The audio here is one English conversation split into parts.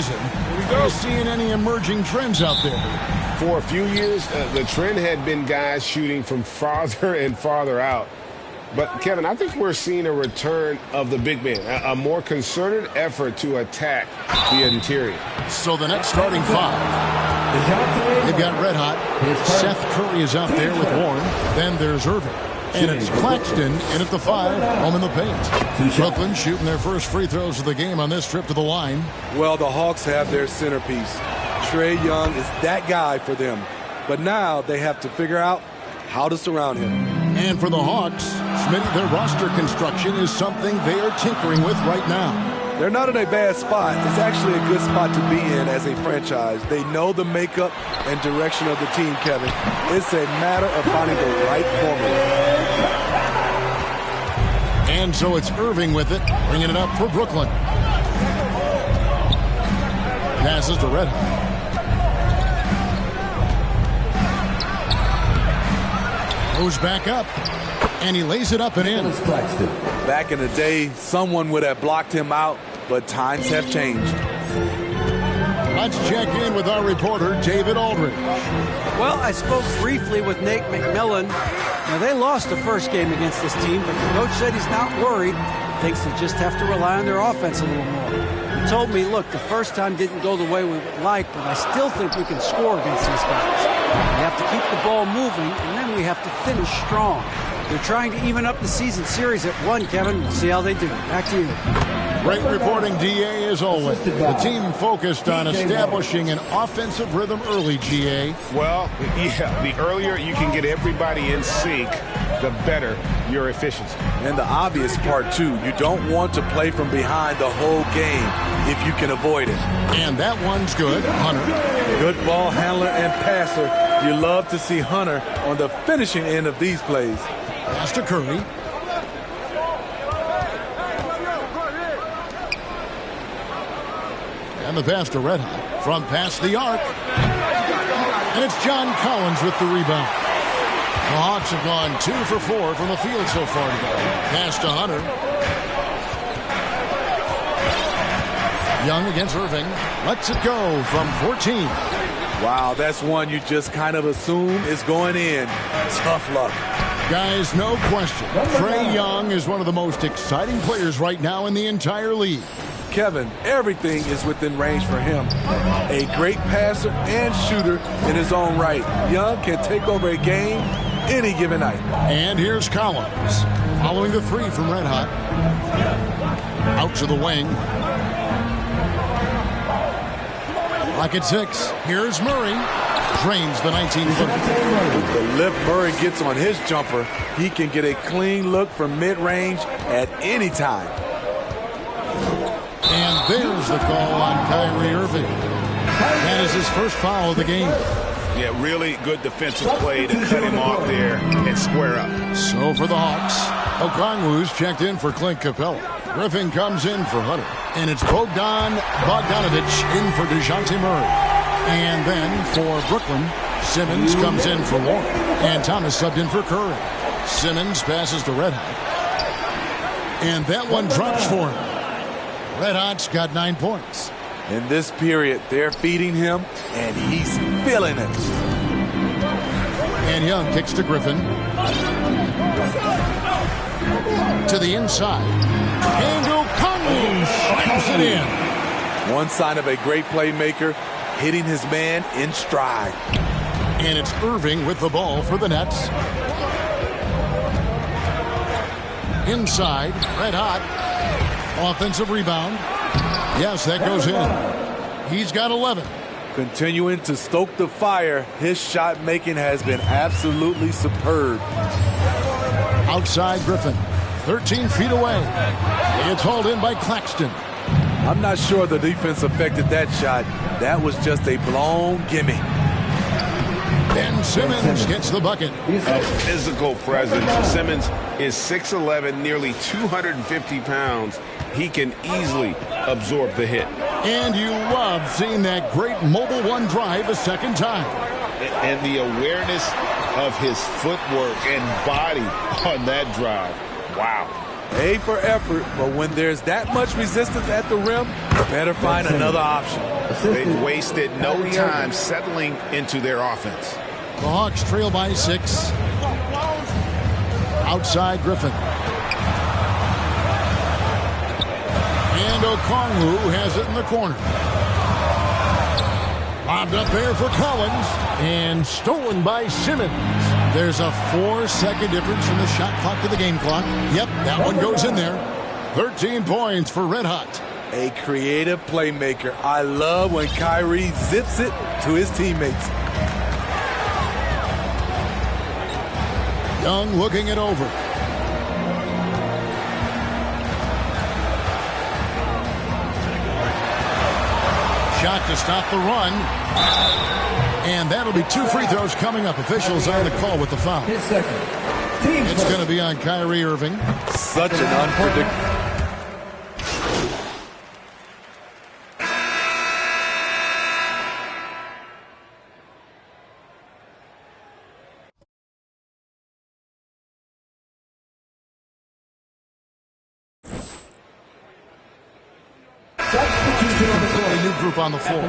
season. Are you seeing any emerging trends out there? For a few years, the trend had been guys shooting from farther and farther out. But, Kevin, I think we're seeing a return of the big man, a more concerted effort to attack the interior. So the next starting five, they've got red hot. Seth Curry is out there with Warren. Then there's Irving. And it's Claxton in at the 5, home in the paint. Brooklyn shooting their first free throws of the game on this trip to the line. Well, the Hawks have their centerpiece. Trae Young is that guy for them. But now they have to figure out how to surround him. And for the Hawks, Smitty, their roster construction is something they are tinkering with right now. They're not in a bad spot. It's actually a good spot to be in as a franchise. They know the makeup and direction of the team, Kevin. It's a matter of finding the right formula. And so it's Irving with it, bringing it up for Brooklyn. Passes to Red Hot. Goes back up, and he lays it up and in. Back in the day, someone would have blocked him out, but times have changed. Let's check in with our reporter, David Aldridge. Well, I spoke briefly with Nate McMillan. Now, they lost the first game against this team, but the coach said he's not worried. Thinks they just have to rely on their offense a little more. He told me, look, the first time didn't go the way we would like, but I still think we can score against these guys. We have to keep the ball moving, and then we have to finish strong. They're trying to even up the season series at 1, Kevin. We'll see how they do. Back to you. Great reporting, DA, as always. The team focused on establishing an offensive rhythm early, GA. Well, yeah, the earlier you can get everybody in sync, the better your efficiency. And the obvious part, too, you don't want to play from behind the whole game if you can avoid it. And that one's good. Hunter. Good ball handler and passer. You love to see Hunter on the finishing end of these plays. Pass to Curry. And the pass to Red Hot from past the arc. And it's John Collins with the rebound. The Hawks have gone 2 for 4 from the field so far today. Pass to Hunter. Young against Irving. Lets it go from 14. Wow, that's one you just kind of assume is going in. Tough luck. Guys, no question. Trae Young is one of the most exciting players right now in the entire league. Kevin, everything is within range for him. A great passer and shooter in his own right. Young can take over a game any given night. And here's Collins. Following the 3 from Red Hot. Out to the wing. Lock at 6. Here's Murray. Drains the 19-footer. With the lift Murray gets on his jumper, he can get a clean look from mid-range at any time. And there's the call on Kyrie Irving. That is his first foul of the game. Yeah, really good defensive play to cut him off there and square up. So for the Hawks, Okongwu's checked in for Clint Capella. Griffin comes in for Hunter. And it's Bogdan Bogdanovic in for DeJounte Murray. And then for Brooklyn, Simmons comes in for Warren. And Thomas subbed in for Curry. Simmons passes to Red Hot. And that one drops for him. Red Hot's got 9 points. In this period, they're feeding him, and he's feeling it. And Young kicks to Griffin. To the inside. And Okongwu slams it in. One sign of a great playmaker, hitting his man in stride. And it's Irving with the ball for the Nets. Inside, Red Hot. Offensive rebound. Yes, that goes in. He's got 11. Continuing to stoke the fire, his shot making has been absolutely superb. Outside Griffin, 13 feet away. It's hauled in by Claxton. I'm not sure the defense affected that shot. That was just a blown gimme. Ben Simmons gets the bucket. A physical presence. Simmons is 6'11", nearly 250 pounds. He can easily absorb the hit. And you love seeing that great mobile one drive a second time. And the awareness of his footwork and body on that drive. Wow. A for effort, but when there's that much resistance at the rim, better find another option. They've wasted no time settling into their offense. The Hawks trail by 6. Outside Griffin. And Okongwu has it in the corner. Lobbed up there for Collins. And stolen by Simmons. There's a 4-second difference from the shot clock to the game clock. Yep, that one goes in there. 13 points for Red Hot. A creative playmaker. I love when Kyrie zips it to his teammates. Young looking it over. Shot to stop the run. And that'll be 2 free throws coming up. Officials on the call with the foul. It's going to be on Kyrie Irving. Such an unpredictable. A new group on the floor.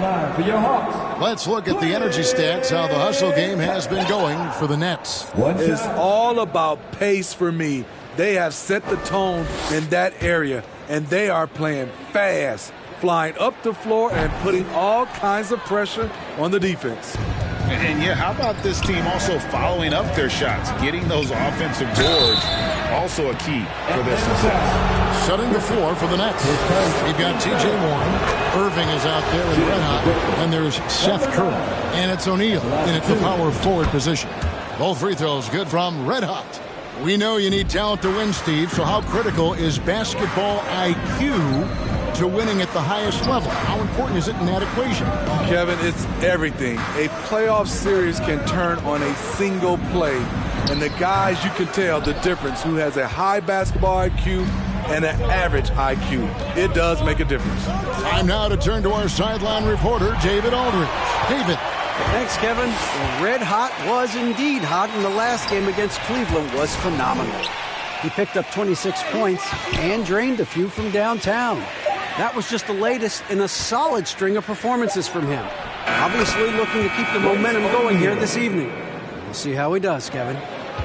Let's look at the energy stats, how the hustle game has been going for the Nets. It's all about pace for me. They have set the tone in that area, and they are playing fast, flying up the floor and putting all kinds of pressure on the defense. And yeah, how about this team also following up their shots, getting those offensive boards, also a key for their success. Shutting the floor for the Nets. You've got T.J. Warren. Irving is out there in Red Hot. And there's Seth Curry. And it's O'Neal in at the power forward position. Both free throws good from Red Hot. We know you need talent to win, Steve, so how critical is basketball IQ to winning at the highest level? How important is it in that equation? Kevin, it's everything. A playoff series can turn on a single play. And the guys, you can tell the difference who has a high basketball IQ and an average IQ. It does make a difference. Time now to turn to our sideline reporter, David Aldridge. David. Thanks, Kevin. Well, Red Hot was indeed hot, and the last game against Cleveland was phenomenal. He picked up 26 points and drained a few from downtown. That was just the latest in a solid string of performances from him. Obviously looking to keep the momentum going here this evening. We'll see how he does, Kevin.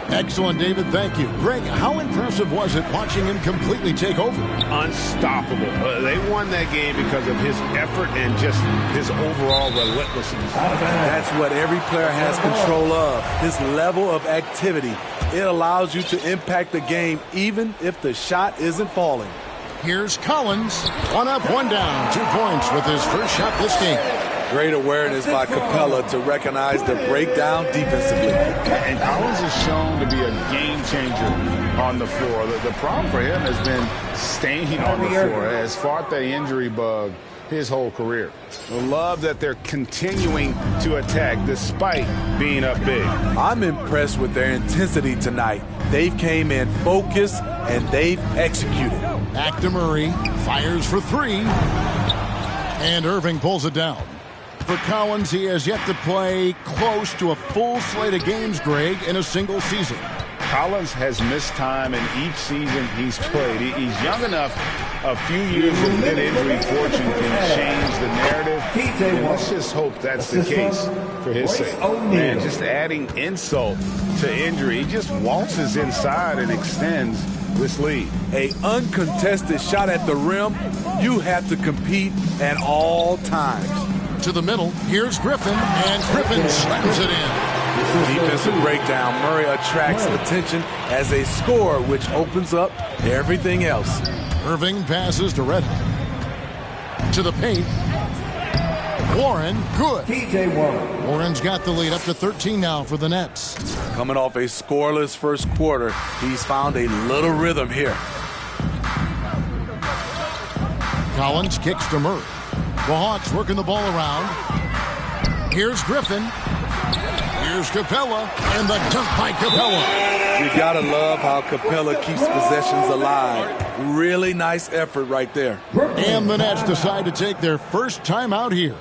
Excellent, David. Thank you. Greg, how impressive was it watching him completely take over? Unstoppable. They won that game because of his effort and just his overall relentlessness. That's what every player has control of, his level of activity. It allows you to impact the game even if the shot isn't falling. Here's Collins. 1 up, 1 down. 2 points with his first shot this game. Great awareness by Capella to recognize the breakdown defensively. And Collins is shown to be a game changer on the floor. The problem for him has been staying on the floor. Has fought the injury bug his whole career. I love that they're continuing to attack despite being up big. I'm impressed with their intensity tonight. They've came in focused and they've executed. Back to Murray. Fires for 3. And Irving pulls it down. For Collins, he has yet to play close to a full slate of games, Greg, in a single season. Collins has missed time in each season he's played. He's young enough. A few years of good injury fortune can change the narrative. And let's just hope that's the case for his sake. Man, just adding insult to injury. He just waltzes inside and extends this lead. A uncontested shot at the rim, you have to compete at all times. To the middle, here's Griffin, and Griffin slams it in. Defensive breakdown. Murray attracts attention as a scorer, which opens up everything else. Irving passes to Red Hot. To the paint. Warren, good. T.J. Warren. Warren's got the lead up to 13 now for the Nets. Coming off a scoreless first quarter, he's found a little rhythm here. Collins kicks to Murray. The Hawks working the ball around. Here's Griffin. Here's Capella. And the dunk by Capella. You gotta love how Capella keeps possessions alive. Really nice effort right there. And the Nets decide to take their first time out here.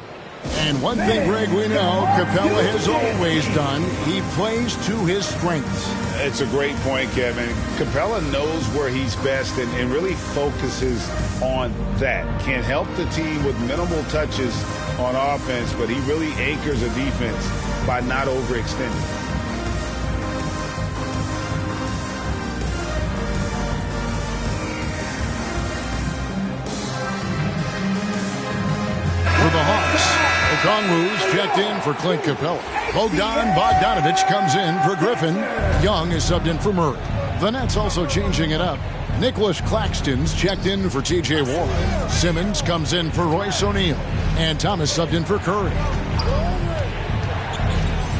And one thing, Greg, we know Capella has always done, he plays to his strengths. It's a great point, Kevin. Capella knows where he's best and really focuses on that. Can help the team with minimal touches on offense, but he really anchors a defense by not overextending. For the Hawks, Okongwu's checked in for Clint Capella. Bogdanovich comes in for Griffin. Young is subbed in for Murray. The Nets also changing it up. Nicholas Claxton's checked in for T.J. Warren. Simmons comes in for Royce O'Neal. And Thomas subbed in for Curry.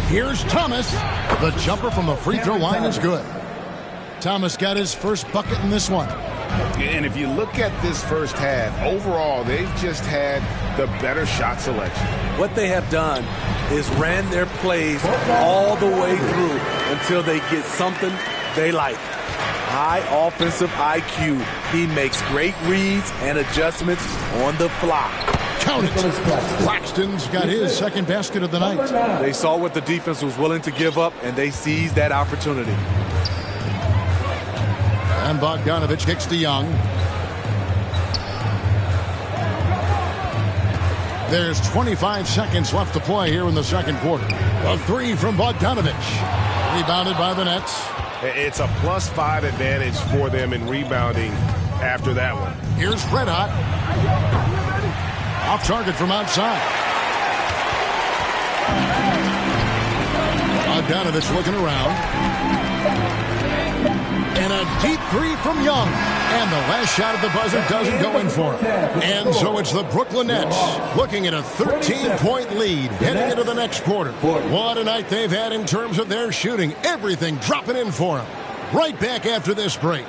Here's Thomas. The jumper from the free throw line is good. Thomas got his first bucket in this one. And if you look at this first half, overall, they've just had the better shot selection. What they have done is ran their plays all the way through until they get something they like. High offensive IQ. He makes great reads and adjustments on the fly. Count it. Claxton's got his second basket of the night. They saw what the defense was willing to give up, and they seized that opportunity. And Bogdanovich kicks to Young. There's 25 seconds left to play here in the second quarter. A three from Bogdanovich. Rebounded by the Nets. It's a +5 advantage for them in rebounding after that one. Here's Red Hot. Off target from outside. Bogdanovich looking around. And a deep three from Young. And the last shot at the buzzer doesn't go in for him. And so it's the Brooklyn Nets looking at a 13-point lead heading into the next quarter. What a night they've had in terms of their shooting. Everything dropping in for them. Right back after this break.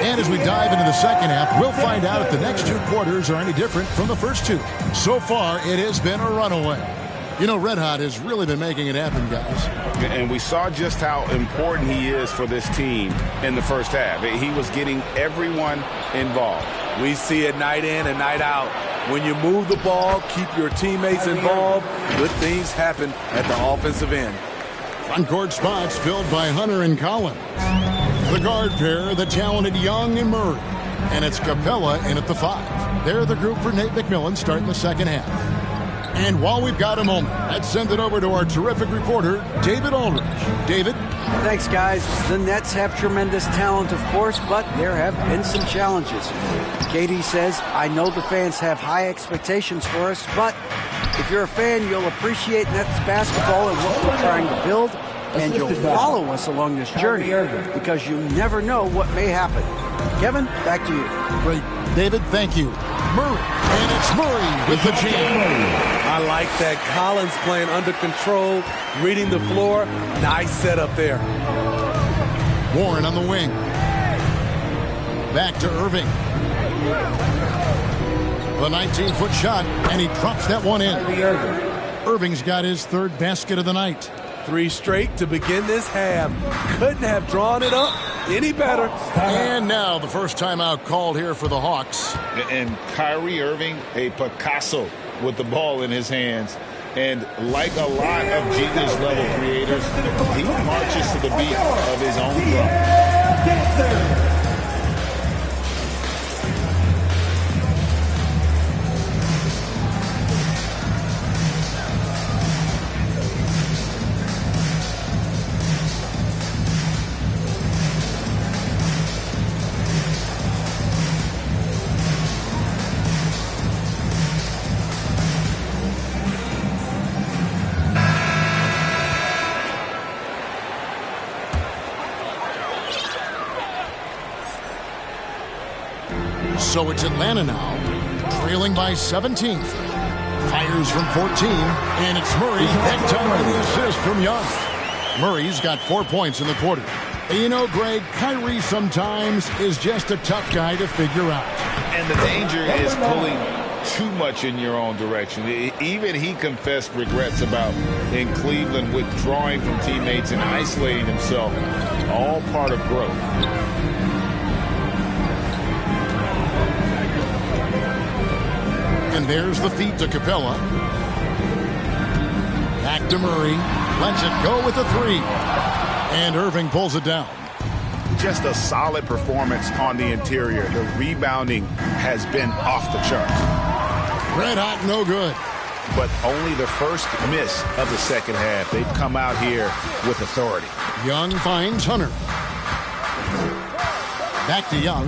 And as we dive into the second half, we'll find out if the next two quarters are any different from the first two. So far, it has been a runaway. You know, Red Hot has really been making it happen, guys. And we saw just how important he is for this team in the first half. He was getting everyone involved. We see it night in and night out. When you move the ball, keep your teammates involved, good things happen at the offensive end. Front court spots filled by Hunter and Collins. The guard pair, the talented Young and Murray. And it's Capella in at the 5. They're the group for Nate McMillan starting the second half. And while we've got a moment, let's send it over to our terrific reporter, David Aldridge. David? Thanks, guys. The Nets have tremendous talent, of course, but there have been some challenges. Katie says, I know the fans have high expectations for us, but if you're a fan, you'll appreciate Nets basketball and what we're trying to build, and you'll follow us along this journey because you never know what may happen. Kevin, back to you. Great. David, thank you. Murray. And it's Murray with the jam. I like that. Collins playing under control, reading the floor. Nice setup there. Warren on the wing. Back to Irving. The 19-foot shot, and he drops that one in. Irving's got his third basket of the night. 3 straight to begin this half. Couldn't have drawn it up any better. And now the first timeout called here for the Hawks. And Kyrie Irving, a Picasso with the ball in his hands. And like a lot of genius-level creators, he marches to the beat of his own drum. So it's Atlanta now, trailing by 17. Fires from 14, and it's Murray that time with the assist from Young. Murray's got 4 points in the quarter. And you know, Greg, Kyrie sometimes is just a tough guy to figure out. And the danger is pulling too much in your own direction. Even he confessed regrets about in Cleveland withdrawing from teammates and isolating himself. All part of growth. And there's the feed to Capella. Back to Murray. Lets it go with a three. And Irving pulls it down. Just a solid performance on the interior. The rebounding has been off the charts. Red hot, no good. But only the first miss of the second half. They've come out here with authority. Young finds Hunter. Back to Young.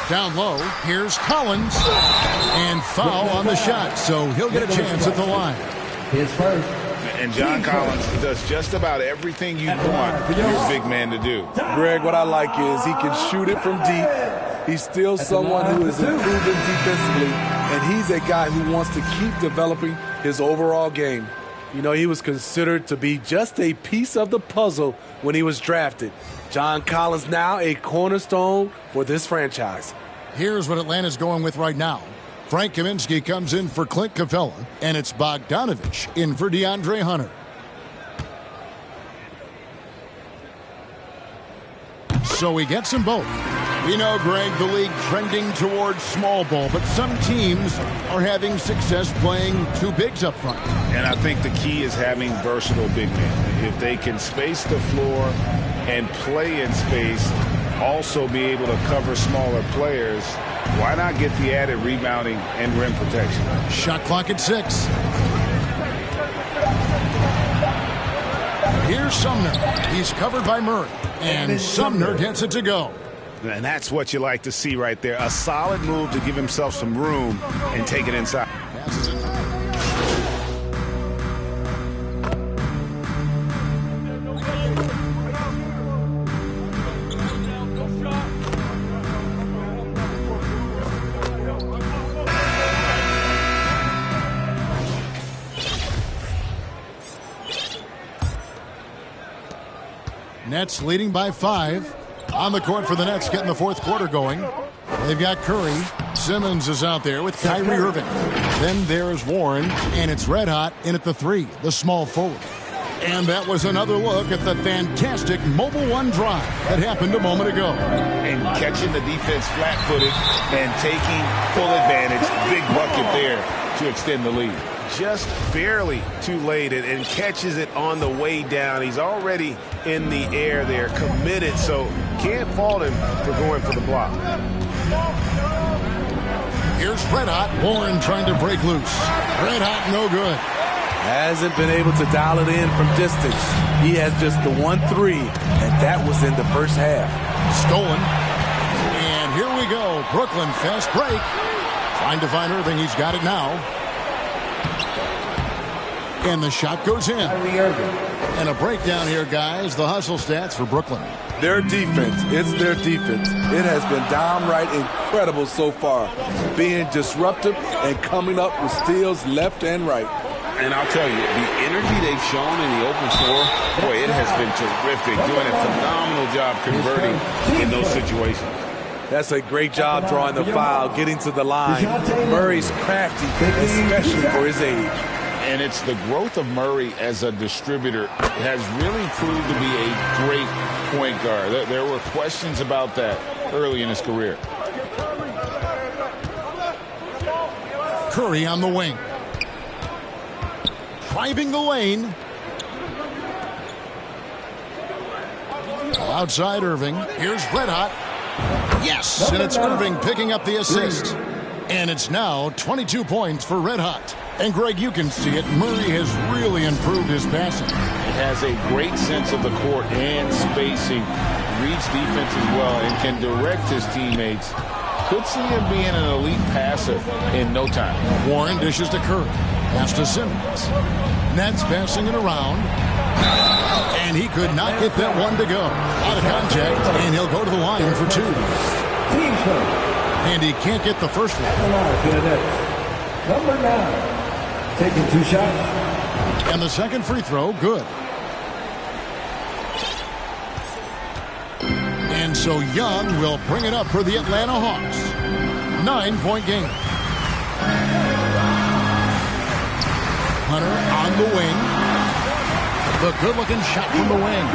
Down low, here's Collins. And foul on the shot, so he'll get a chance at the line. His first. And John Collins does just about everything you want your big man to do. Greg, what I like is he can shoot it from deep. He's still someone who is improving defensively, and he's a guy who wants to keep developing his overall game. You know, he was considered to be just a piece of the puzzle when he was drafted. John Collins now a cornerstone for this franchise. Here's what Atlanta's going with right now. Frank Kaminsky comes in for Clint Capella, and it's Bogdanovich in for DeAndre Hunter. So he gets them both. We know, Greg, the league trending towards small ball, but some teams are having success playing two bigs up front. And I think the key is having versatile big men. If they can space the floor and play in space, also be able to cover smaller players, why not get the added rebounding and rim protection? Shot clock at 6. Here's Sumner. He's covered by Murray. And Sumner gets it to go. And that's what you like to see right there. A solid move to give himself some room and take it inside. Passes it. Nets leading by 5. On the court for the Nets, getting the fourth quarter going. They've got Curry. Simmons is out there with Kyrie Irving. Then there's Warren, and it's red hot in at the 3, the small forward. And that was another look at the fantastic Mobile One drive that happened a moment ago. And catching the defense flat-footed and taking full advantage. Big bucket there to extend the lead. Just barely too late and catches it on the way down. He's already in the air there, committed, so can't fault him for going for the block. Here's red hot. Warren trying to break loose. Red hot, no good. Hasn't been able to dial it in from distance. He has just the 1-3, and that was in the first half. Stolen. And here we go. Brooklyn, fast break. Trying to find Irving. He's got it now. And the shot goes in. And a breakdown here, guys. The hustle stats for Brooklyn. Their defense, it's their defense. It has been downright incredible so far. Being disruptive and coming up with steals left and right. And I'll tell you, the energy they've shown in the open floor, boy, it has been terrific. Doing a phenomenal job converting in those situations. That's a great job drawing the foul, getting to the line. Murray's crafty, especially for his age. And it's the growth of Murray as a distributor has really proved to be a great point guard. There were questions about that early in his career. Curry on the wing. Driving the lane. Outside Irving. Here's red hot. Yes, and it's Irving picking up the assist. And it's now 22 points for red hot. And, Greg, you can see it. Murray has really improved his passing. He has a great sense of the court and spacing. Reads defense as well and can direct his teammates. Could see him being an elite passer in no time. Warren dishes to Curry. Pass to Simmons. Nets passing it around. And he could not get that one to go. Out of contact, and he'll go to the line for 2. And he can't get the first one. Number 9, taking 2 shots. And the second free throw, good. And so Young will bring it up for the Atlanta Hawks. 9-point game. Hunter on the wing. The good-looking shot from the wing.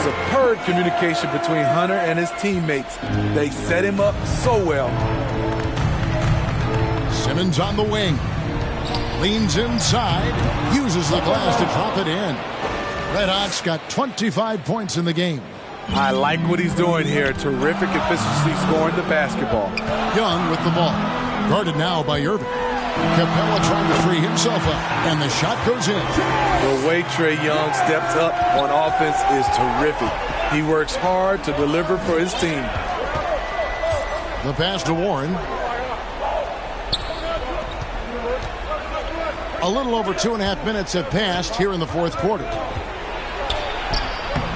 Superb communication between Hunter and his teammates. They set him up so well. Simmons on the wing. Leans inside. Uses the glass to drop it in. Red Hot's got 25 points in the game. I like what he's doing here. Terrific efficiency scoring the basketball. Young with the ball. Guarded now by Irving. Capella trying to free himself up. And the shot goes in. The way Trae Young steps up on offense is terrific. He works hard to deliver for his team. The pass to Warren. A little over 2.5 minutes have passed here in the fourth quarter.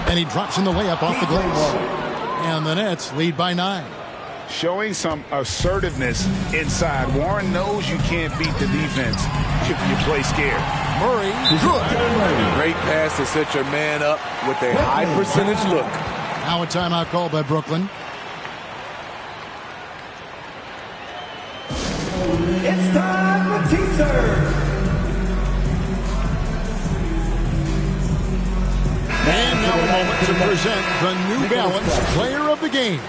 And he drops in the layup off the glass. And the Nets lead by 9. Showing some assertiveness inside. Warren knows you can't beat the defense if you play scared. Murray, good. Great pass to set your man up with a high percentage look. Now a timeout called by Brooklyn. It's time for teasers. And now a moment to present the New Balance Player of the Game,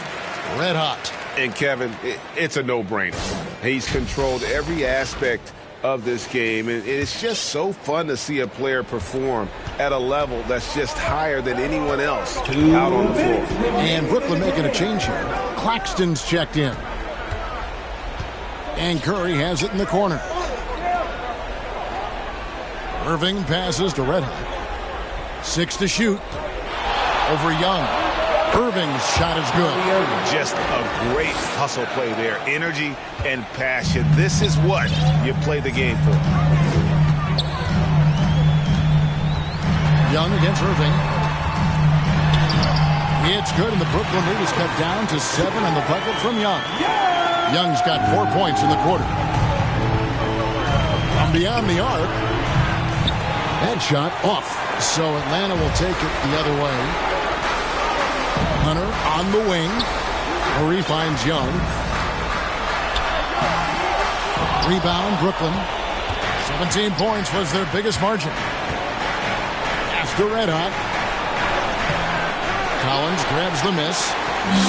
Red Hot. And Kevin, it's a no-brainer. He's controlled every aspect of this game, and it's just so fun to see a player perform at a level that's just higher than anyone else out on the floor. And Brooklyn making a change here. Claxton's checked in. And Curry has it in the corner. Irving passes to Red Hot. 6 to shoot. Over Young. Irving's shot is good. Just a great hustle play there. Energy and passion. This is what you play the game for. Young against Irving. It's good, and the Brooklyn lead is cut down to 7 on the bucket from Young. Young's got 4 points in the quarter. From beyond the arc. That shot off. So Atlanta will take it the other way. Hunter on the wing. Where he finds Young. Rebound, Brooklyn. 17 points was their biggest margin. After Red Hot. Collins grabs the miss.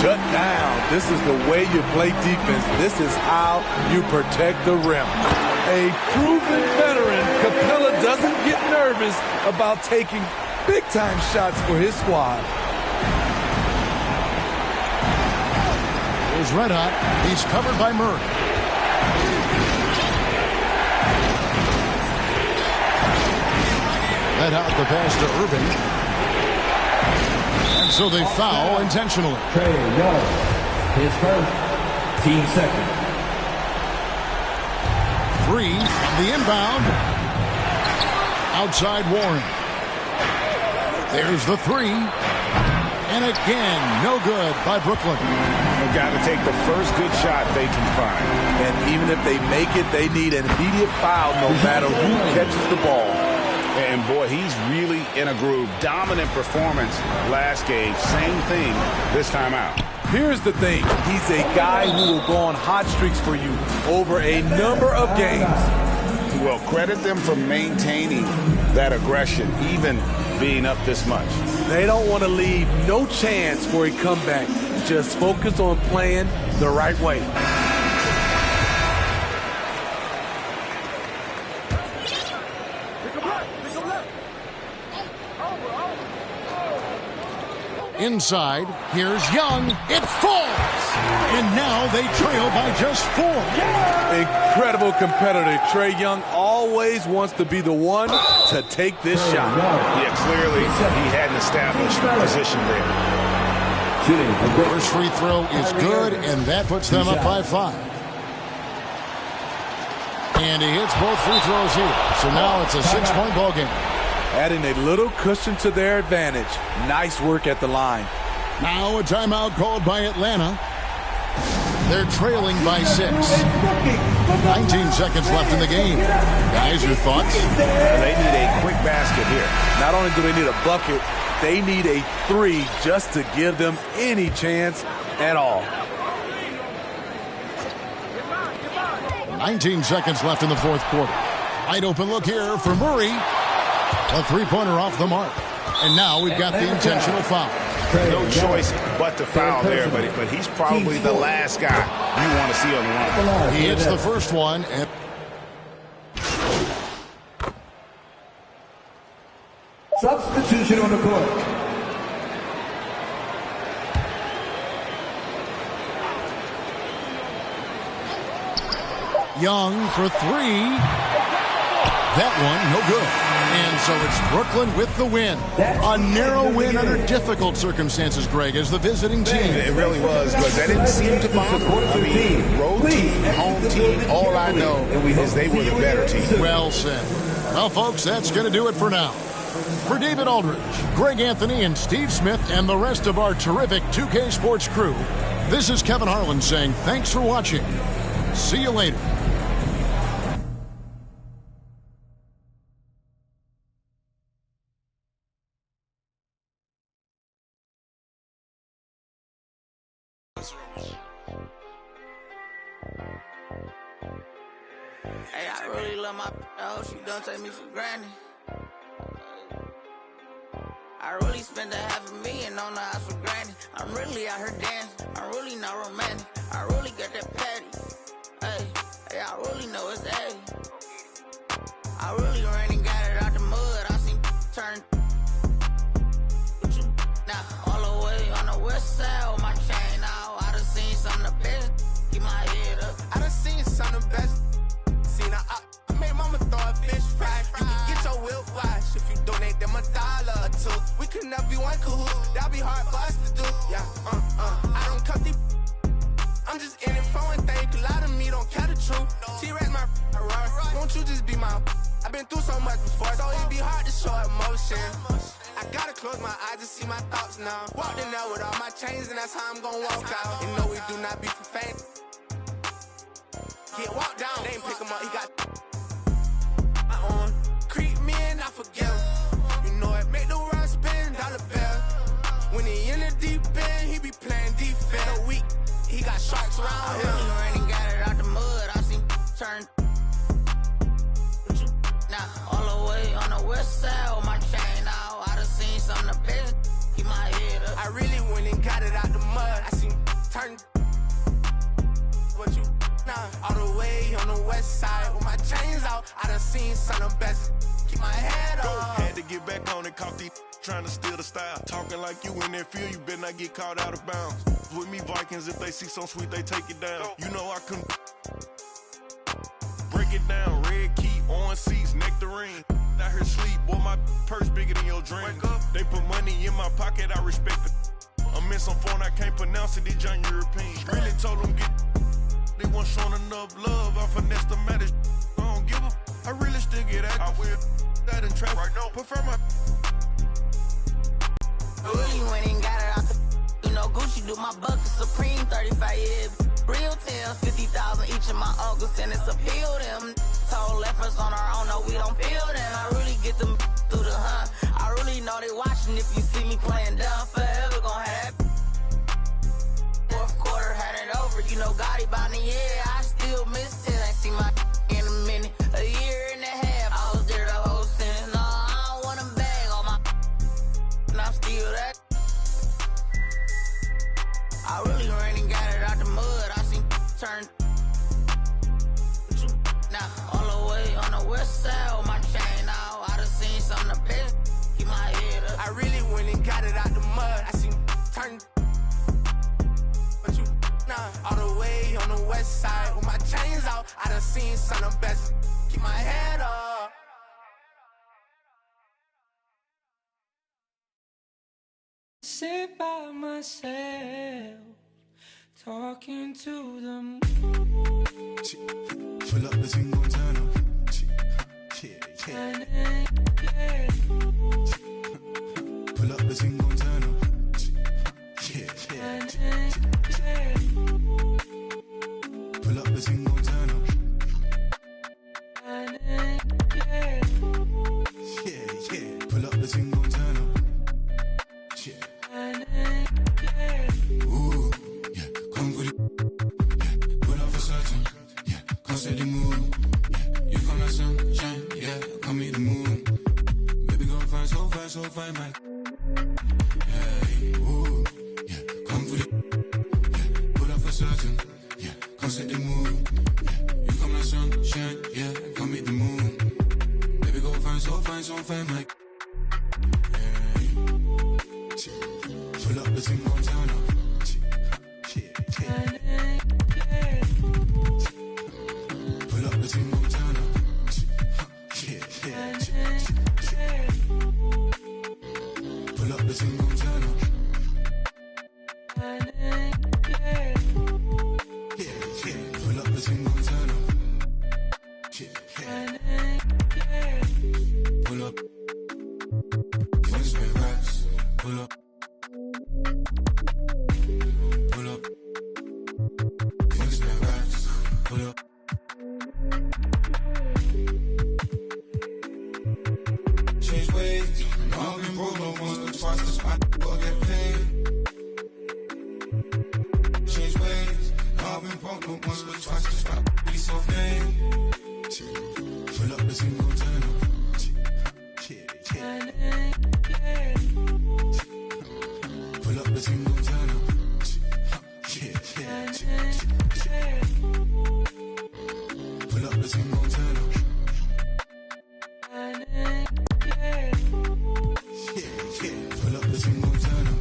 Shut down. This is the way you play defense. This is how you protect the rim. A proven veteran, Capella doesn't get nervous about taking big-time shots for his squad. Here's Red Hot. He's covered by Murray. Red Hot the pass to Irving. And so they foul intentionally. Trae Young, his first, team second. 3 from the inbound. Outside Warren. There's the 3. And again, no good by Brooklyn. They've got to take the first good shot they can find. And even if they make it, they need an immediate foul no matter who catches the ball. And boy, he's really in a groove. Dominant performance last game. Same thing this time out. Here's the thing. He's a guy who will go on hot streaks for you over a number of games. Well, credit them for maintaining that aggression, even being up this much. They don't want to leave no chance for a comeback. Just focus on playing the right way. Inside, here's Young. It falls! And now they trail by just 4. Incredible competitor. Trae Young always wants to be the one to take this shot. Yeah, clearly he had an established position there. First free throw is good, and that puts them up by 5. And he hits both free throws here. So now it's a 6-point ball game. Adding a little cushion to their advantage. Nice work at the line. Now a timeout called by Atlanta. They're trailing by 6. 19 seconds left in the game. Guys, your thoughts? They need a quick basket here. Not only do they need a bucket, they need a 3 just to give them any chance at all. 19 seconds left in the fourth quarter. Wide open look here for Murray. A three-pointer off the mark. And now we've got the intentional foul. No choice but to foul there, but he's probably the last guy you want to see on the line. He hits the first one. And Substitution on the court. Young for 3. That one, no good. And so it's Brooklyn with the win. A narrow win under difficult circumstances, Greg, as the visiting team. It really was, but that didn't seem to bother. I mean, road team, home team, all I know is they were the better team. Well said. Well, folks, that's going to do it for now. For David Aldridge, Greg Anthony, and Steve Smith, and the rest of our terrific 2K Sports crew, this is Kevin Harlan saying thanks for watching. See you later. Hey, I really love my house. She don't take me for granted. I really spent $500,000 on the house for granted. I'm really out here dancing. I'm really not romantic. I really got that patty. Hey, I really know it's A. I really ran and got it out the mud. I seen turn. Now, all the way on the west side with my chain out. I done seen some of the best. Keep my head up. I done seen some of the best. I made mama throw a fish fry. You can get your whip wash if you donate them $1 or $2. We could never be one cahoot. That'll be hard for us to do. Yeah, I don't cut these. I'm just in it for one thing. A lot of me don't care the truth. T-Rex my right. Won't you just be my? I've been through so much before, so it'd be hard to show emotion. I gotta close my eyes to see my thoughts now. Walked in there with all my chains, and that's how I'm gonna walk out. And no, we do not be for fame. Get walked down, they ain't pick him up, he got my own. Creep me and I forgive him. You know it, make the world spin, dollar bill. When he in the deep end, he be playing defense. A week, he got sharks around him. I really ran and got it out the mud, I seen turn. Now, all the way on the west side with my chain out. I done seen some of the best, keep my head up. I really went and got it out the mud, I seen turn. What you all the way on the west side with my chains out. I done seen some of the best. Keep my head up. Had to get back on it, caught these trying to steal the style. Talking like you in that field, you better not get caught out of bounds. With me Vikings, if they see some sweet, they take it down. You know I couldn't break it down. Red key, orange seats, nectarine. Out here sleep, boy, my purse bigger than your dream. They put money in my pocket, I respect it. I'm in some phone, I can't pronounce it, it's John European. Really told them get. They weren't showing enough love. I finessed the matter. I don't give a. I really still get active. I will. That in traffic. Right now. Prefer my. Really went and got it out the. You know, Gucci do my bucket Supreme 35 years. Real tails, 50,000 each of my uncles, and it's appeal them. Told efforts on our own, no, we don't feel them. I really get them through the hunt. I really know they watching if you see me playing dumb. Forever gonna happen. Fourth quarter had it over, you know, Gotti by the year. I still miss it. Ain't seen my in a minute, a year and a half. I was there the whole sentence. No, I don't want them bag on my. And I'm still that. I really ran and got it out the mud. I seen turn. Now, all the way on the west side with my chain out. I done seen some of the best. Keep my head up. I really went and got it out the mud. I seen turn. All the way on the west side with my chains out. I done seen some of the best. Keep my head up. Sit by myself, talking to the moon. Pull up the single turn up. Yeah. Pull up the single turn up. Yeah. fine, Mike. Hey, ooh, yeah, come for the, yeah, pull up for certain, yeah, come set the mood, yeah, you come like sunshine, yeah, come meet the moon. Baby, go fine, so fine, Mike. Hey, pull up the thing on town now. Pull up the thing on town now. Pull up the thing on town now. Pull up the thing on town now. Pull up. One spare racks. Pull up. Pull up. One spare racks. Pull up. Change ways. I've been broke no once but twice. The spot will get paid. Change ways. I've been broke no once but twice. The spot be so vain. Pull up the single turn up. Pull up the single turn up. Pull up the single turn up. Pull up the single turn up.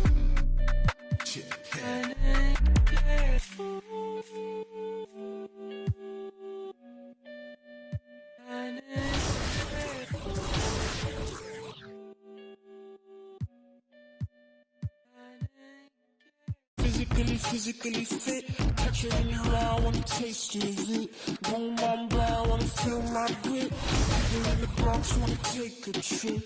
Physically fit. Catch it in your eye, wanna taste of it. Boom, boom, blah, wanna feel my grip. People in the Bronx wanna take a trip.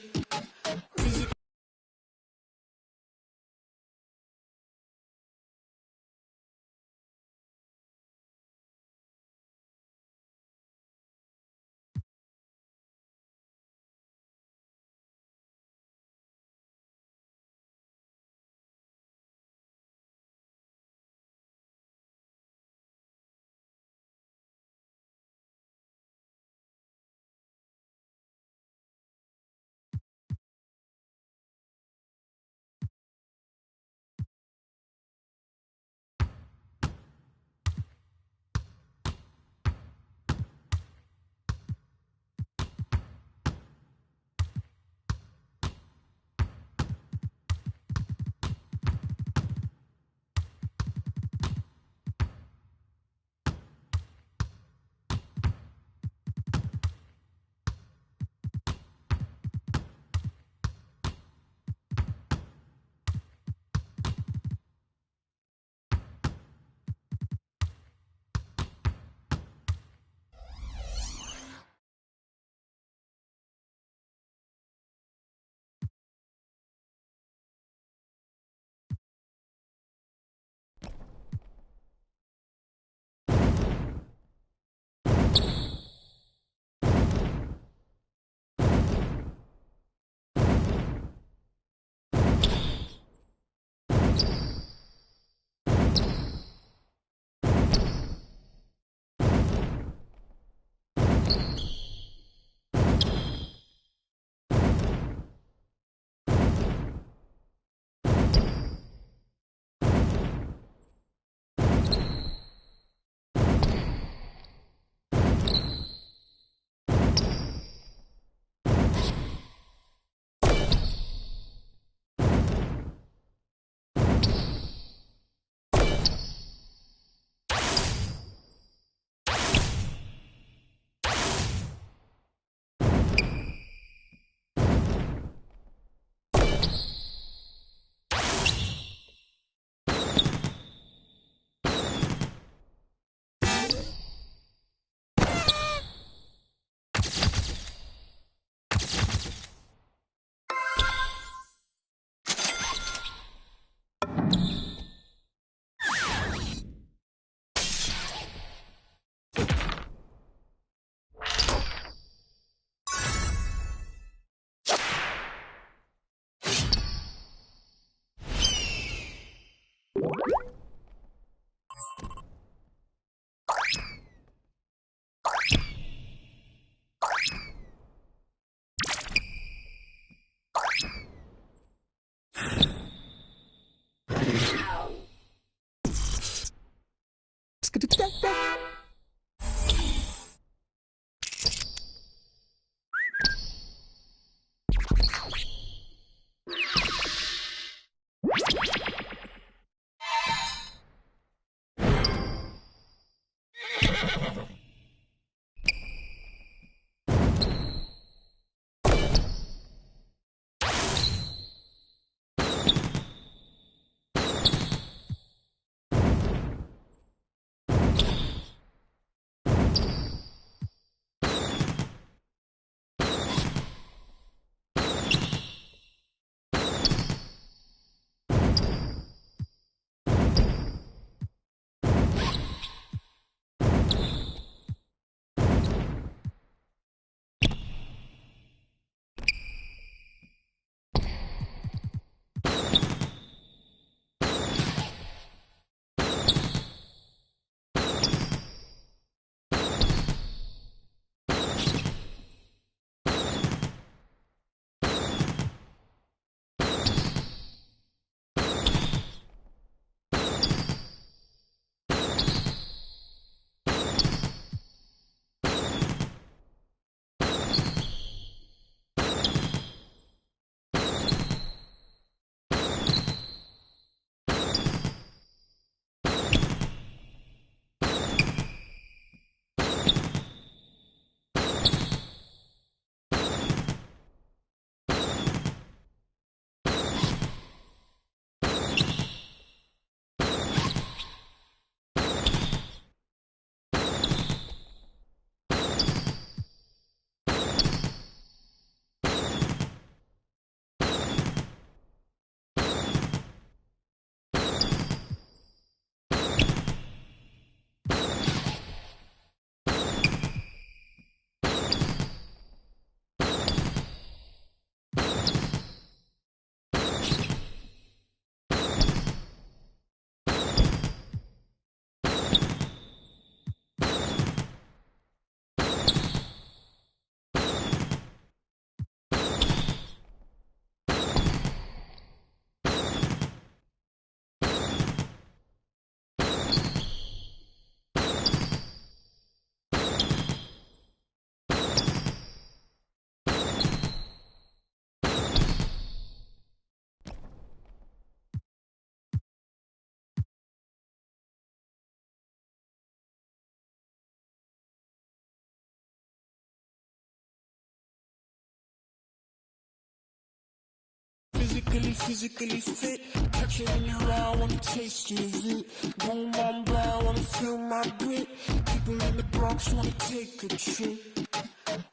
Physically fit. Catch it in your eye, wanna taste of it. Boom, I'm blind, wanna feel my grit. People in the Bronx wanna take a trip.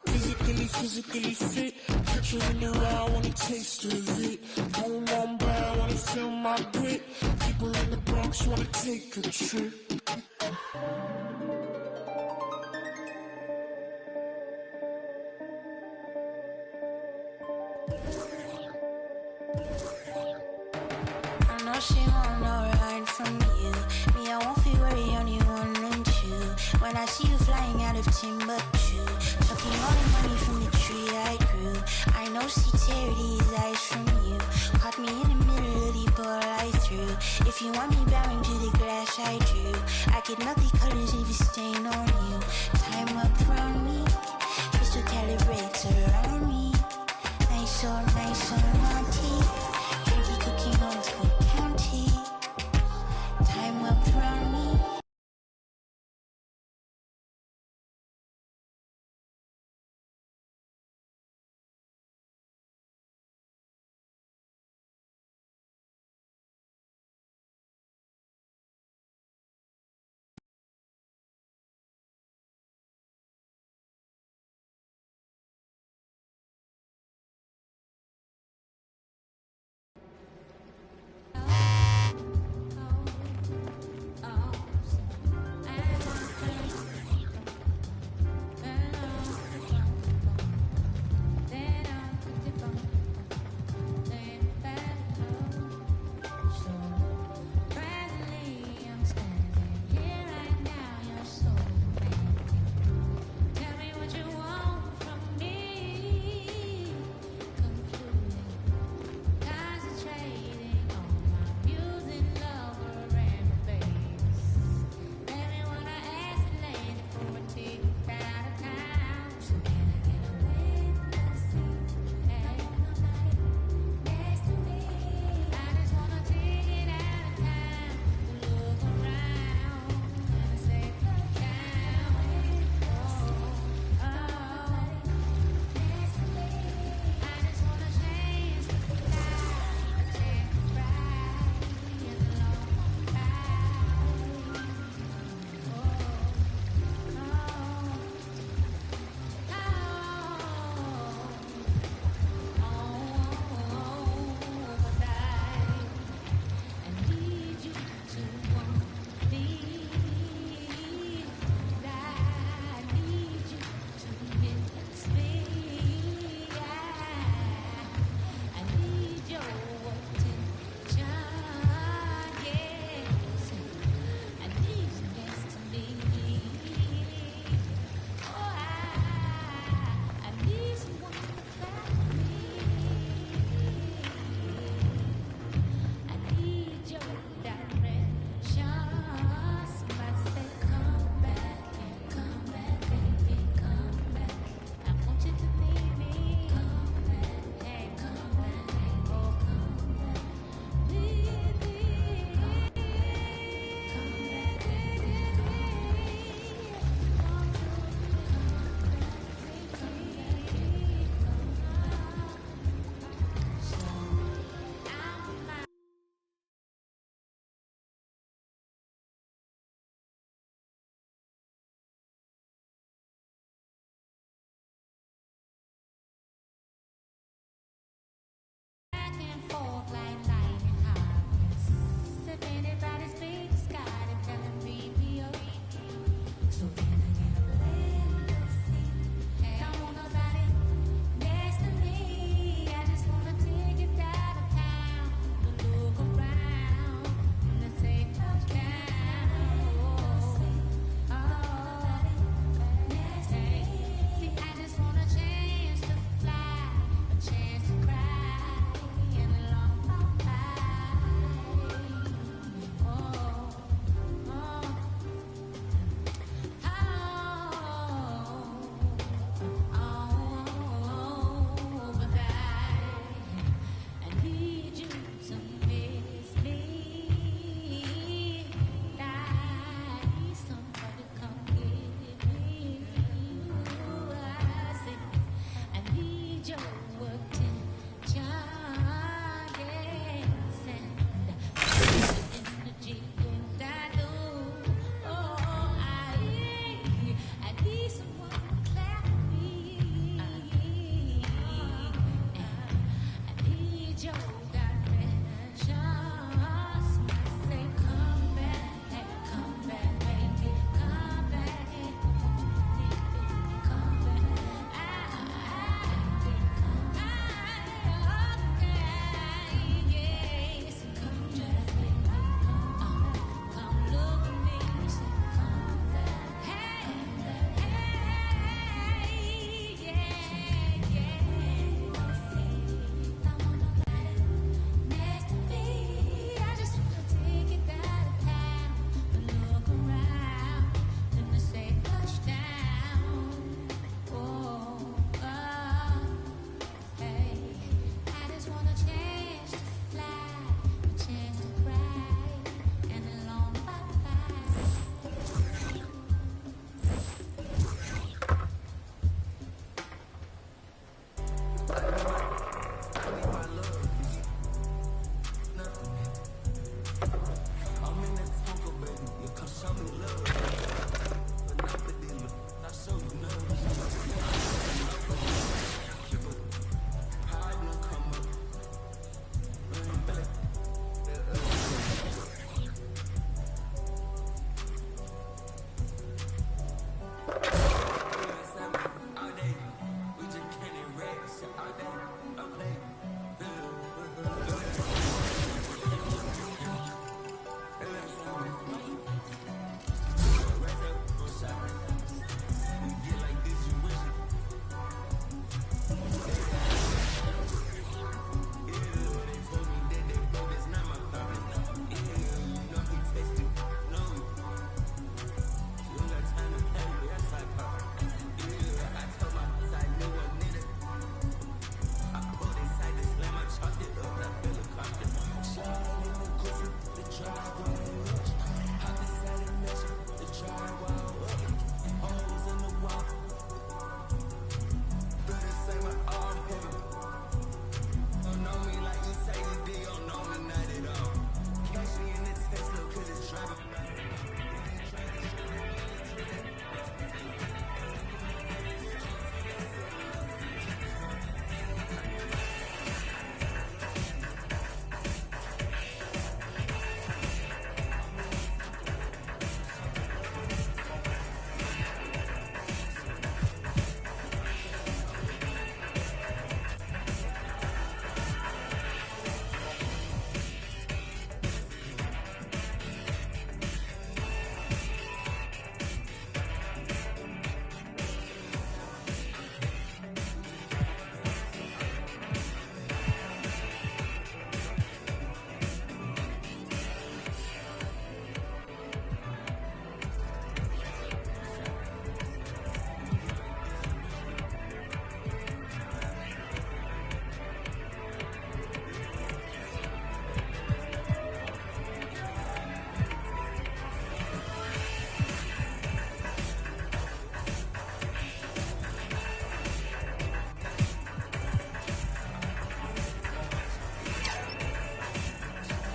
Physically fit. Catch it in your eye, wanna taste of it. Boom, I'm blind, wanna feel my grit. People in the Bronx wanna take a trip. I know she want no ride from you. Me, I won't feel worry, only one and two. When I see you flying out of Timbuktu, talking all the money from the tree I grew. I know she tear these eyes from you. Caught me in the middle of the ball I threw. If you want me bowing to the glass I drew, I could melt the colors if you stain on you. Time up around me, crystal calibrates around me. Nice or naughty. Drinky cookie old school county. Time up around me.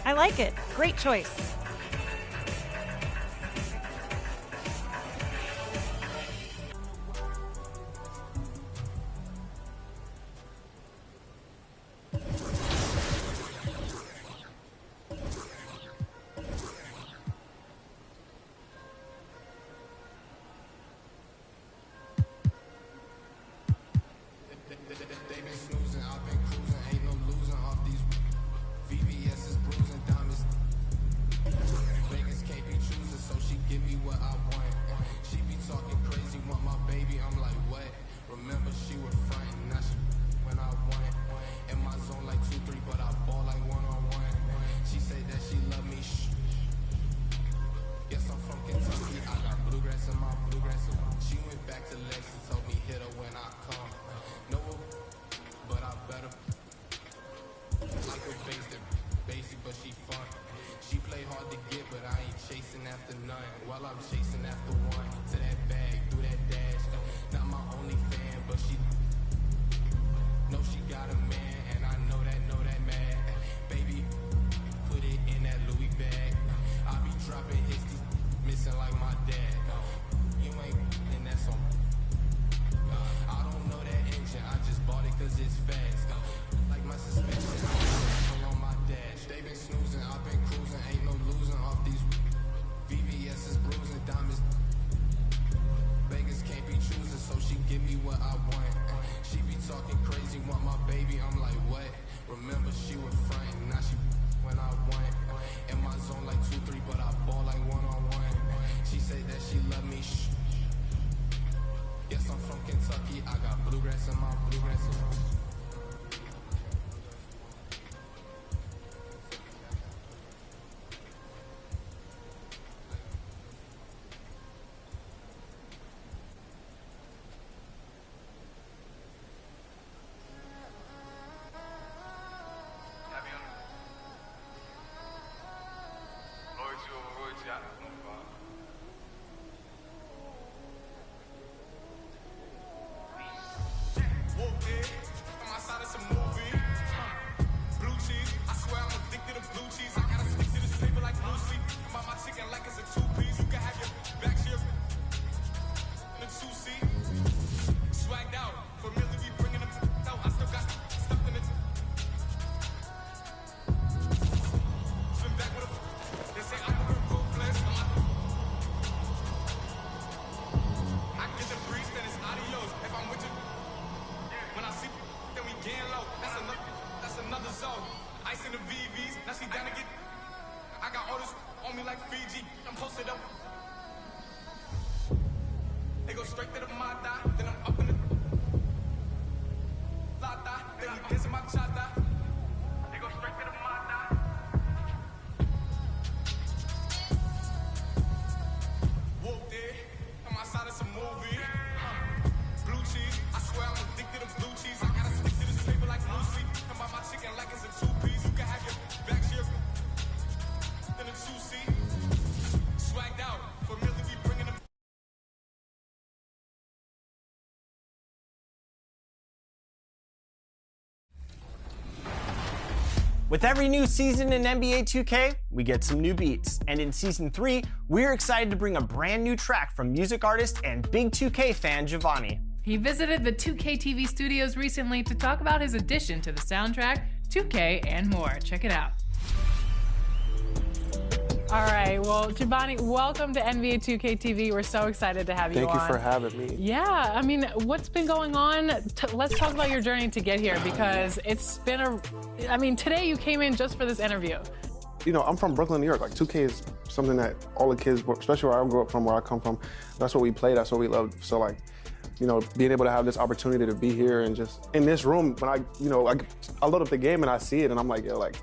I like it. Great choice. With every new season in NBA 2K, we get some new beats. And in Season 3, we're excited to bring a brand new track from music artist and big 2K fan Giovanni. He visited the 2KTV studios recently to talk about his addition to the soundtrack, 2K, and more. Check it out. All right, well, Giovanni, welcome to NBA 2KTV. We're so excited to have you on. Thank you for having me. Yeah, I mean, what's been going on? Let's talk about your journey to get here, because it's been today you came in just for this interview. You know, I'm from Brooklyn, New York. Like, 2K is something that all the kids, especially where I grew up from, where I come from, that's what we play, that's what we love. So, like, you know, being able to have this opportunity to be here and just in this room, when I load up the game and I see it and I'm like, yo, like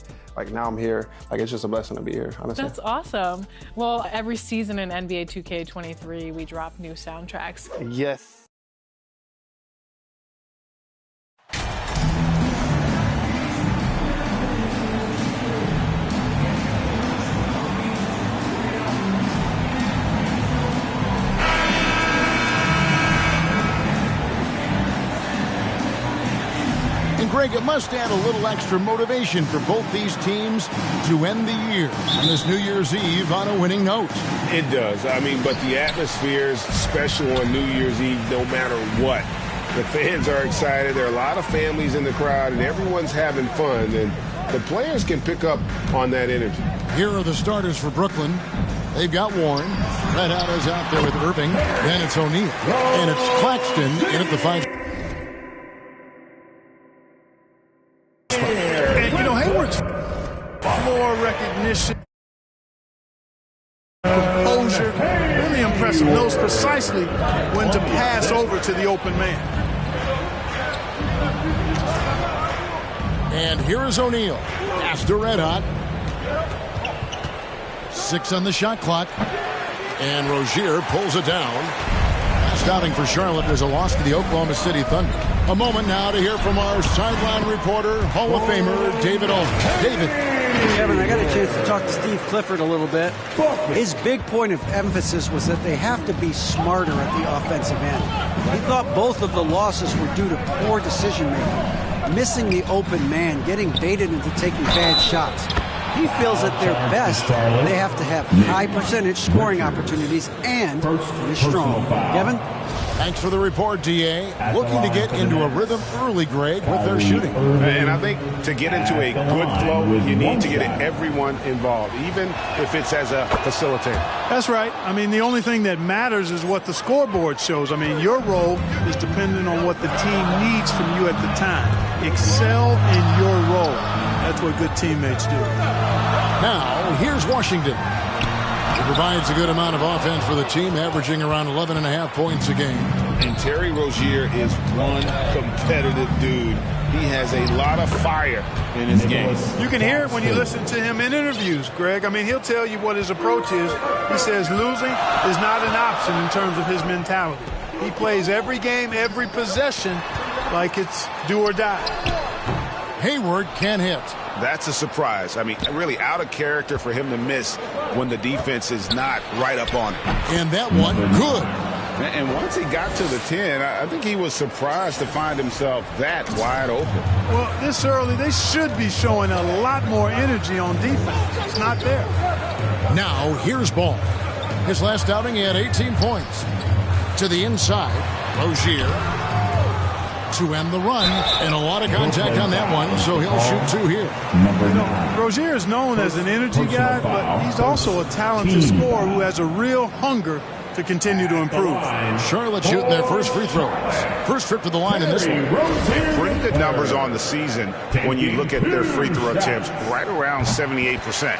now I'm here. Like, it's just a blessing to be here, honestly. That's awesome. Well, every season in NBA 2K23, we drop new soundtracks. Yes. Greg, it must add a little extra motivation for both these teams to end the year on this New Year's Eve on a winning note. It does. I mean, but the atmosphere is special on New Year's Eve no matter what. The fans are excited. There are a lot of families in the crowd, and everyone's having fun. And the players can pick up on that energy. Here are the starters for Brooklyn. They've got Warren. Red Hot is out there with Irving. Then it's O'Neal. And it's Claxton in at the 5. And, you know, Hayward's floor recognition, composure, really impressive. Knows precisely when to pass over to the open man. And here is O'Neal. Pass to Red Hot. 6 on the shot clock. And Rozier pulls it down. Last outing for Charlotte is a loss to the Oklahoma City Thunder. A moment now to hear from our sideline reporter, Hall of Famer David Aldridge. David. Kevin, I got a chance to talk to Steve Clifford a little bit. His big point of emphasis was that they have to be smarter at the offensive end. He thought both of the losses were due to poor decision-making, missing the open man, getting baited into taking bad shots. He feels at their best, they have to have high percentage scoring opportunities and finish strong. Kevin? Thanks for the report, D.A. Looking to get into a rhythm early, Greg, with their shooting. And I think to get into a good flow, you need to get everyone involved, even if it's as a facilitator. That's right. I mean, the only thing that matters is what the scoreboard shows. I mean, your role is dependent on what the team needs from you at the time. Excel in your role. That's what good teammates do. Now, here's Washington. He provides a good amount of offense for the team, averaging around 11.5 points a game. And Terry Rozier is one competitive dude. He has a lot of fire in his game. You can hear it when you listen to him in interviews, Greg. I mean, he'll tell you what his approach is. He says losing is not an option in terms of his mentality. He plays every game, every possession like it's do or die. Hayward can't hit. That's a surprise. I mean, really out of character for him to miss when the defense is not right up on him. And that one, good. And once he got to the 10, I think he was surprised to find himself that wide open. Well, this early, they should be showing a lot more energy on defense. It's not there. Now, here's Ball. His last outing, he had 18 points. To the inside, Rozier to end the run, and a lot of contact on that one, so he'll shoot 2 here. Rozier is known as an energy guy, but he's also a talented scorer who has a real hunger to continue to improve. Charlotte shooting their first free throws. First trip to the line in this one. Pretty good numbers on the season when you look at their free throw attempts, right around 78%.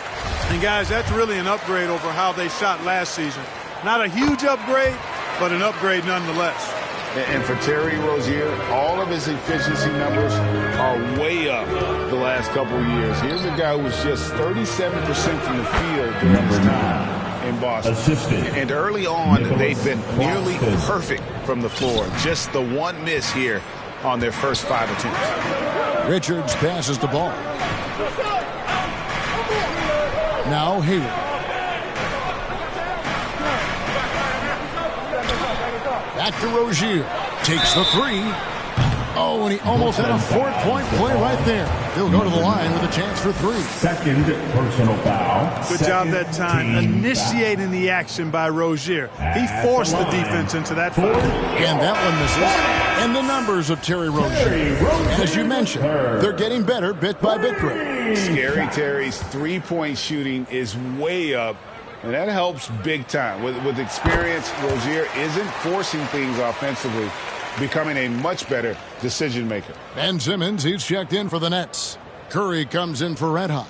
And guys, that's really an upgrade over how they shot last season. Not a huge upgrade, but an upgrade nonetheless. And for Terry Rozier, all of his efficiency numbers are way up the last couple of years. Here's a guy who was just 37% from the field during his time in Boston. And early on, they've been nearly perfect from the floor. Just the one miss here on their first 5 attempts. Richards passes the ball. Now Hayward. Back to Rozier. Takes the 3. Oh, and he almost had a 4-point play right there. He'll go to the line with a chance for 3. Second personal foul. Good job that time initiating the action by Rozier. He forced the defense into that foul. And that one misses. And the numbers of Terry Rozier. As you mentioned, they're getting better bit by bit, Greg. Scary Terry's 3-point shooting is way up. And that helps big time. With experience, Rozier isn't forcing things offensively, becoming a much better decision maker. Ben Simmons, he's checked in for the Nets. Curry comes in for Red Hot.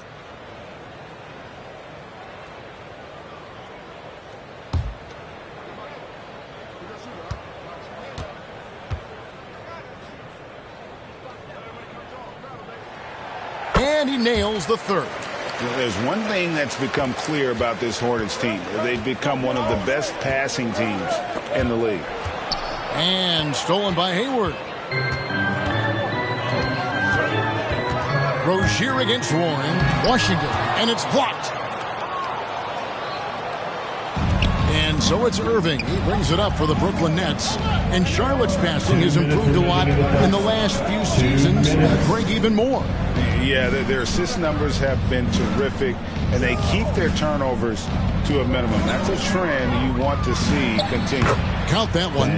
And he nails the 3rd. There's one thing that's become clear about this Hornets team. They've become one of the best passing teams in the league. And stolen by Hayward. Rozier against Warren. Washington. And it's blocked. And And so it's Irving. He brings it up for the Brooklyn Nets. And Charlotte's passing has improved a lot in the last few seasons. Greg, even more. Yeah, their assist numbers have been terrific, and they keep their turnovers to a minimum. That's a trend you want to see continue. Count that one.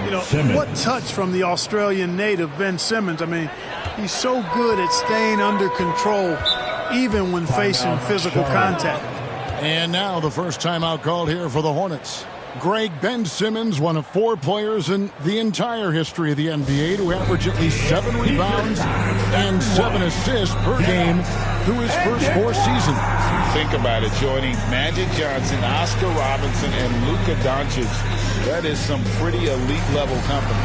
You know, what touch from the Australian native, Ben Simmons. I mean, he's so good at staying under control, even when facing physical contact. And now the first timeout called here for the Hornets. Greg, Ben Simmons, one of 4 players in the entire history of the NBA to average at least 7 rebounds and 7 assists per game through his first 4 seasons. Think about it, joining Magic Johnson, Oscar Robinson, and Luka Doncic. That is some pretty elite level company.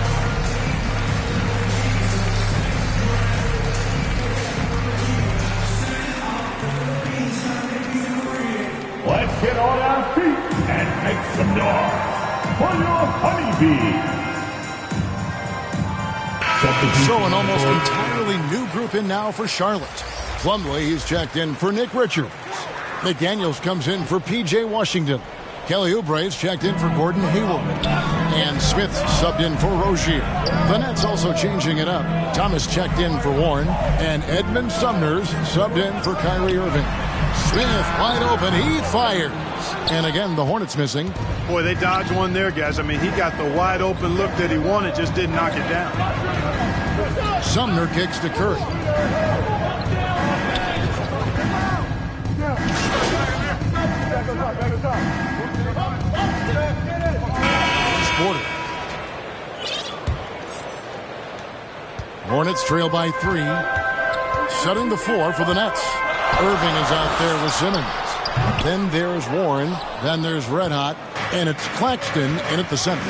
Let's get on our feet and make some noise for your honeybee. So an almost entirely new group in now for Charlotte. Plumlee, he's checked in for Nick Richards. McDaniels comes in for P.J. Washington. Kelly Oubre's checked in for Gordon Hayward. And Smith subbed in for Rozier. The Nets also changing it up. Thomas checked in for Warren. And Edmund Sumner's subbed in for Kyrie Irving. Smith wide open. He fires. And again, the Hornets missing. Boy, they dodged one there, guys. I mean, he got the wide open look that he wanted, just didn't knock it down. Sumner kicks to Curry. Quarter. Hornets trail by 3. Setting the floor for the Nets. Irving is out there with Simmons. Then there's Warren. Then there's Red Hot. And it's Claxton in at the center.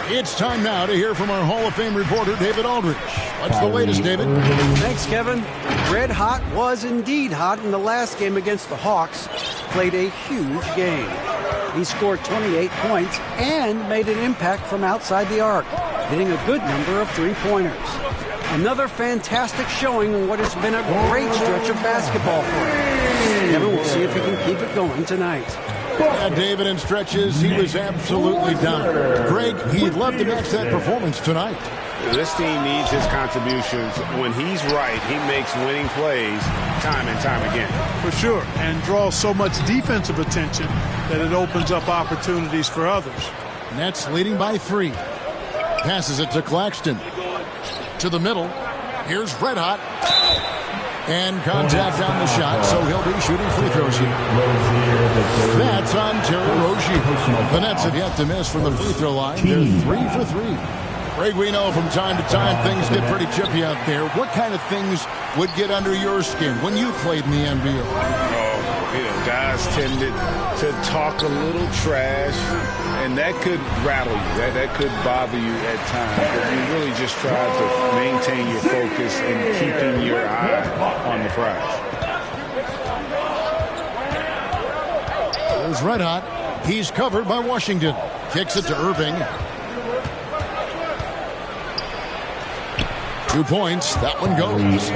It's time now to hear from our Hall of Fame reporter, David Aldridge. What's the latest, David? Thanks, Kevin. Red Hot was indeed hot in the last game against the Hawks. Played a huge game. He scored 28 points and made an impact from outside the arc, hitting a good number of three-pointers. Another fantastic showing in what has been a great stretch of basketball for him. Kevin, we'll see if he can keep it going tonight. Yeah, David, in stretches, he was absolutely down. Greg, he'd love to match that performance tonight. This team needs his contributions. When he's right, he makes winning plays time and time again. For sure, and draws so much defensive attention that it opens up opportunities for others. Nets leading by 3. Passes it to Claxton. To the middle. Here's Red Hot. And contact on the shot, so he'll be shooting free throws here. That's on Terry Rozier. The Nets have yet to miss from the free throw line. They're 3 for 3. Greg, we know from time to time things get pretty chippy out there. What kind of things would get under your skin when you played in the NBA? Guys tended to talk a little trash, and that could rattle you. That could bother you at times. But you really just try to maintain your focus and keeping your eye on the prize. There's Red Hot. He's covered by Washington. Kicks it to Irving. 2 points. That one goes.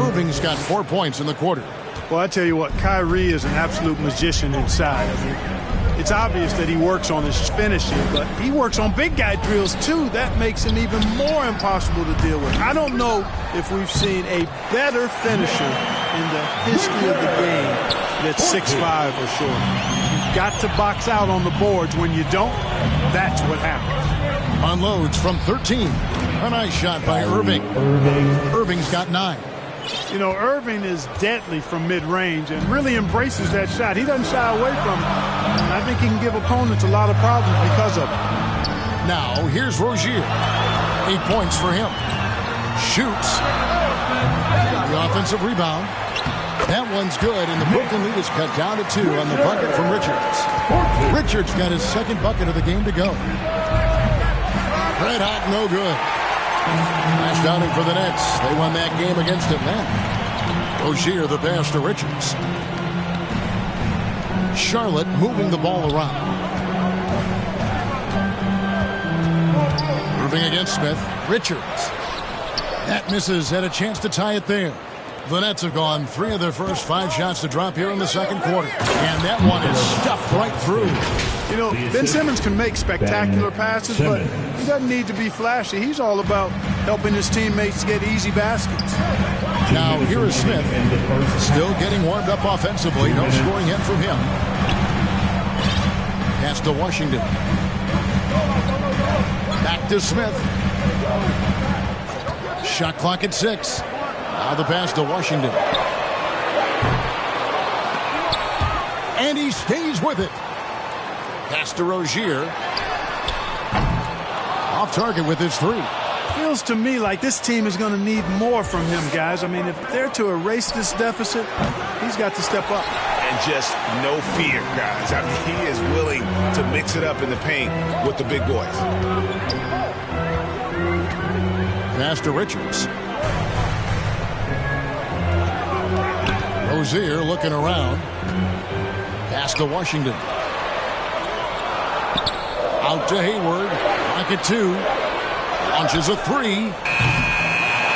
Irving's got 4 points in the quarter. Well, I tell you what, Kyrie is an absolute magician inside. I mean, it's obvious that he works on his finishing, but he works on big guy drills too. That makes him even more impossible to deal with. I don't know if we've seen a better finisher in the history of the game that's 6'5" or shorter. You've got to box out on the boards. When you don't, that's what happens. Unloads from 13. A nice shot by Irving. Irving's got 9. You know, Irving is deadly from mid-range and really embraces that shot. He doesn't shy away from it. And I think he can give opponents a lot of problems because of it. Now, here's Rozier. 8 points for him. Shoots. The offensive rebound. That one's good, and the Brooklyn lead is cut down to 2 on the bucket from Richards. Richards got his second bucket of the game to go. Red Hot, no good. Last outing for the Nets. They won that game against Atlanta. Rozier the pass to Richards. Charlotte moving the ball around. Irving against Smith. Richards. That misses. Had a chance to tie it there. The Nets have gone 3 of their first 5 shots to drop here in the second quarter. And that one is stuffed right through. You know, Ben Simmons can make spectacular passes, but he doesn't need to be flashy. He's all about helping his teammates get easy baskets. Now, here is Smith. Still getting warmed up offensively. No scoring hit from him. Pass to Washington. Back to Smith. Shot clock at 6. Now the pass to Washington. And he stays with it. Pass to Rozier. Off target with his 3. Feels to me like this team is going to need more from him, guys. I mean, if they're to erase this deficit, he's got to step up. And just no fear, guys. I mean, he is willing to mix it up in the paint with the big boys. Pass to Richards. Rozier looking around. Pass to Washington. Out to Hayward. Pocket 2. Launches a 3.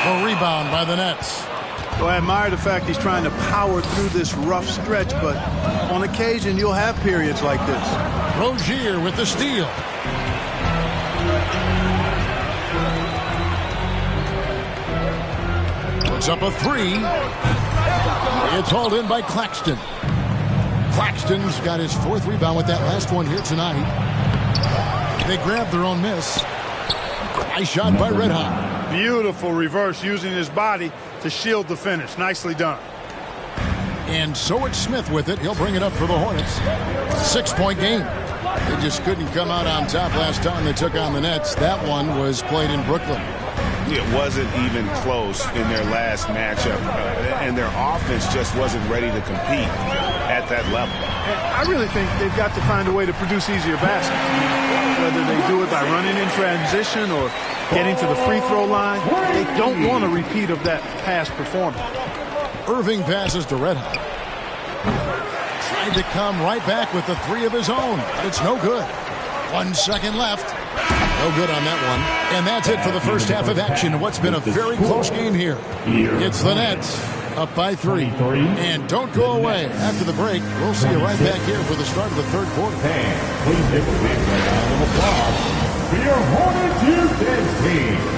A rebound by the Nets. Well, I admire the fact he's trying to power through this rough stretch, but on occasion you'll have periods like this. Rozier with the steal. Puts up a 3. It's hauled in by Claxton. Claxton's got his 4th rebound with that last one here tonight. They grabbed their own miss. Nice shot by Red Hot. Beautiful reverse using his body to shield the finish. Nicely done. And so it's Smith with it. He'll bring it up for the Hornets. 6-point game. They just couldn't come out on top last time they took on the Nets. That one was played in Brooklyn. It wasn't even close in their last matchup, and their offense just wasn't ready to compete at that level. I really think they've got to find a way to produce easier baskets. Whether they do it by running in transition or getting to the free throw line, they don't want a repeat of that past performance. Irving passes to Red Hot. Tried to come right back with the 3 of his own, but it's no good. 1 second left. No good on that one. And that's it for the first half of action in what's been a very close game here. It's the Nets up by 3. And don't go away. After the break, we'll see you right back here for the start of the third quarter. Please give a big round of applause for your Hornets Houston team.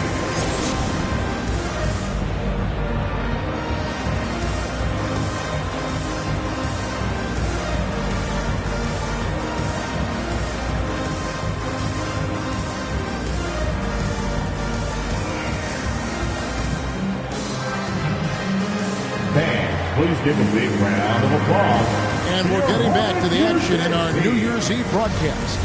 Please give a big round of applause. And we're getting back to the action in our New Year's Eve broadcast.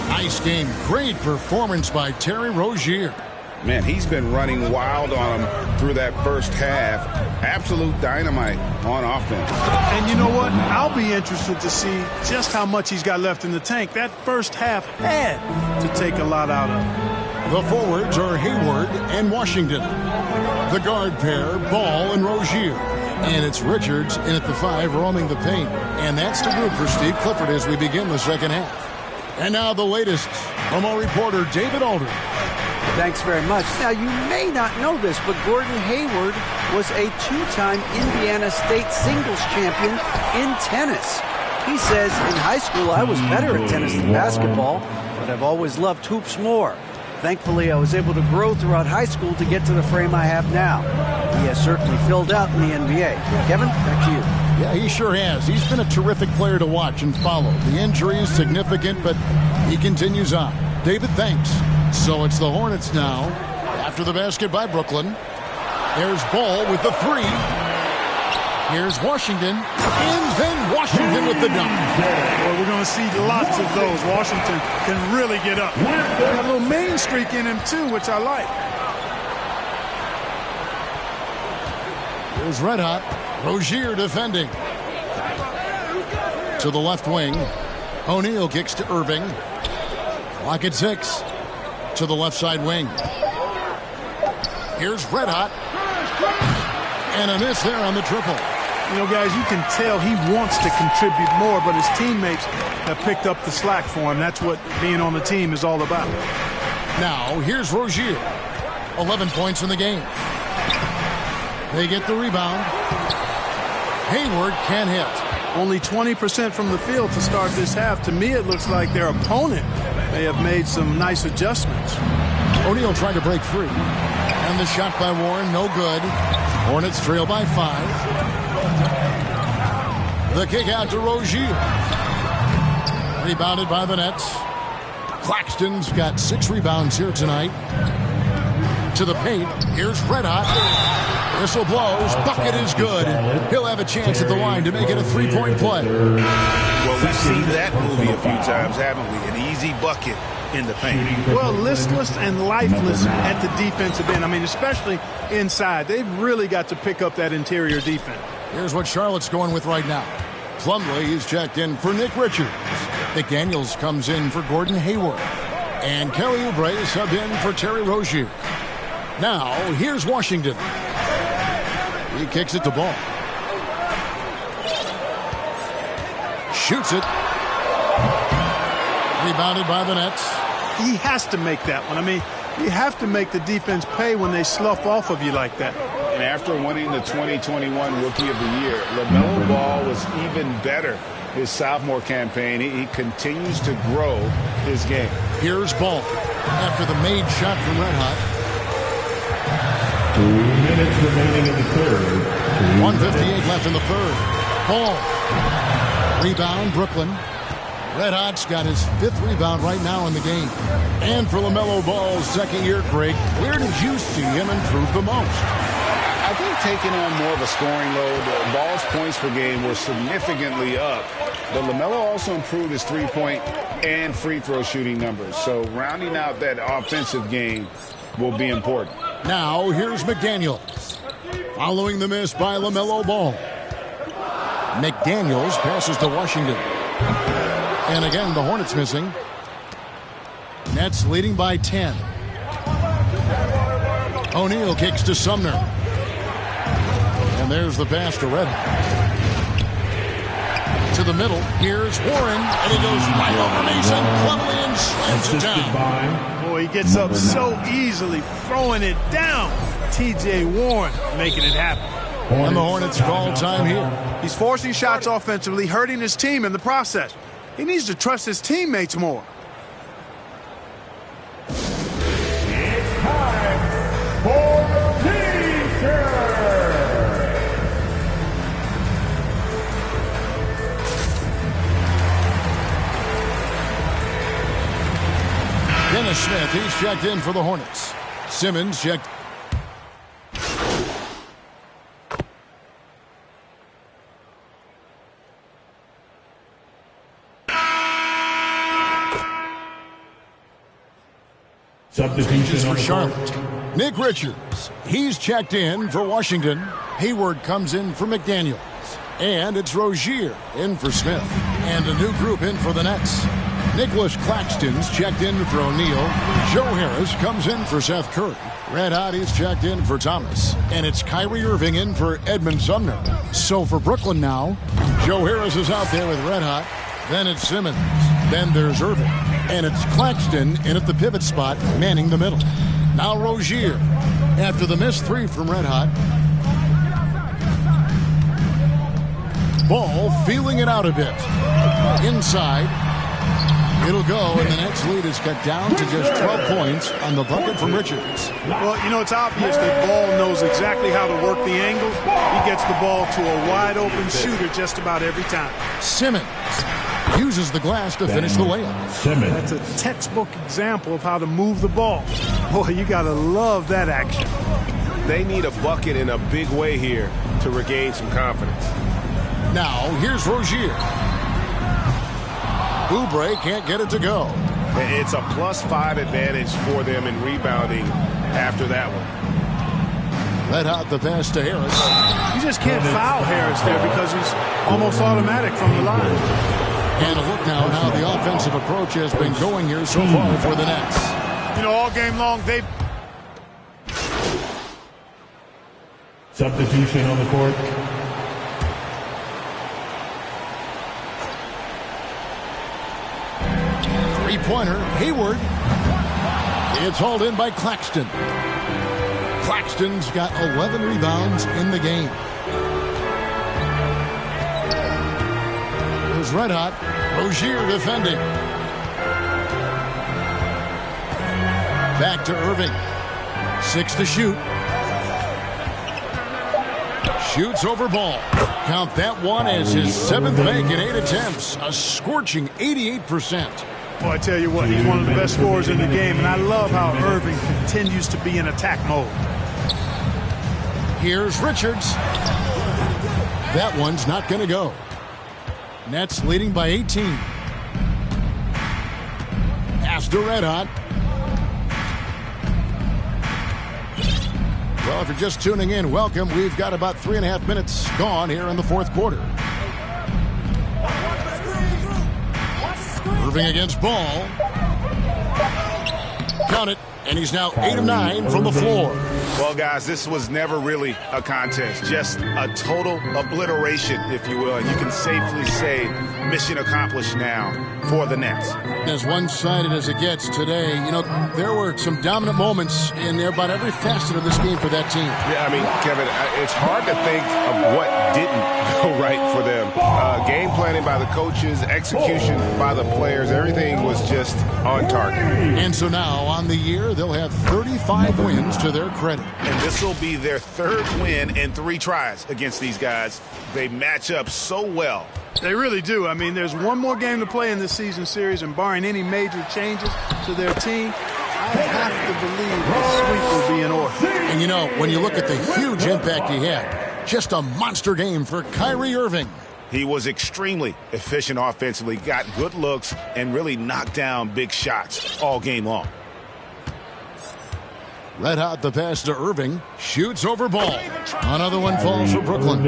Nice game. Great performance by Terry Rozier. Man, he's been running wild on him through that first half. Absolute dynamite on offense. And you know what? I'll be interested to see just how much he's got left in the tank. That first half had to take a lot out of him. The forwards are Hayward and Washington. The guard pair, Ball and Rozier. And it's Richards in at the 5, roaming the paint. And that's the group for Steve Clifford as we begin the second half. And now the latest from our reporter, David Alder. Thanks very much. Now, you may not know this, but Gordon Hayward was a 2-time Indiana State singles champion in tennis. He says, in high school, I was better at tennis than basketball, but I've always loved hoops more. Thankfully, I was able to grow throughout high school to get to the frame I have now. He has certainly filled out in the NBA. Kevin, back to you. Yeah, he sure has. He's been a terrific player to watch and follow. The injury is significant, but he continues on. David, thanks. So it's the Hornets now. After the basket by Brooklyn. There's Ball with the 3. Here's Washington. And then Washington with the dunk. Well, we're going to see lots of those. Washington can really get up. Got a little main streak in him, too, which I like. Here's Red Hot. Rozier defending. To the left wing. O'Neal kicks to Irving. Clock at 6. To the left side wing. Here's Red Hot. And a miss there on the triple. You know, guys, you can tell he wants to contribute more, but his teammates have picked up the slack for him. That's what being on the team is all about. Now, here's Rozier. 11 points in the game. They get the rebound. Hayward can't hit. Only 20% from the field to start this half. To me, it looks like their opponent may have made some nice adjustments. O'Neal trying to break free. And the shot by Warren, no good. Hornets trail by 5. The kick out to Rozier. Rebounded by the Nets. Claxton's got 6 rebounds here tonight. To the paint. Here's Red Hot. Whistle blows. Bucket is good. He'll have a chance at the line to make it a 3-point play. Well, we've seen that movie a few times, haven't we? An easy bucket in the paint. Well, listless and lifeless at the defensive end. I mean, especially inside. They've really got to pick up that interior defense. Here's what Charlotte's going with right now. Plumlee is checked in for Nick Richards. McDaniels comes in for Gordon Hayward. And Kelly Oubre is subbed in for Terry Rozier. Now, here's Washington. He kicks it to Ball. Shoots it. Rebounded by the Nets. He has to make that one. I mean, you have to make the defense pay when they slough off of you like that. And after winning the 2021 Rookie of the Year, LaMelo Ball was even better his sophomore campaign. He continues to grow his game. Here's Ball after the made shot from Red Hot. 2 minutes remaining in the third. 1:58 left in the third. Ball. Rebound, Brooklyn. Red Hot's got his 5th rebound right now in the game. And for LaMelo Ball's second year, Greg, where did you see him improve the most? I think taking on more of a scoring load. Ball's points per game were significantly up. But LaMelo also improved his 3-point and free throw shooting numbers. So rounding out that offensive game will be important. Now, here's McDaniels. Following the miss by LaMelo Ball. McDaniels passes to Washington. And again, the Hornets missing. Nets leading by 10. O'Neal kicks to Sumner. And there's the pass to Red Hot. To the middle. Here's Warren. And he goes right over Mason. Cleverly and slams it down. Boy, he gets up so easily, throwing it down. T.J. Warren making it happen. And the Hornets call time here. He's forcing shots offensively, hurting his team in the process. He needs to trust his teammates more. It's time for T-shirt. Dennis Smith, he's checked in for the Hornets. Simmons checked. Substitution for Charlotte. Nick Richards, he's checked in for Washington. Hayward comes in for McDaniels. And it's Rozier in for Smith. And a new group in for the Nets. Nicholas Claxton's checked in for O'Neal. Joe Harris comes in for Seth Curry. Red Hot is checked in for Thomas. And it's Kyrie Irving in for Edmund Sumner. So for Brooklyn now, Joe Harris is out there with Red Hot. Then it's Simmons. Then there's Irving. And it's Claxton in at the pivot spot, manning the middle. Now Rozier. After the missed 3 from Red Hot. Ball feeling it out a bit. Inside. It'll go, and the Nets lead is cut down to just 12 points on the bucket from Richards. Well, you know, it's obvious that Ball knows exactly how to work the angles. He gets the ball to a wide-open shooter just about every time. Simmons uses the glass to finish the layup. That's a textbook example of how to move the ball. Boy, you got to love that action. They need a bucket in a big way here to regain some confidence. Now, here's Rozier. Oubre can't get it to go. It's a +5 advantage for them in rebounding after that one. Red Hot the pass to Harris. You just can't foul Harris there because he's almost automatic from the line. And a look now how the offensive approach has been going here so far for the Nets. You know, all game long, they've... Substitution on the court. Three-pointer, Hayward. It's hauled in by Claxton. Claxton's got 11 rebounds in the game. Here's Red Hot. Rozier defending. Back to Irving. 6 to shoot. Shoots over Ball. Count that one as his 7th make in 8 attempts. A scorching 88%. Well, I tell you what, he's one of the best scorers in the game, and I love how Irving continues to be in attack mode. Here's Richards. That one's not going to go. Nets leading by 18. Pass to Red Hot. Well, if you're just tuning in, welcome. We've got about 3.5 minutes gone here in the fourth quarter. Irving against Ball. Count it. And he's now 8 of 9 from the floor. Well, guys, this was never really a contest. Just a total obliteration, if you will. And you can safely say mission accomplished now for the Nets. As one-sided as it gets today, you know, there were some dominant moments in there about every facet of this game for that team. Yeah, I mean, Kevin, it's hard to think of what didn't go right for them. Game planning by the coaches, execution by the players, everything was just on target. And so now, on the year, they'll have 35 wins to their credit. And this will be their 3rd win in 3 tries against these guys. They match up so well. They really do. I mean, there's one more game to play in this season series, and barring any major changes to their team, I have to believe the sweep will be in order. And, you know, when you look at the huge impact he had, just a monster game for Kyrie Irving. He was extremely efficient offensively, got good looks, and really knocked down big shots all game long. Red Hot the pass to Irving. Shoots over Ball. Another one falls for Brooklyn.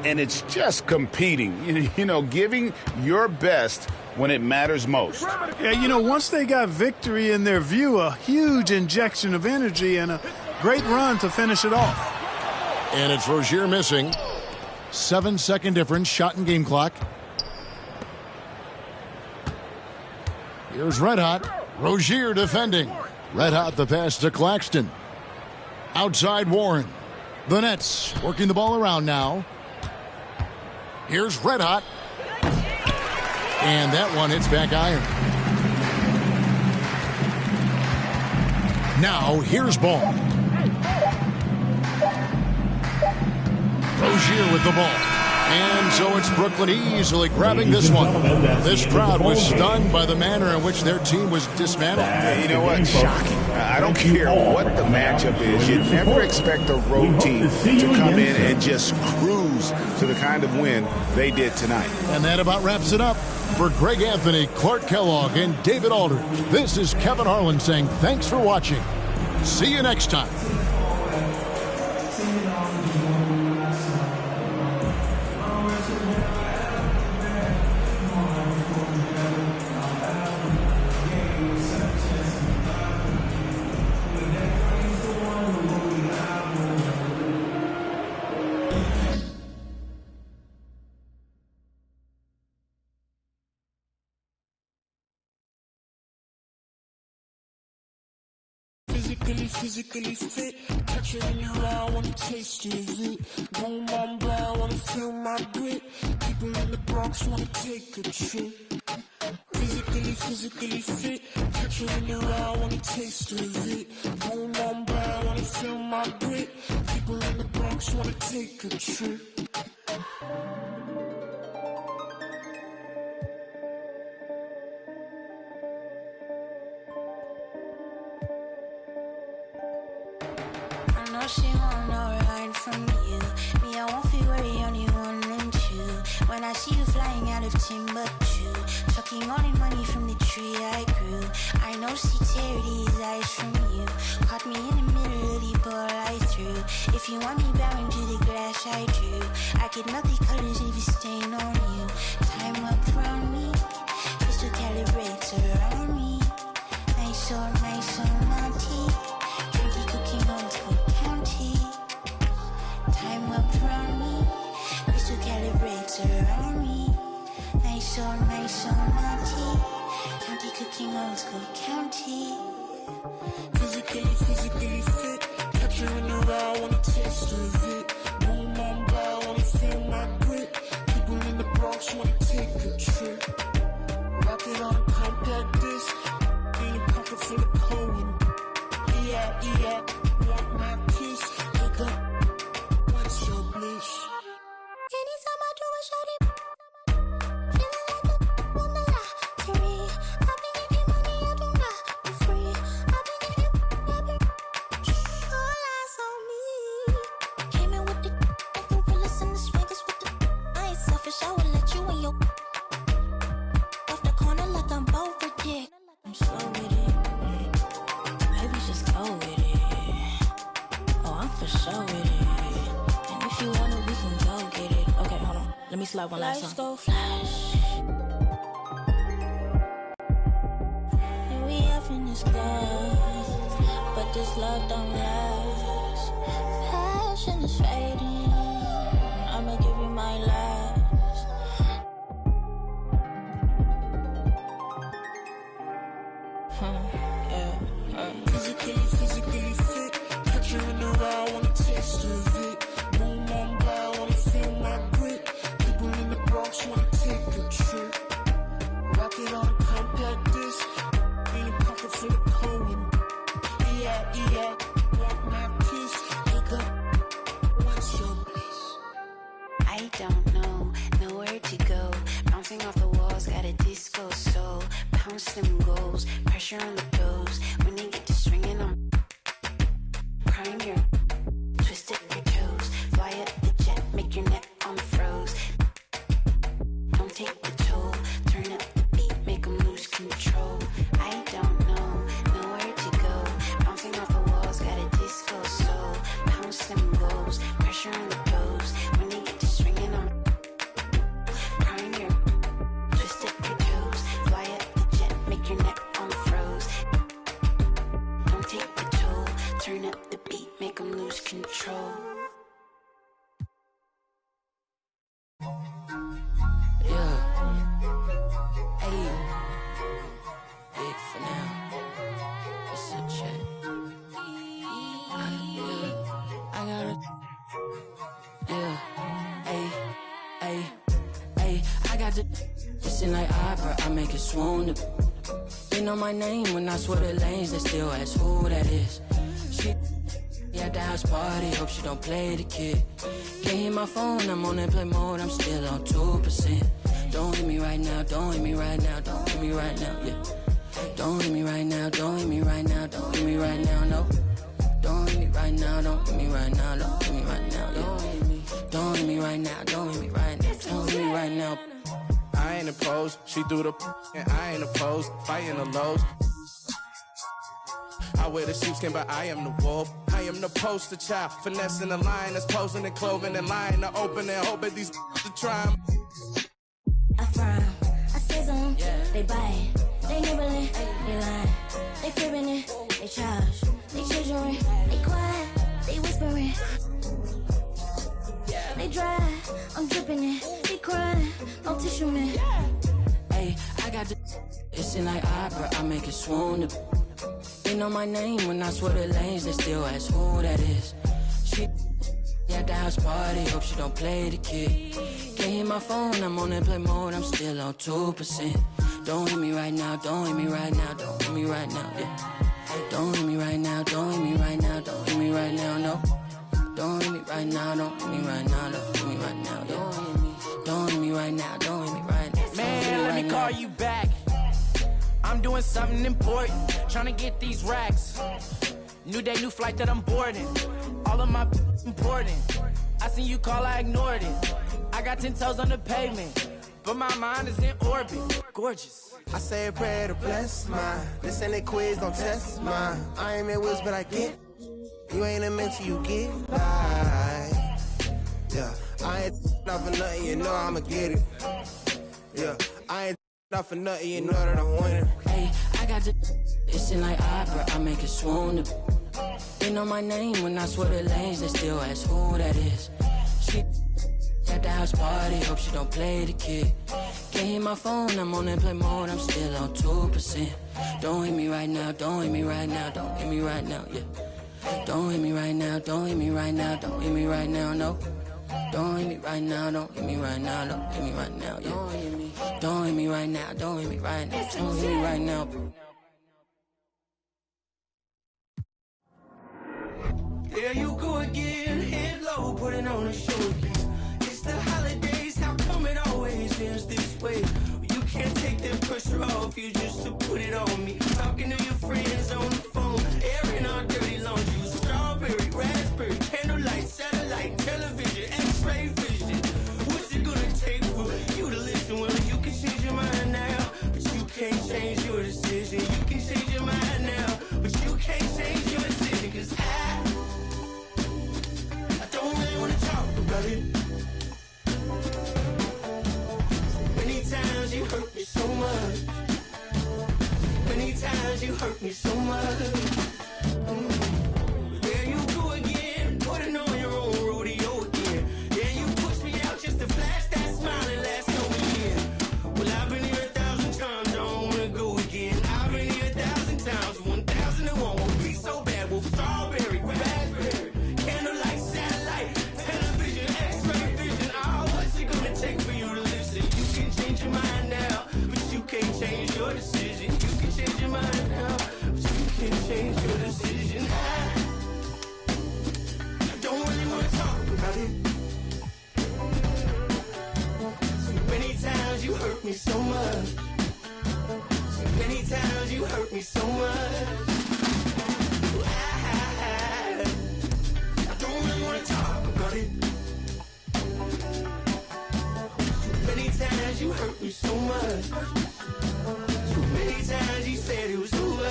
And it's just competing, you know, giving your best when it matters most. Yeah, you know, once they got victory in their view, a huge injection of energy and a great run to finish it off. And it's Rozier missing. 7-second difference, shot and game clock. Here's Red Hot. Rozier defending. Red Hot the pass to Claxton. Outside Warren. The Nets working the ball around now. Here's Red Hot. And that one hits back iron. Now here's Ball. Rozier with the ball. And so it's Brooklyn easily grabbing this one. This crowd was stunned by the manner in which their team was dismantled. Yeah, you know what? Shocking. I don't care what the matchup is. You never expect a road team to come in and just cruise to the kind of win they did tonight. And that about wraps it up. For Greg Anthony, Clark Kellogg, and David Aldridge, this is Kevin Harlan saying thanks for watching. See you next time. Physically fit, catch it in your eye, wanna taste of it. Boom, I'm blind, wanna feel my grit. People in the Bronx wanna take a trip. Physically fit, catch it in your eye, wanna taste of it. Boom, I'm blind, wanna feel my grit. People in the Bronx wanna take a trip. She won't know right from you. Me, I won't feel worry, only one and two. When I see you flying out of Timbuktu, chucking all the money from the tree I grew. I know she tear these eyes from you. Caught me in the middle of the ball I threw. If you want me bowing to the glass I drew, I could melt the colors if you stain on you. Time up around me, crystal calibrates around me. Nice so naughty. Candy cooking on top. Time up around me, crystal calibrates around me. Nice so naughty. County cooking old school county. Physically fit. Capturing the raw, wanna taste of it. Boom, I'm bad, wanna feel my grip. People in the Bronx wanna take a trip. Rocket on a compact disc. In a pocket full of cold. Yeah, want my kiss. Pick up, what's your bliss? Anytime I do a shawty, feeling like a on the lottery. I've been getting money, I do not be free. I've been getting, all eyes on me. Came in with the gorillas and the swaggers with the. I ain't selfish, I will let you in your. Off the corner like I'm both with it. I'm slow with it. Maybe just go with it. Oh, I'm for sure with it. And if you want it, we can go get it. Okay, hold on. Let me slide one last time. Let's go flash. Here we up in this class, but this love don't last. Passion is fading. I'ma give you my last. Physically fit. Capturing the raw, wanna taste of it. Boom, I'm bad, wanna feel my grip. People in the Bronx wanna take a trip. Rocket on a compact disc. In a pocket full of cold. Yeah, want my kiss. Pick up, what's your bliss? I don't know, nowhere to go. Bouncing off the walls, got a disco soul. Pounce them goals, pressure on the toes. When they get to swinging, I'm crying your twisted your toes. Fly up the jet, make your neck on froze. Don't take the toll, turn up the beat, make them lose control. I don't know, nowhere to go. Bouncing off the walls, got a disco soul. Pounce them goals, pressure on the toes. When they get to swinging, I'm crying your twisted your toes. Fly up the jet, make your neck on froze. Don't take the toll, turn up the beat, make them lose control. Yeah. Hey. Big for now. It's a check. I gotta. Yeah. Hey. I got the. Listen like opera, I make it swoon. They know my name when I swear the lanes, they still ask who that is. She at the house party, hope she don't play the kid. Can't hear my phone, I'm on airplane mode, I'm still on 2%. Don't hit me right now, don't hit me right now, don't hit me right now, yeah. Don't hit me right now, don't hit me right now, don't hit me right now, no. Don't hit me right now, don't hit me right now, don't hit me right now, yeah. Don't hit me right now, don't hit me right now, don't hit me right now. I ain't opposed, she threw the and I ain't opposed, fighting the lows. I wear the sheepskin, but I am the wolf. I am the poster child, finessing the line that's posing and clothing and lying to open and hoping these to try. I frown, I sizzle them, they buy it, they nibbling, they lying, they fibbing it, they charge, they chiseling, they quiet, they whispering, they dry, I'm dripping it, they crying, no tissue man. Hey, I got the. It's in like opera, I make it swoon. They know my name when I swear the lanes, they still ask who that is. She at the house party, hope she don't play the kid. Can't hear my phone, I'm on airplane mode, I'm still on 2%. Don't hit me right now, don't hit me right now, don't hit me right now, yeah. Don't hit me right now, don't hit me right now, don't hit me right now, no. Don't hit me right now, don't hit me right now, don't hit me right now, yeah. Don't hit me right now, don't hit me right now. Man, let me call you back. I'm doing something important, trying to get these racks. New day, new flight that I'm boarding. All of my important. I seen you call, I ignored it. I got 10 toes on the pavement, but my mind is in orbit. Gorgeous. I say a prayer to bless mine. This ain't a quiz, don't test mine. I ain't in woods, but I get. You ain't a mentor, you get by. Yeah, I ain't not for nothing, you know I'ma get it. Yeah, I ain't not for nothing, you know that I'm winning. Hey, I got the. It's in like opera, I make it swoon. They know my name when I swear the lanes, they still ask who that is. She at the house party, hope she don't play the kid. Can't hear my phone, I'm on airplane mode, I'm still on 2%. Don't hit me right now, don't hit me right now, don't hit me right now, yeah. Don't hit me right now, don't hit me right now, don't hit me right now, no. Don't hit me right now, don't hit me right now, don't hit me right now, yeah. Don't hit me right now, don't hit me right now, don't hit me right now. There you go again, head low, putting on a show again. It's the holidays, how come it always ends this way? You can't take that pressure off you just to put it on me. Talking to your friends on the phone, airing our dirty laundry. Strawberry, raspberry, candlelight, satellite, television, x-ray vision. What's it gonna take for you to listen? Well, you can change your mind now, but you can't change your decision. You can change your mind now, but you can't change your decision. Cause I don't really wanna talk about it. Many times you hurt me so much. Many times you hurt me so much. There you go again, putting on your own rodeo again. Yeah, you push me out just to flash that smile and last over again. Well, I've been here 1,000 times, I don't wanna go again. I've been here 1,000 times, 1,001 won't be so bad. Well, strawberry, raspberry, candlelight, satellite, television, x-ray vision. Oh, what's it gonna take for you to listen? You can change your mind now, but you can't change your decision. You can change your mind now, but you can't change your decision. I don't really wanna talk about it. So many times you hurt me so much. So many times you hurt me so much. I don't really wanna talk about it. So many times you hurt me so much. So many times you said it was over.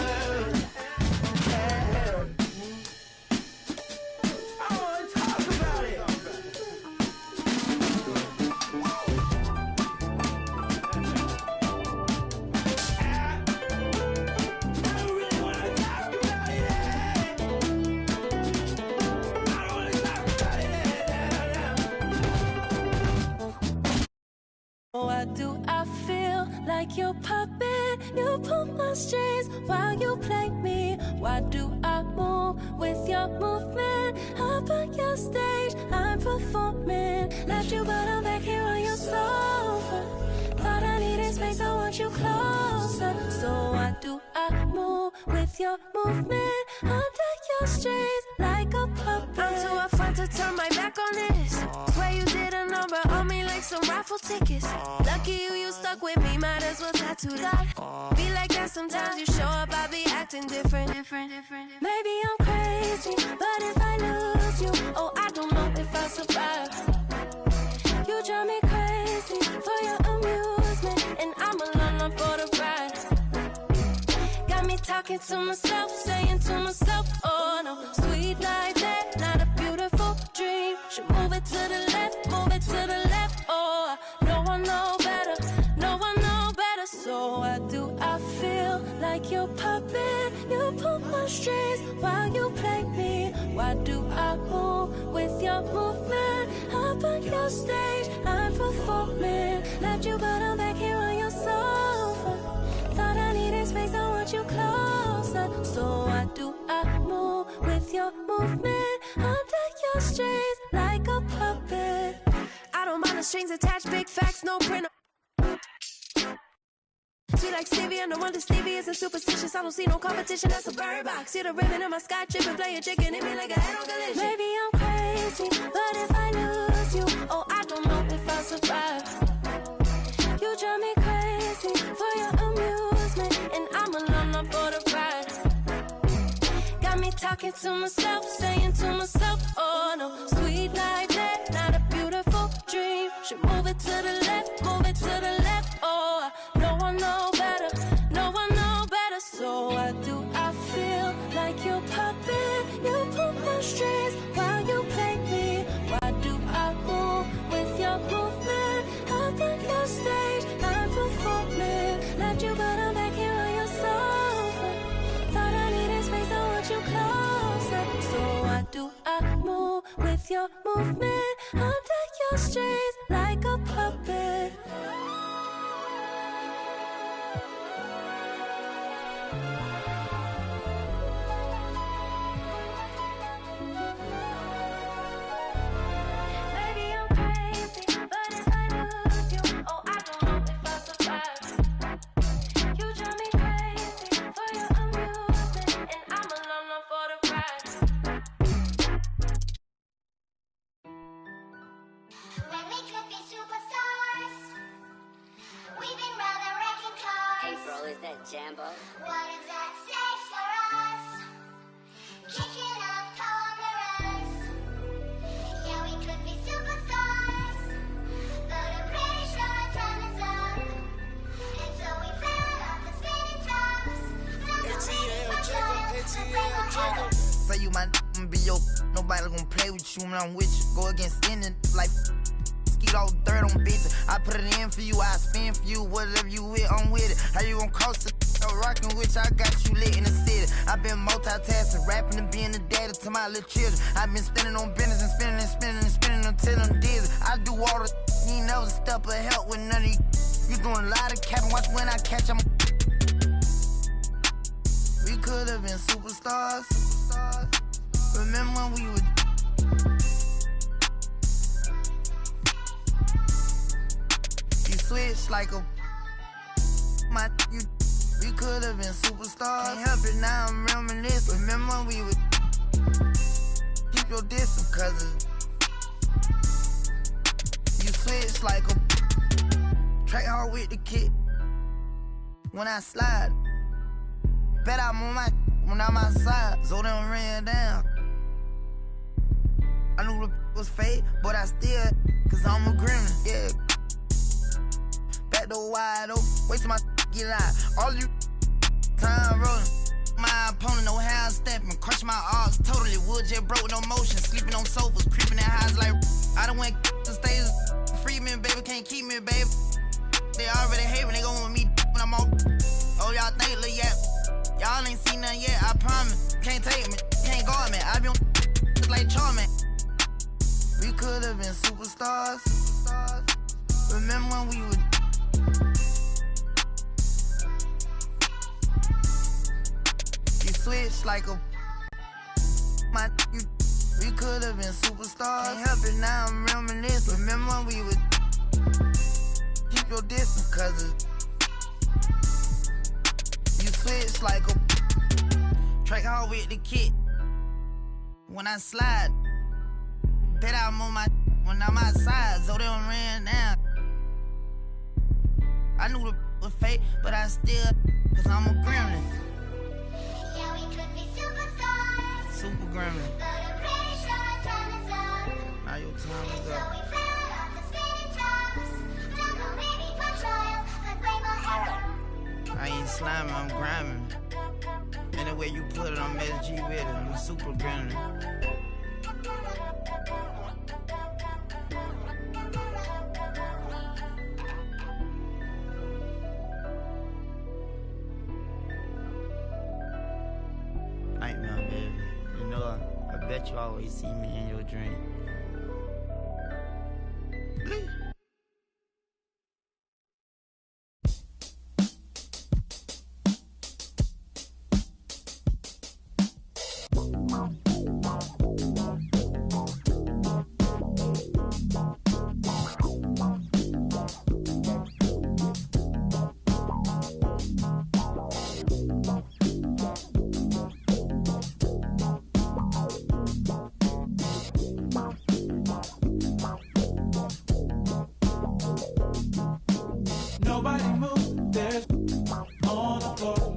I wanna talk about it. Why do I feel like your puppet? You pull my strings while you play me. Why do I move with your movement? Up on your stage, I'm performing. Left you, but I'm back here on your sofa. Thought I needed space, I want you closer. So why do I move with your movement? Under your strings, like a puppet. I'm too afraid to turn my back on this. Swear you did a number on me like some raffle tickets. Lucky you stuck with me, might as well tattoo that. Be like that sometimes you show up, I be acting different. Maybe I'm crazy, but if I lose you, oh, I don't know if I'll survive. You drive me crazy for your amusement, and I'm alone for the ride. Got me talking to myself, saying to myself, oh no, sweet like that, not a beautiful dream. Should move it to the left, move it to the left, oh, no one know better, no one know better. So why do I feel like your puppet? You pull my strings while you play me. Why do I move with your movement? Up on your stage, I'm performing. Left you, but I'm back here on your sofa. Thought I needed space, I want you closer. So why do I move with your movement? Under your strings, like a puppet. I don't mind the strings attached, big facts, no print. Sweet like Stevie, and the one that Stevie isn't superstitious. I don't see no competition, that's a bird box. See the ribbon in my sky chip and play a chicken, hit me like a head on collision. Maybe I'm crazy, but if I lose you, oh, I don't know if I'll survive. You drive me crazy for your amusement, and I'm alone for the ride. Got me talking to myself, saying to myself, oh no, sweet like that, not a beautiful dream. Should move it to the left, move it to the left, oh, no one know better, no one know better. So why do I feel like your puppet? You pull my strings while you play me. Why do I move with your movement? Up on your stage, I'm performing. Left you, but I'm back here on your sofa. Thought I needed space, I want you closer. So why do I move with your movement? Under your strings, like a puppet. Oh, is that Jambo? What is that stage for us? Kicking up cold mirrors. Yeah, we could be superstars, but I'm pretty sure our time is up. And so we fell off the spinning tops. Say you my be your nobody gonna play with you when I'm with you. Go against any like skeet all dirt on bitches. I put it in for you, I spin for you. Whatever you with, I'm with it. How you gon' coast it? Rockin' with you, I got you lit in the city. I been multitasking, rapping and being the daddy to my little children. I been spending on business and spending and spending and spending until I'm dizzy. I do all the you ain't never step of help with none of you. You doing a lot of capping, watch when I catch them. We could have been superstars. Remember when we would you switch like a my you. We could have been superstars. Can't help it now, I'm reminiscing. Remember when we would keep your distance, cause you switch like a track hard with the kid. When I slide, bet I'm on my when I'm outside, so them ran down. I knew the was fake, but I still, cause I'm a gremlin, yeah. Back door wide open, wait till my get out. All you time rolling. My opponent no how stepping, crush my arms totally. Wood jet broke, no motion, sleeping on sofas, creeping in highs like I done went to stages. Free me, baby, can't keep me, baby. They already hate when they gon' want me when I'm on. Oh, y'all think, look, yeah. Y'all ain't seen nothing yet, I promise. Can't take me, can't guard me. I be on just like Charmin. We could have been superstars. Remember when we would you switch like a my you. We could have been superstars. Can't help it now, I'm reminiscing. Remember when we would keep your distance, cause you switch like a track hard with the kid. When I slide, bet I'm on my when I'm outside, so they don't ran down. I knew the was fake, but I still, cause I'm a gremlin. Yeah, we could be superstars, Super gremlin. but I'm pretty sure our time is up. Now your time is So up. we fell off the spinning tops. Don't go baby for trial, but blame my error. I ain't sliming, I'm grinding. Any way you put it, I'm SG with it. I'm a super gremlin. Nightmare, baby. You know, I bet you always see me in your dream. Nobody move, there's on the floor.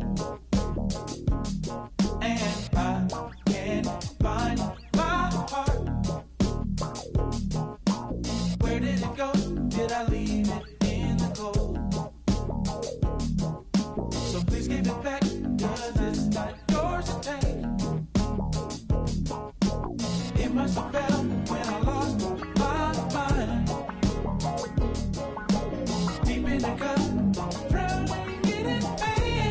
And I can't find my heart. Where did it go? Did I leave it in the cold? So please give it back, cause it's not yours to take. It must have fell when I lost my mind. Deep in the cup, drowning in it, pain.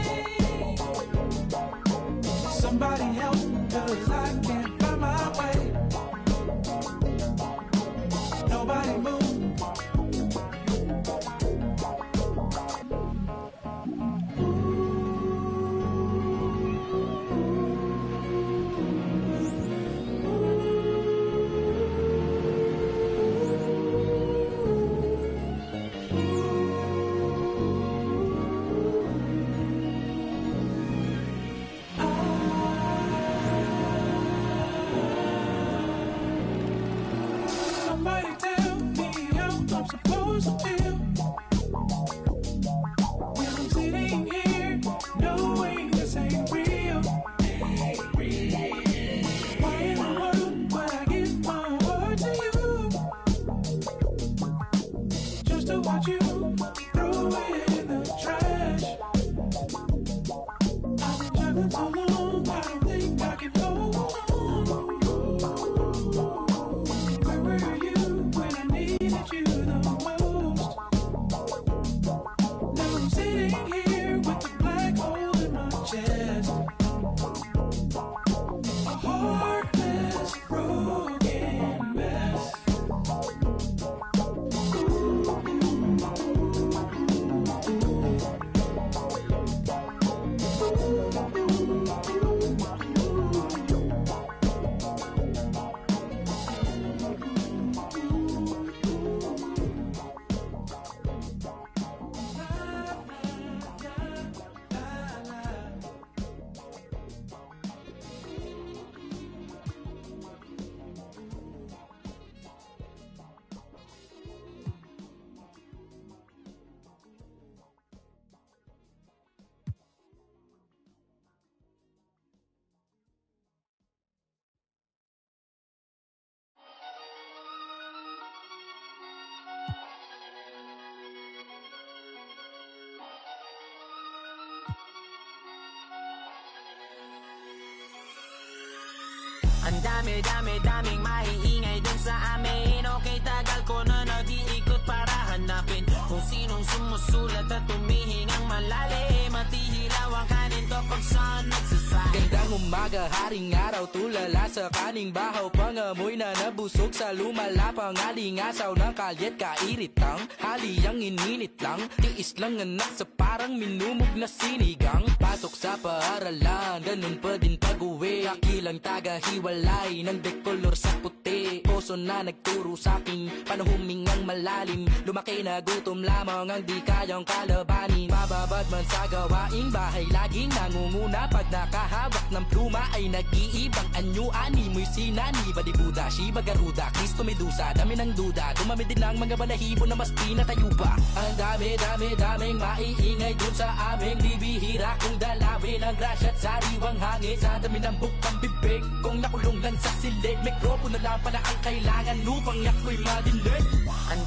Ang daming maiingay dun sa amin. Okay, tagal ko na nag-iikot para hanapin kung sinong sumusulat at tumihingang malalim. Matihilaw ang kanin to pag saan nagsasabi. Gandang umaga, haring araw, tulala sa kaning bahaw. Pangamoy na nabusog sa lumalapang alingasaw ng kalyet kairitang. Haliyang ininit lang, tiis lang anak sa parang minumog na sinigang. Pasok sa paaralan, ganun pa din pag-uwi. Kakilang taga-hiwalay ng dekolor sa puti. Oso na nagturo sa'king paano humingang malalim. Lumaki na gutom lamang ang di kayang kalabanin. Mababad man sa gawaing bahay, laging nangunguna. Pag nakahawak ng pluma ay nag-iibang anyo. Animoy sinani, balibuda, Shiba Garuda, Kristo Medusa. Dami ng duda, dumami din ang mga balahibo na mas pinatayo pa. Ang daming maiingay dun sa aming bibihira. Kung dalawin ang grasya at sariwang hangin. Sa dami ng bukang bibig, kung nakulong lang sa silig. Mikropono lang pala ang kailangan upang ako'y madinig. Ang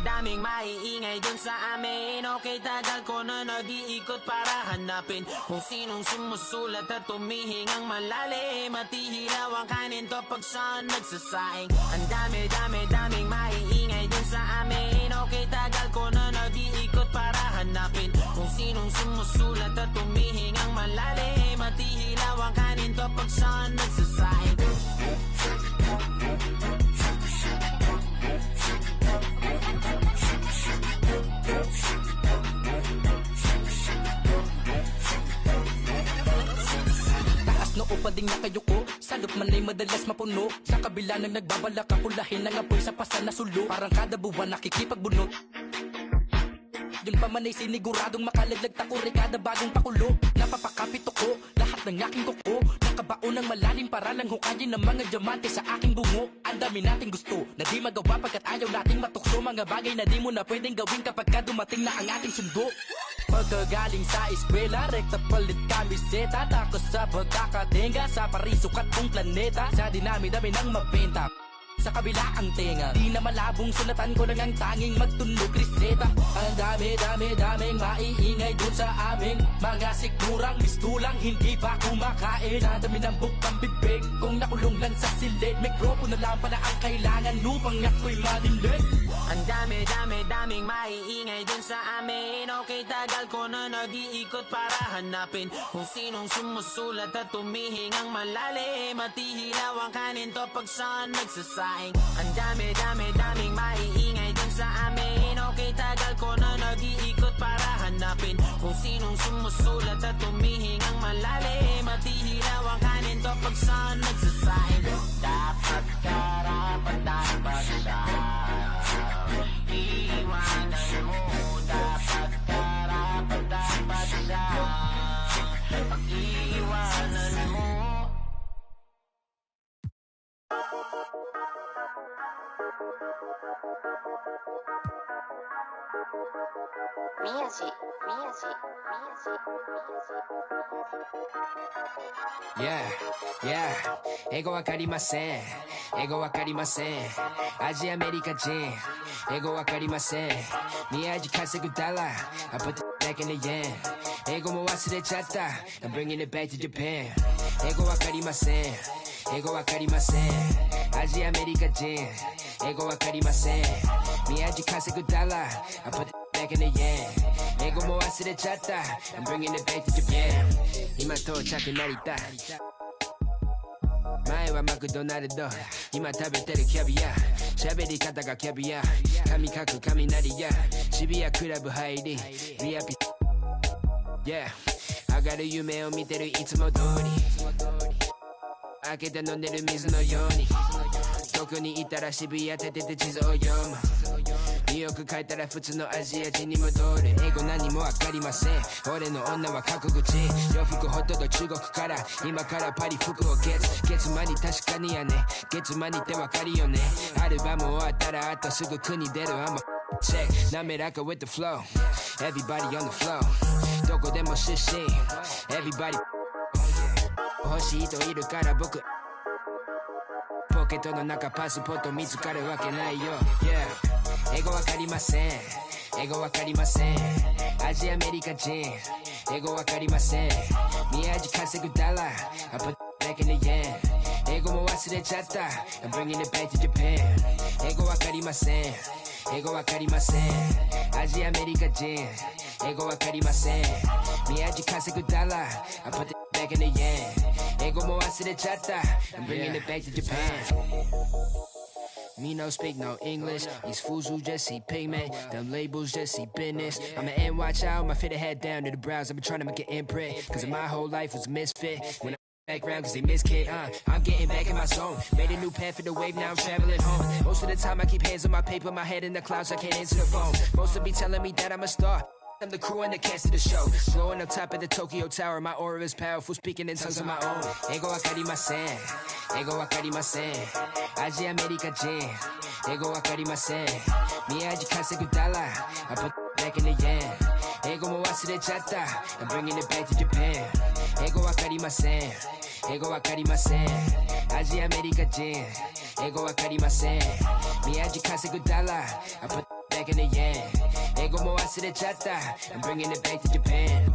daming maiingay dun sa amin. Okay, tagal ko na nag-iikot para hanapin kung sinong sumusulat at tumihingang malalim. Matihilaw ang kanin to pag saan nagsasaing. Ang daming maiingay dun sa amin. Okay, tagal ko na nag-iikot para hanapin kung sinong sumusulat at tumihingang malalim. Matihilaw ang kanin to pag saan nagsasaing. Noo pa ding nakayuko, salot man ay madalas mapuno. Sa kabila ng nagbabalak akulahin ng apoy sa pasan na sulo. Parang kada buwan nakikipagbunot. Yun pa man ay siniguradong makalaglag takore kada bagong pakulo. Napapakapit ko, lahat ng aking kuko. Nakabaon ng malalim para lang hukayin ng mga diamante sa aking bungo. Ang dami nating gusto na di magawa pagkat ayaw nating matukso. Mga bagay na di mo na pwedeng gawin kapag ka dumating na ang ating sundo. Pagkagaling sa eskwela, rekta palit kamiseta. Takos sa pagkakatenga sa parisukat kong planeta. Sa dinami-dami ng mabenta sa kabila ang tenga, di na malabong sulatan ko lang ang tanging magtunog reseta. Ang daming maiingay dun sa aming mga sigurang mistulang hindi pa kumakain. Sa dami ng bukang bibig, kung nakulong lang sa silid. Mikropono lang pala ang kailangan upang ako'y madinig. Ang daming maiingay dun sa amin. Okay, tagal ko na nag-iikot para hanapin kung sinong sumusulat at tumihingang malalim. Matihilaw ang kanin to pag saan nagsasaing. Ang daming maiingay dun sa amin. Okay, tagal ko na nag-iikot para hanapin kung sinong sumusulat at tumihingang malalim. Matihilaw ang kanin to pag saan nagsasaing. Dapat karapat-dapat siya, iwanan mo. Dapat karapat-dapat siya, pag-iwanan mo. Yeah, 英語わかりません。英語わかりません。アジアメリカ人。英語わかりません。宮地稼ぐダラー。I put the back in the yen。英語も忘れちゃった。I'm bringing it back to Japan。英語わかりません。英語わかりません。アジアアメリカ人。英語わかりません。宮地稼ぐダラー。I put the back in the yen。英語も忘れちゃった。I'm bringing it back to Japan。今到着成田。前はマクドナルド、今食べてるキャビア。喋り方がキャビア。髪かく雷や。渋谷クラブ入り。リアピ。Yeah。上がる夢を見てるいつも通り。開けて飲んでる水のように。どこにいたら渋谷立てて地図を読む。ニューヨーク帰ったら普通のアジア人に戻る。英語何もわかりません。俺の女は過去口。洋服ほとんど中国から。今からパリ服をゲツ。月間に確かにやね。月間にってわかるよね。アルバム終わったらあとすぐ国出る。I'm a check。滑らか with the flow。Everybody on the flow。どこでも出身。Everybody。欲しい人いるから僕。ポケットの中パスポート見つかるわけないよ。Yeah。英語わかりません。英語わかりません。アジアアメリカ人。英語わかりません。宮地稼ぐダラー。I put back in the yen。英語も忘れちゃった I'm bringing it back to Japan 英語わかりません英語わかりませんアジアアメリカ人英語わかりません宮地稼ぐダラ I put it back in the yen 英語も忘れちゃった I'm bringing it back to Japan Me no speak no English. These fools who just see pigment. Them labels just see business. I'm an NY child, my fit head down to the brows. I've been trying to make an imprint. Cause my whole life was a misfit. When I background cause they miss kid, I'm getting back in my zone. Made a new path for the wave, now I'm traveling home. Most of the time I keep hands on my paper, my head in the clouds, I can't answer the phone. Most of be telling me that I'm a star. I'm the crew and the cast of the show. Blowing up top of the Tokyo Tower. My aura is powerful, speaking in tongues of my own. Ego wakarimasen. Ego wakarimasen. Aji America Jin. Ego wakarimasen. Miyaji kasegu dollar. I put back in the yen. Ego mo wasurechatta. I'm bringing it back to Japan. Ego wakarimasen. Ego wakarimasen. Aji America Jin. Ego wakarimasen. Miyaji kasegu dollar. I put back in the yen. Ego mo wasurechatta. I'm bringing it back to Japan.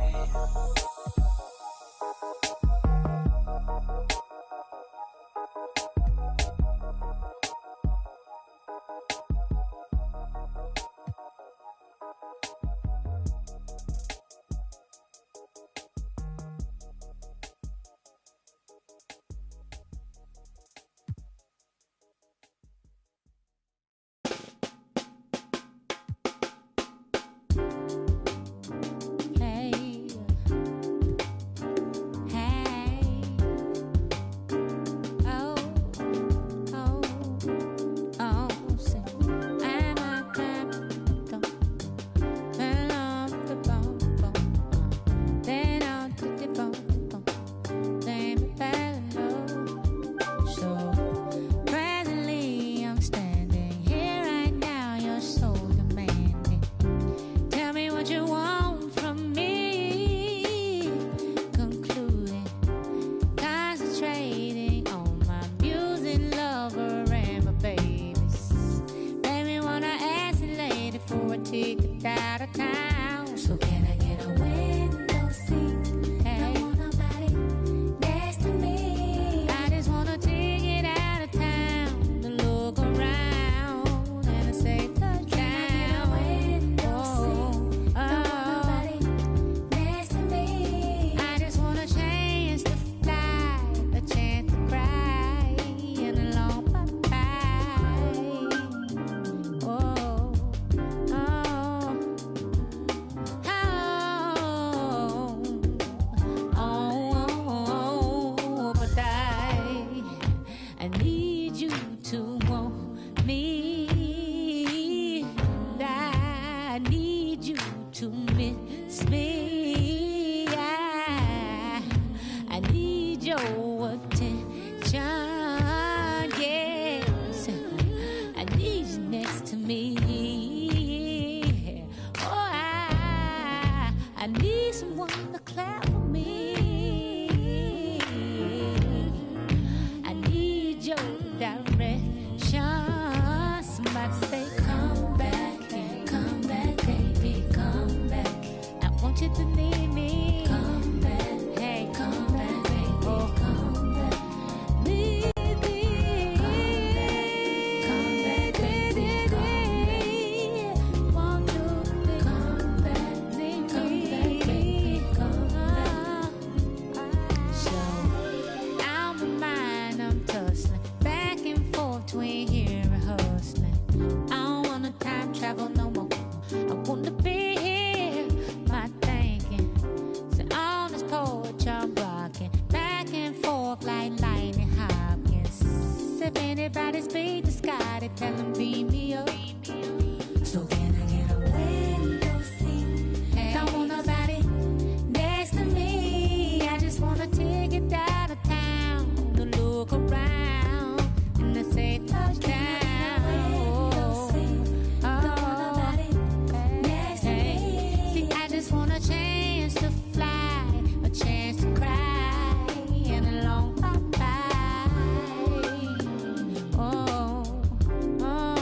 Oh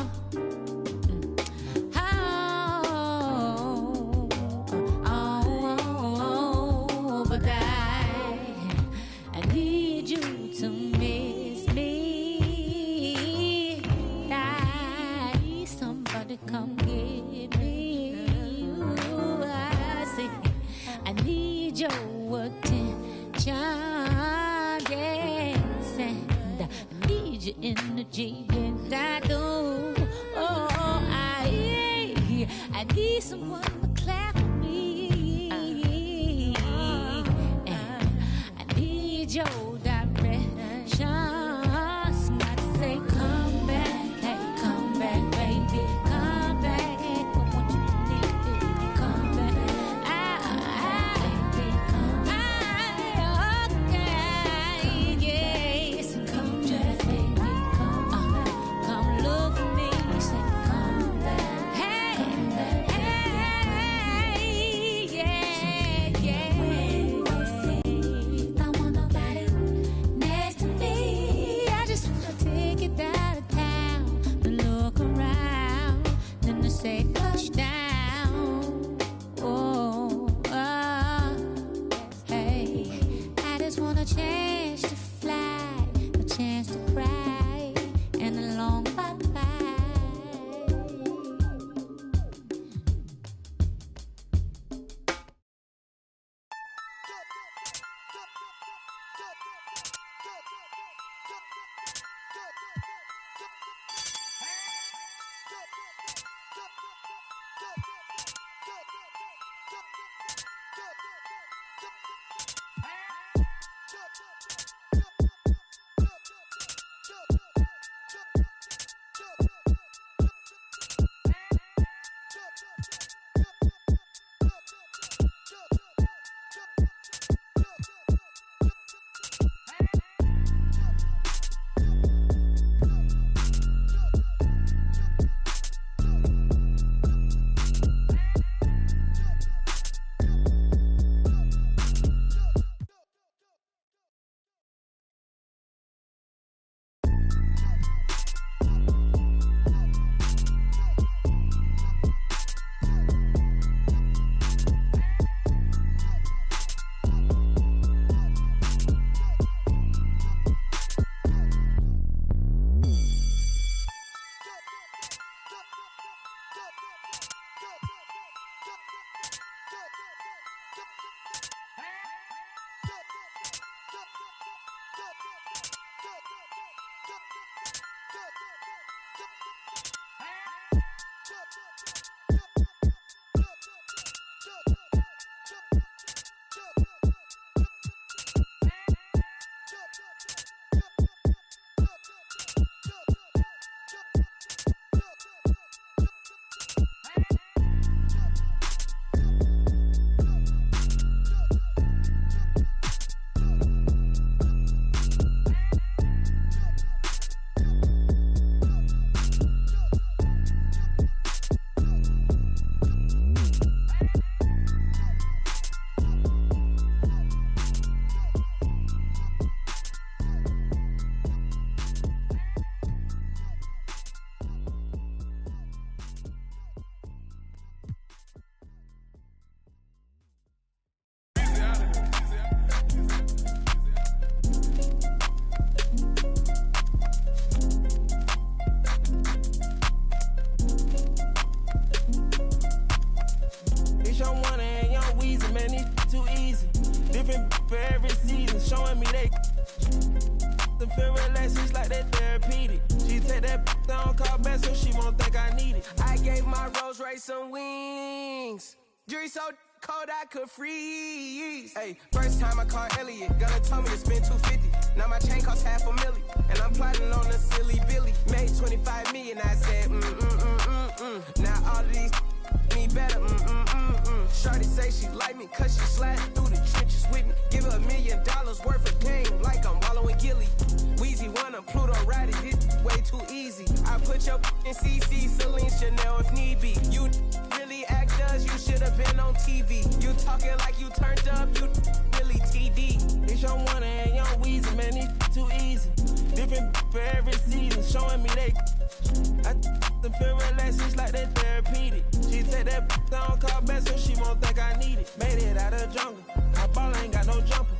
your attention, yes, and I need your energy, and I do. Oh, I need someone to clap for me, and I need your direction. Somebody say, come back, hey, come back, baby, come back. Hey, I want you to need, baby, come back. Okay, yes, come back, baby, come look for me, say, come back. Hey, yeah. Don't want nobody next to me. I just wanna take it out of town and look around. Then I say touchdown. Oh, hey, I just want a chance to fly, a chance to cry, and a long bye-bye. Some wings. Jury so cold I could freeze. Hey, first time I called Elliot, gonna tell me to spend $250. Now my chain costs $500,000, and I'm plotting on a silly Billy. Made $25 million, I said Now all of these me better, Shorty say she like me, cause she sliding through the trenches with me. Give her $1 million worth of game, like I'm wallowing Gilly. Weezy wanna Pluto ride it, this way too easy. I put your in CC, Celine, Chanel if need be. You really actors, you should've been on TV. You talking like you turned up, you really TD. It's your one and young Weezy, man, it's too easy. Different for every season, showing me they. I the feel relaxed, it's like they therapeutic. She take that down, call back, so she won't think I need it. Made it out of jungle, my ball ain't got no jumper.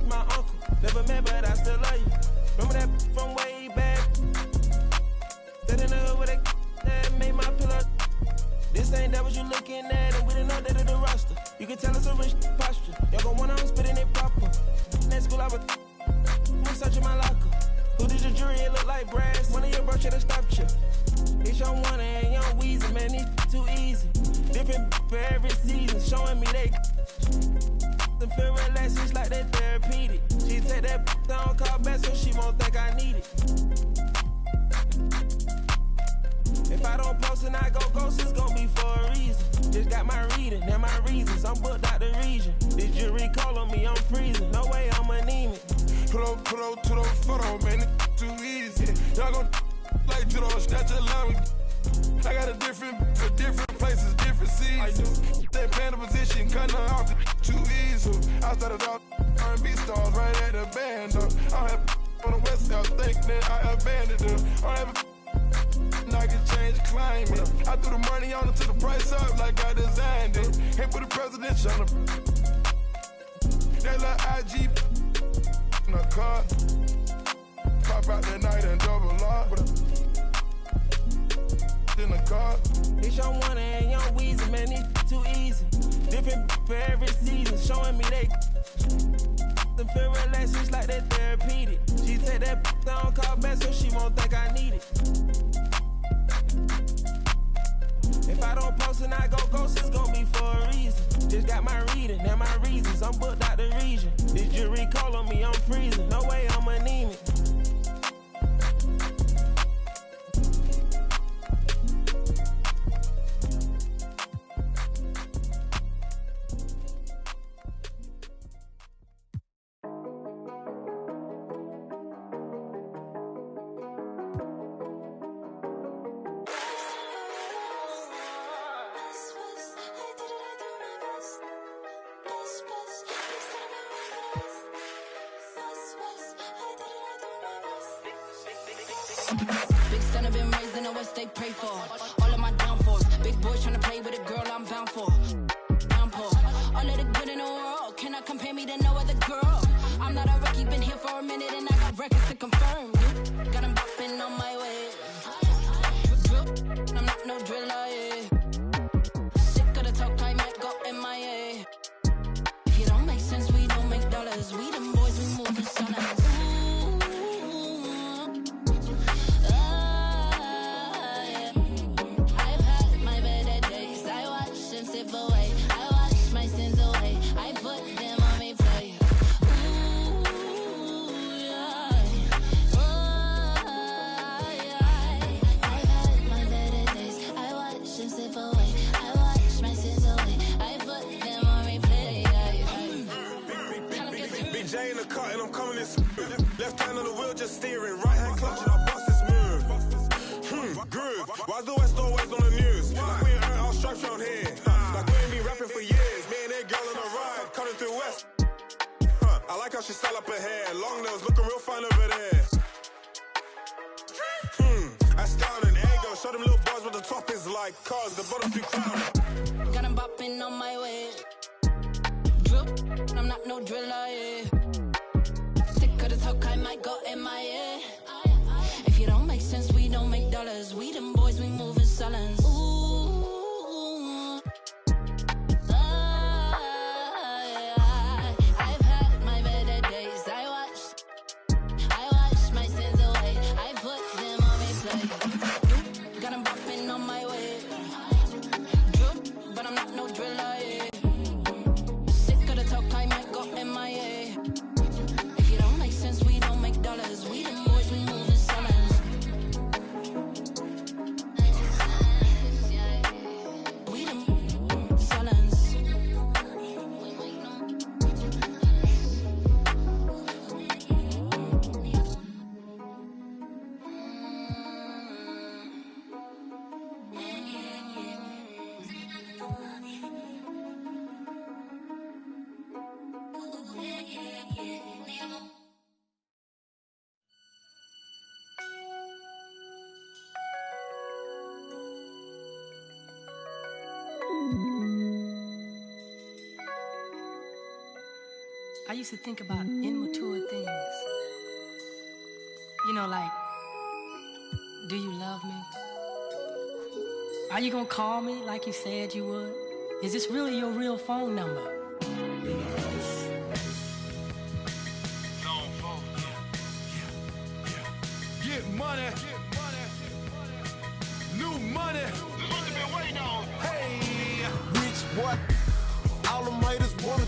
My uncle, never met, but I still love you. Remember that from way back? That in the hood with that made my pillow. This ain't that what you looking at, and we didn't know that in the roster. You can tell jealous of rich posture. Y'all go one on spitting it proper. Next school I was searching my locker. Who did your jury? It look like brass. One of your bro should have stopped you. It's young one and young Weezy, man, it's too easy. Different for every season, showing me they feel relaxed, it's like they therapeutic. She take that down, call back so she won't think I need it. If I don't post and I go ghost, it's gonna be for a reason. Just got my reading, and my reasons. I'm booked out the region. This jury call on me, I'm freezing. No way I'm anemic. Put on to those photos, man, it's too easy. Y'all gon' like judo, snatch a line. I got a different for different places, different seasons. They playing the position, cutting her off too easy. I started off R&B stars right at the band. I have on the West Coast, think that I abandoned them. I have I can change climate. I threw the money on it to the price up like I designed it. Can't put the presidential on the that little IG in the car. Pop out that night and double lock. In the car. It's young one and young Weezy, man, it's too easy. Different for every season, showing me they feel relaxed, it's like they therapeutic. She take that down, call back so she won't think I need it. If I don't post and I go ghost, it's gonna be for a reason. Just got my reading and my reasons. I'm booked out the region. This jury call on me, I'm freezing. No way I'm anemic. Big son have been raised in the West, they pray for all of my downfalls. Big boys tryna play with a girl I'm bound for. Downpour, all of the good in the world cannot compare me to no other girl. I'm not a rookie, been here for a minute and I got records to confirm. Got them bopping on my way. I'm not no driller, yeah. Sick of the talk, I might go MIA. If you don't make sense, we don't make dollars. We them boys, we moving silence. Left hand on the wheel, just steering. Right hand clutch, and I bust this move. Groove. Why's the West always on the news? Like we ain't earned our stripes around here. Like we ain't been rapping for years. Me and that girl on the ride, coming through West. I like how she style up her hair. Long nails, looking real fine over there. I style and ego. Show them little boys what the top is like. Cause the bottom too crowded. Got them bopping on my way. Drip, I'm not no driller, yeah. Talk, I might go MIA. If you don't make sense, we don't make dollars. We them boys, we moving silence. Ooh, I've had my better days. I watched my sins away. I put them on replay. Got them bopping on my way. Drip, but I'm not no driller, yeah. Sick of the talk, I might go MIA. Since we don't make dollars, we the boys, we moving silence. We the silence. I used to think about immature things. You know, like, do you love me? Are you gonna call me like you said you would? Is this really your real phone number? Get money. New money. This what you been waiting on. Hey. Rich boy. All them haters wanna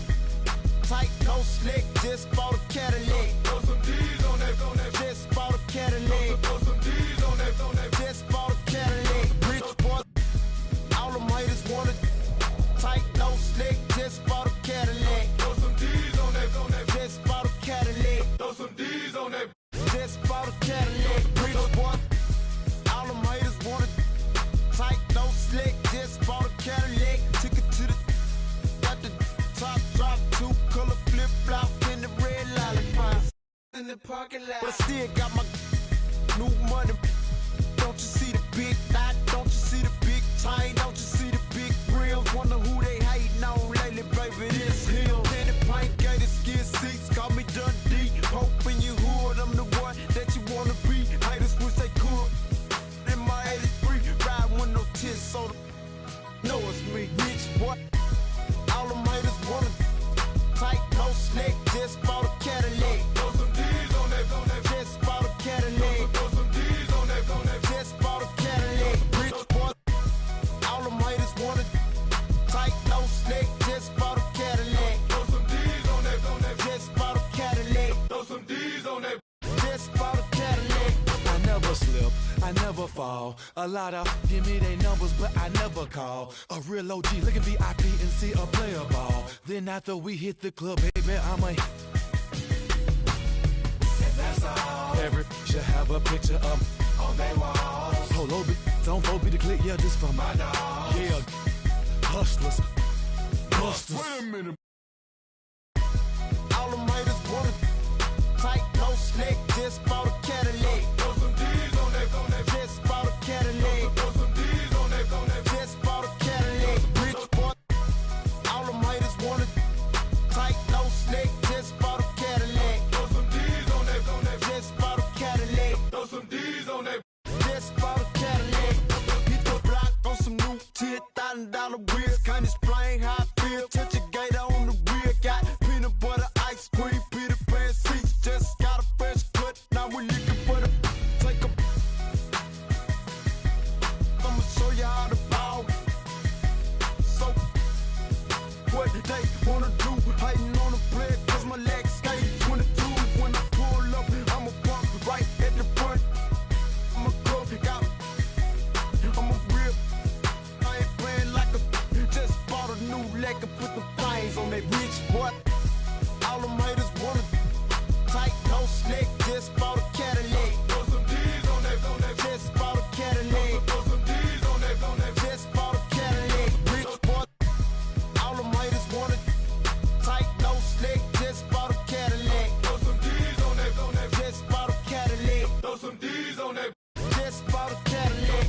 tight, no slick. Just bought a Cadillac. Throw some D's on that. Just bought a Cadillac. Throw some D's on that. Just bought a Cadillac. Rich boy. All them haters wanna tight, no slick. Just bought a Cadillac. Throw some D's on that. Just bought a Cadillac. Throw some D's on that. Just bought a Cadillac. Rich boy. All them haters wanna tight, no slick. Just bought a Cadillac. Took it to the got the top drop, 2-color flip flop in the red lollipop in the parking lot. But I still got my new money. Don't you see the big knot? Don't you see the big chain? Don't you see the big grills? Wonder who they hating on lately, baby. This him. Candy paint, gated skin seats. Call me Dundee. Hoping you hood. I'm the one that you wanna be. Haters wish they could. In my 83, ride with no tits, so the know it's me, rich boy. All them haters wanna tight, no slick. Just bought a Cadillac. Throw some D's on that. Just bought a Cadillac. Throw some D's on that. Just bought a Cadillac. Rich boy. All them haters wanna tight, no slick. Just bought a Cadillac. Throw some D's on that. Just bought a Cadillac. Throw some D's on that. Just bought a Cadillac. I never slip, I never fall. A lot of give me they numbers, but I never call. A real OG, look at VIP and see a player ball. Then after we hit the club, baby, I'm a. And that's all. Every should have a picture of on their walls. Polo, don't phobia the click, yeah, this for my dog. Yeah, hustlers, busters. Wait a minute. All them haters wanna tight, no slick. Just bought a Cadillac. Throw some D's on that. Just bought a Cadillac. Throw some D's on that. Just bought a Cadillac. Rich boy. All them haters wanna tight, no slick. Just bought a Cadillac. Throw some D's on that. Just bought a Cadillac. Throw some D's on that. Just bought a Cadillac. Hit the block on some new $10,000 wheels. Can't explain how I feel. Touch a gator on the wheel. Got peanut butter, ice cream, Peter Pan seats. Just got a fresh cut. Now we're looking for the take a. I'ma show you how to ball. So what they wanna do? Hating on the play, cause my legs skate 22. When I pull up, I'ma bump right at the front. I'm a girl, I'm a real. I ain't playing like a. Just bought a new leg and put the flames on that rich boy. All them haters wanna tight, no slick. Just bought a Cadillac. Throw some D's on that. Just bought a Cadillac. Throw some D's on that. Just bought a Cadillac. Rich boy. All them haters wanna tight, no slick. Just bought a Cadillac. Throw some D's on that. Just bought a Cadillac. Throw some D's on that. Just bought a Cadillac.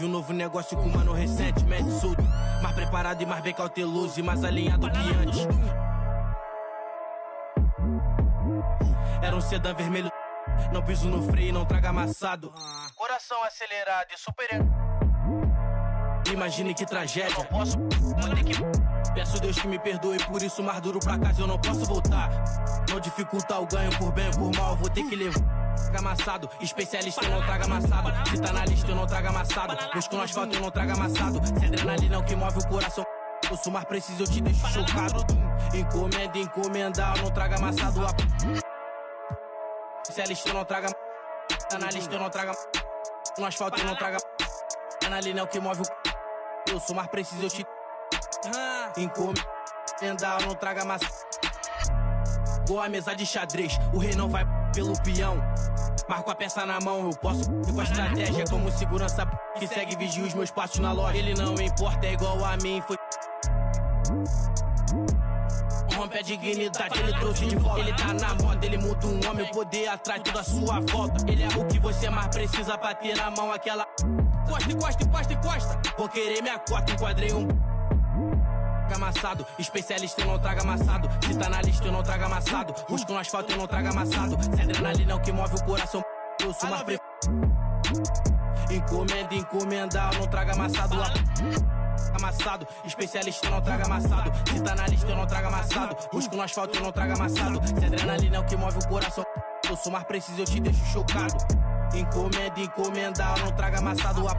Novo negócio com mano recentemente surdo. Mais preparado e mais bem cauteloso e mais alinhado que antes. Era um sedã vermelho, não piso no freio, não traga amassado. Coração acelerado e super. Imagine que tragédia. Não posso, peço Deus que me perdoe, por isso mais duro pra casa eu não posso voltar. Não dificultar o ganho por bem ou por mal, vou ter que levar. Traga amassado, especialista eu não traga amassado. Se tá na lista eu não trago amassado. Busco no asfalto eu não trago amassado. Se adrenalina é o que move o coração. Eu sou mais preciso, eu te deixo chocado. Encomenda, encomendar, eu não trago amassado. Especialista eu não trago. Tá na lista eu não trago. No asfalto eu não trago. Adrenalina é o que move o. eu sou mais preciso, eu te encomendar, não traga massa. Igual a mesa de xadrez, o rei não vai pelo peão. Marco a peça na mão, eu posso com a estratégia como segurança que segue e vigia os meus passos na loja. Ele não importa, é igual a mim, foi... Rompe a dignidade, ele trouxe de volta. Ele tá na moda, ele muda um homem, o poder atrás tudo à sua volta. Ele é o que você mais precisa pra ter na mão aquela... Costa, encosta, encosta, encosta. Vou querer minha cota, enquadrei um... amassado, especialista eu não trago amassado. Se tá na lista eu não trago amassado. Busco no asfalto eu não trago amassado. Se adrenalina é o que move o coração, eu sou mais pre... Encomenda, encomendar, eu não trago amassado lá. Amassado, especialista eu não trago amassado. Se tá na lista eu não trago amassado. Busco no asfalto eu não trago amassado. Se adrenalina é o que move o coração, eu sou mais preciso, eu te deixo chocado. Encomenda, encomendar, eu não trago amassado lá.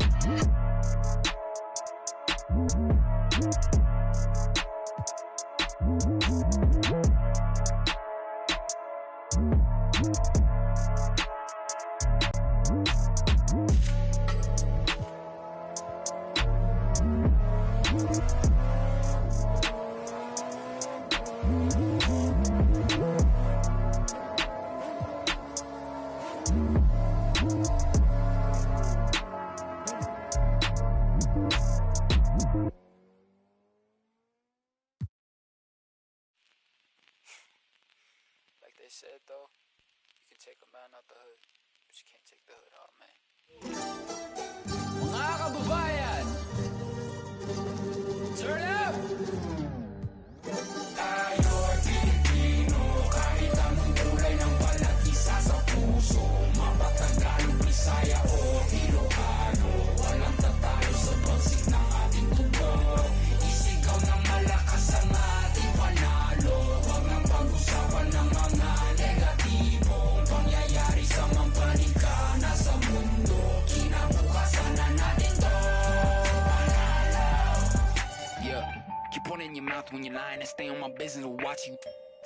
Like they said though, you can take a man out the hood, but you can't take the hood out of man. Mga kababayan, turn up! Tayo'y Pilipino, kahit anong kulay ng balat, isa sa puso. Mapatagal, Bisaya o Ilocano, walang tatayo sa bagsik ng ating tubo. Isigaw ng malakas ang ating panalo, huwag nang pag-usapan ng mga negatibong pangyayari sa mampanig ka na sa mundo. Kinabukasan na natin to panalo. Yeah, keep one in your mouth when you're lying and stay on my business or watch you.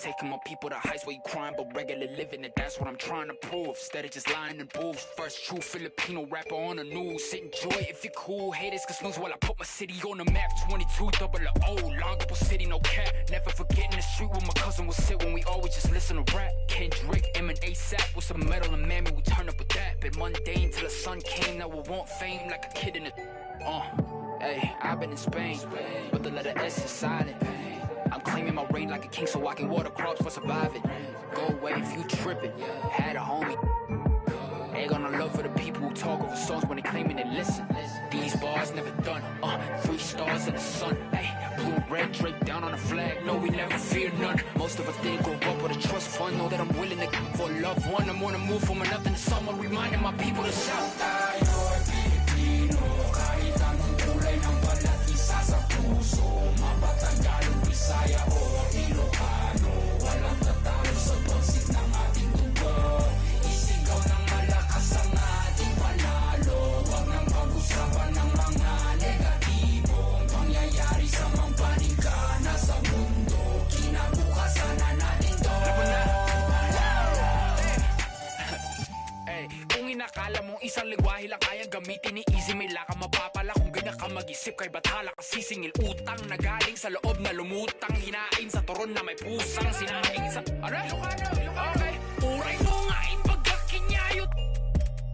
Taking my people to heights where you crying, but regular living it, that's what I'm trying to prove. Instead of just lying in booths. First true Filipino rapper on the news. Enjoy if you're cool, haters can snooze while I put my city on the map. 22 double O, Longapo City, no cap. Never forgetting the street where my cousin would sit when we always just listen to rap. Kendrick, M and ASAP with some metal and mammy, we turn up with that. Been mundane till the sun came, now we want fame like a kid in a... Hey, I've been in Spain, but the letter S is silent. I'm claiming my reign like a king so I can water crops for surviving. Go away if you trippin', had a homie. Ain't gonna love for the people who talk over songs when they claiming they listen. These bars never done, 3 stars in the sun. Hey, blue and red draped down on the flag, no we never fear none. Most of us didn't grow up with a trust fund, know that I'm willing to give for a loved one. I'm on the move from nothing to someone, reminding my people to shout. Tayo'y Pilipino, kahit anong kulay ng balat, isa sa puso. Mapatagal, Bisaya o Ilocano, walang tatalo sa bagsik ng ating tubo. Isigaw ng malakas ang ating panalo, huwag nang pag-usapan ng mga negatibong pangyayari sa mampanig ka na sa mundo. Kinabukasan na natin to. Hey, kung inakala mong isang lingwahe lang kaya gamitin ni Easy, may laka mapapala kung ganyan ka mag-isip kay bathala ka sisingil. Utang na galing sa loob na lumutang, hinain sa turon na may pusang sinaing sa... Ano? Okay. Uray mo nga ipagkakinyayot,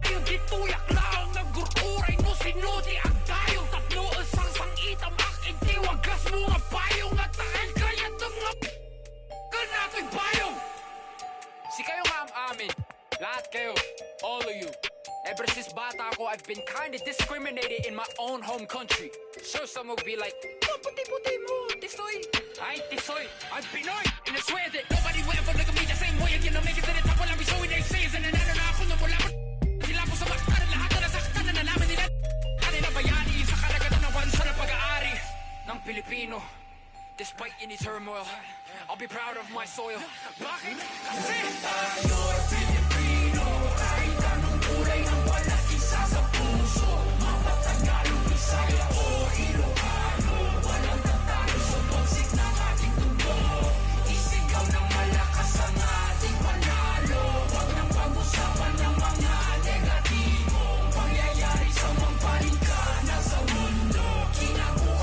ayun gituyak lang nagururay mo sinuti ang tayo tapno asang sangitam akin tiwagas mo nga payong at takil kaya mga kanato'y payong. Si kayo nga ang amin, lahat kayo, all of you. Ever since bata ako, I've been kinda discriminated in my own home country. Sure, some will be like, oh, puti-puti mo, tisoy. I ain't tisoy, I'm Pinoy. And I swear that nobody will ever look at me the same way again. I'll make it to the top while I'll be showing their faces. And nanalo na ako nung wala mo. Sila po sa baktan, lahat na nasaktan na nalaman nila. Kani na bayani sa karagatan ng bansa na pag-aari ng Pilipino. Despite any turmoil, I'll be proud of my soil. Bakit? Kasi tayo'y Pilipino, kahit anong kulay ng balat, isa sa puso. Mapatagal, Bisaya o Ilocano, walang tatalo sa bagsik ng ating tubo. Isigaw ng malakas ang ating panalo, huwag nang pag-usapan ng mga negatibong pangyayari sa mampanig ka na sa mundo. Kinabukasan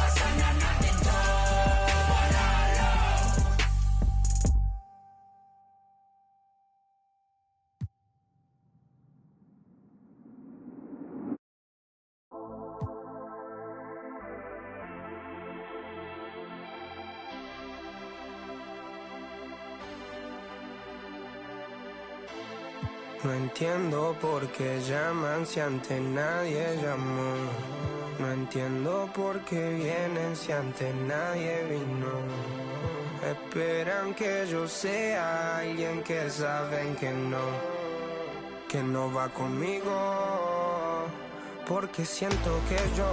No entiendo por qué llaman si antes nadie llamó. No entiendo por qué vienen si antes nadie vino. Esperan que yo sea alguien que saben que no va conmigo. Porque siento que yo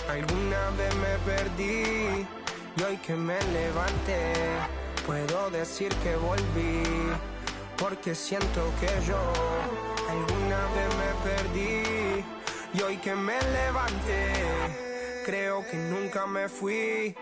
alguna vez me perdí y hoy que me levanté puedo decir que volví. Porque siento que yo alguna vez me perdí y hoy que me levanté creo que nunca me fui.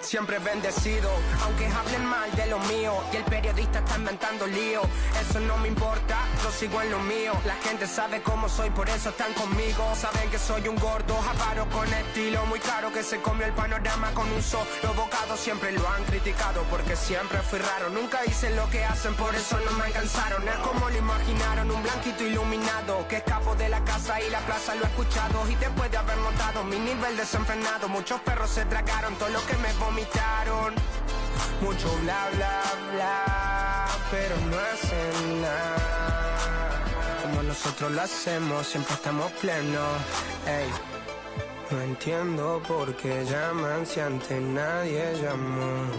Siempre bendecido, aunque hablen mal de lo mío y el periodista está inventando lío. Eso no me importa, yo sigo en lo mío. La gente sabe cómo soy, por eso están conmigo. Saben que soy un gordo, avaro con estilo muy caro, que se comió el panorama con un solo bocado. Siempre lo han criticado porque siempre fui raro. Nunca hice lo que hacen, por eso no me alcanzaron. Es como lo imaginaron, un blanquito iluminado que escapo de la casa y la plaza lo he escuchado. Y después de haber notado mi nivel desenfrenado, muchos perros se tragaron todo lo que me vomitaron. Mucho bla bla bla, pero no hacen nada. Como nosotros lo hacemos, siempre estamos plenos. Ey. No entiendo por qué llaman si antes nadie llamó.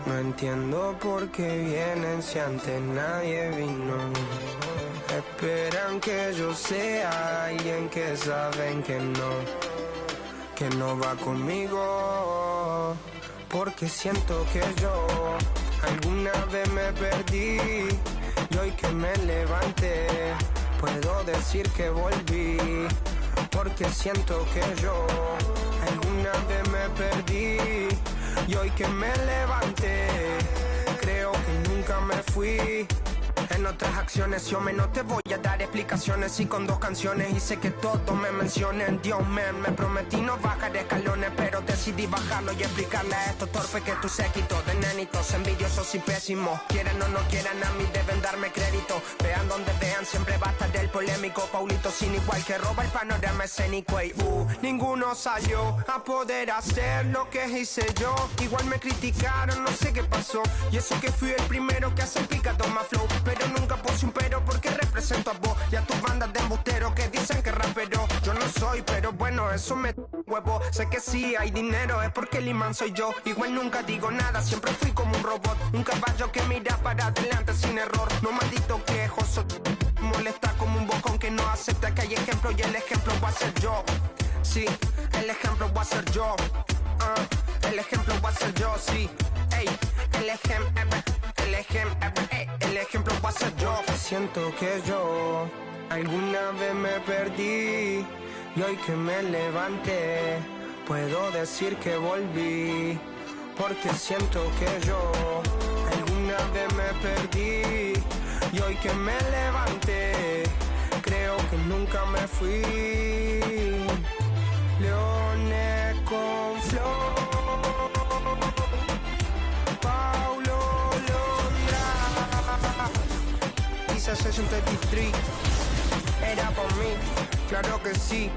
No entiendo por qué vienen si antes nadie vino. Esperan que yo sea alguien que saben que no va conmigo. Porque siento que yo alguna vez me perdí y hoy que me levanté puedo decir que volví. Porque siento que yo alguna vez me perdí y hoy que me levanté creo que nunca me fui. En otras acciones yo me no te voy a dar explicaciones y con 2 canciones hice que todos me mencionen. Dios man, me prometí no bajar escalones, pero decidí bajarlo y explicarle a estos torpes que tú séquito de nenitos envidiosos y pésimos. Quieran o no quieran, a mí deben darme crédito. Vean donde vean, siempre va a estar el polémico Paulito sin igual que roba el panorama escénico. Y ninguno salió a poder hacer lo que hice yo. Igual me criticaron, no sé qué pasó. Y eso que fui el primero que hace picado más flow. Pero nunca puse un pero porque represento a vos y a tus bandas de embusteros que dicen que rapero yo no soy, pero bueno, eso me huevo. Sé que sí hay dinero, es porque el imán soy yo. Igual nunca digo nada, siempre fui como un robot. Un caballo que mira para adelante sin error. No maldito quejoso, molesta como un bocón que no acepta que hay ejemplo y el ejemplo va a ser yo. Sí, el ejemplo va a ser yo. El ejemplo va a ser yo, sí. Ey, el ejemplo va a ser yo. Siento que yo alguna vez me perdí y hoy que me levanté puedo decir que volví. Porque siento que yo alguna vez me perdí y hoy que me levanté creo que nunca me fui. Leones con flow, Paulo lo dirá. Dice 63, era por mí, claro que sí.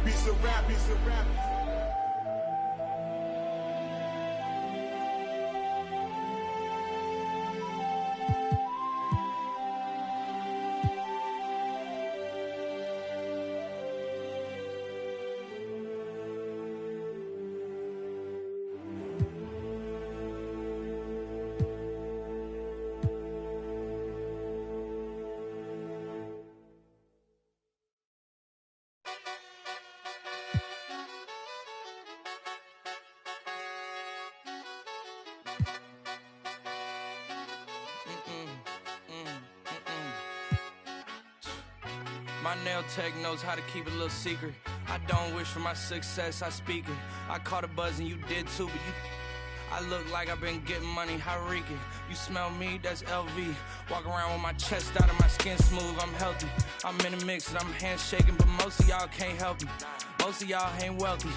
Piece of rap, piece of rap. My nail tech knows how to keep it a little secret. I don't wish for my success, I speak it. I caught a buzz and you did too, but I look like I've been getting money, how reek it. You smell me, that's LV. Walk around with my chest out and my skin smooth, I'm healthy. I'm in a mix and I'm handshaking, but most of y'all can't help me. Most of y'all ain't wealthy.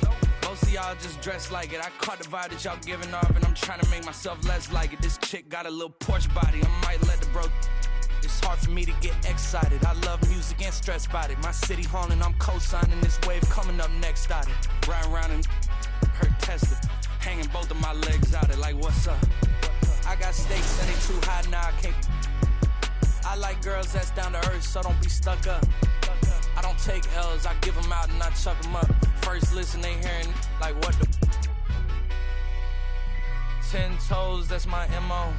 Most of y'all just dress like it. I caught the vibe that y'all giving off and I'm trying to make myself less like it. This chick got a little Porsche body, I might let the bro. It's hard for me to get excited. I love music and stress about it. My city haunting, I'm co-signing this wave coming up next out it. Riding around and her tested. Hanging both of my legs out it like what's up? I got stakes and they too high now, I can't. I like girls that's down to earth, so don't be stuck up. I don't take L's, I give them out and I chuck them up. First listen, they hearing like what the 10 toes, that's my MO.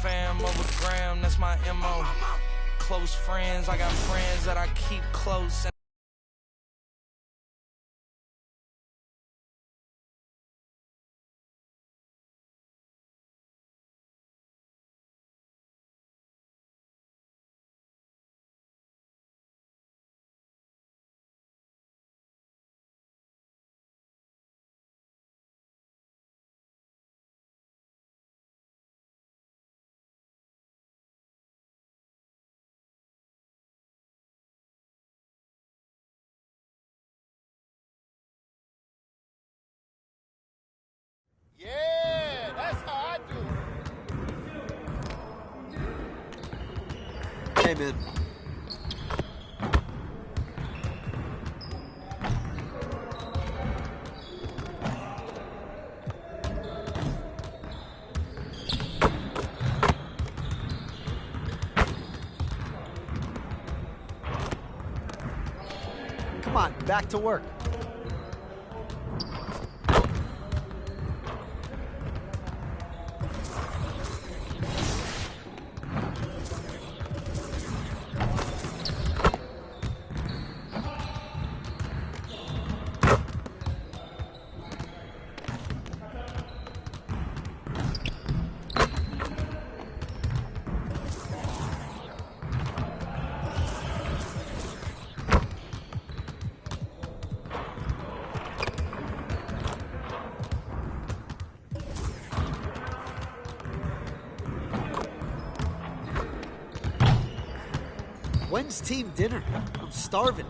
Fam over gram, that's my MO. Close friends, I got friends that I keep close. Yeah, that's how I do it. Hey, man. Come on, back to work. When's team dinner? I'm starving.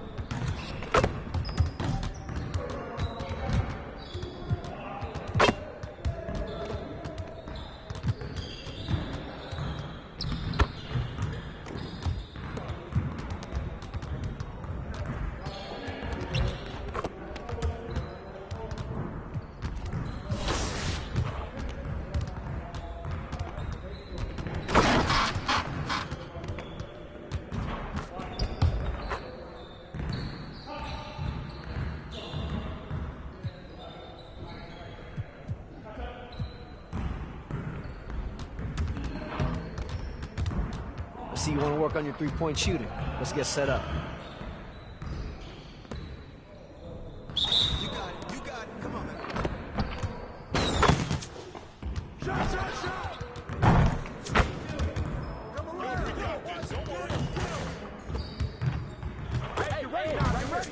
See, you want to work on your three-point shooting. Let's get set up. You got it. You got it. Come on, man. Shot. Come around. Hey, ready now. I'm ready.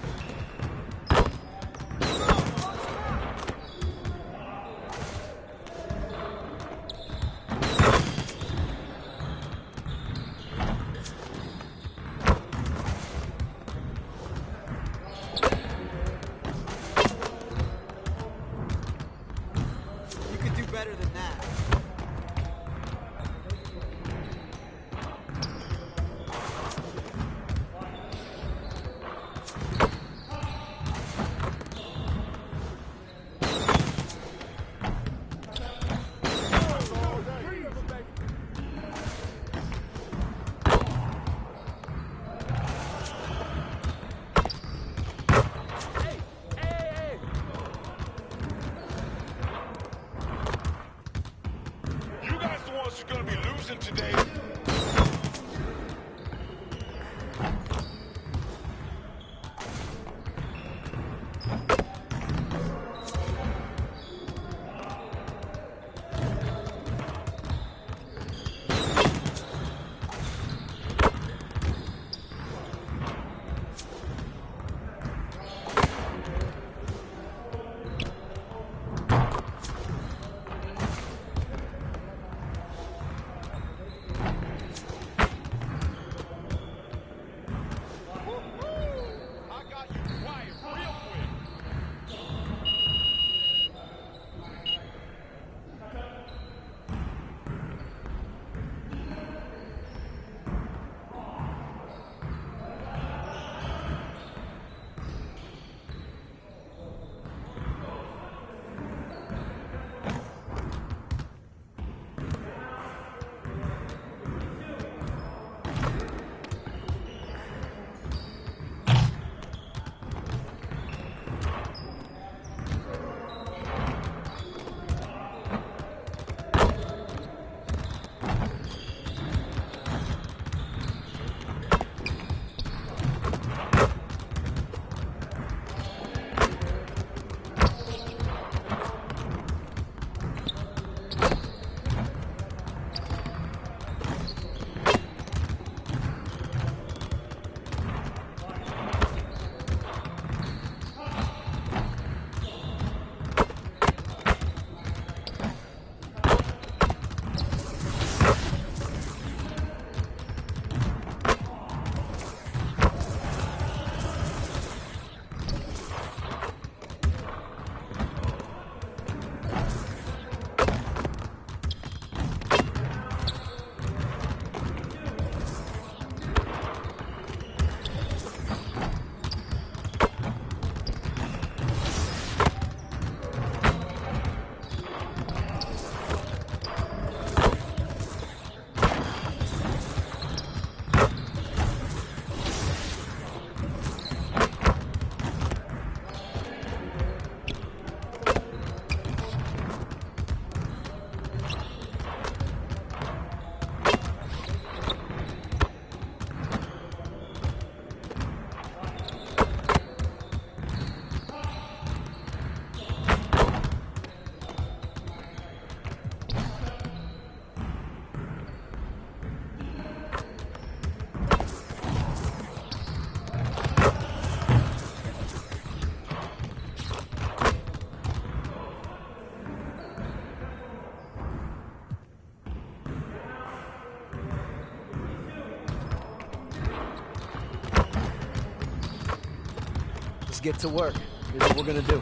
Let's get to work. Here's what we're gonna do.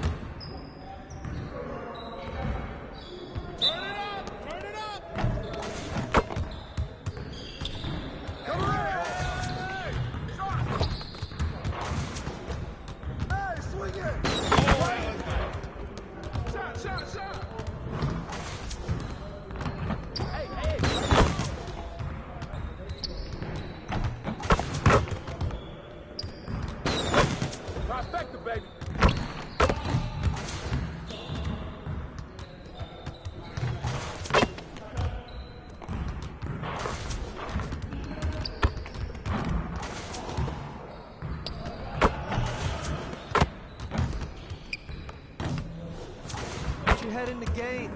Put your head in the game.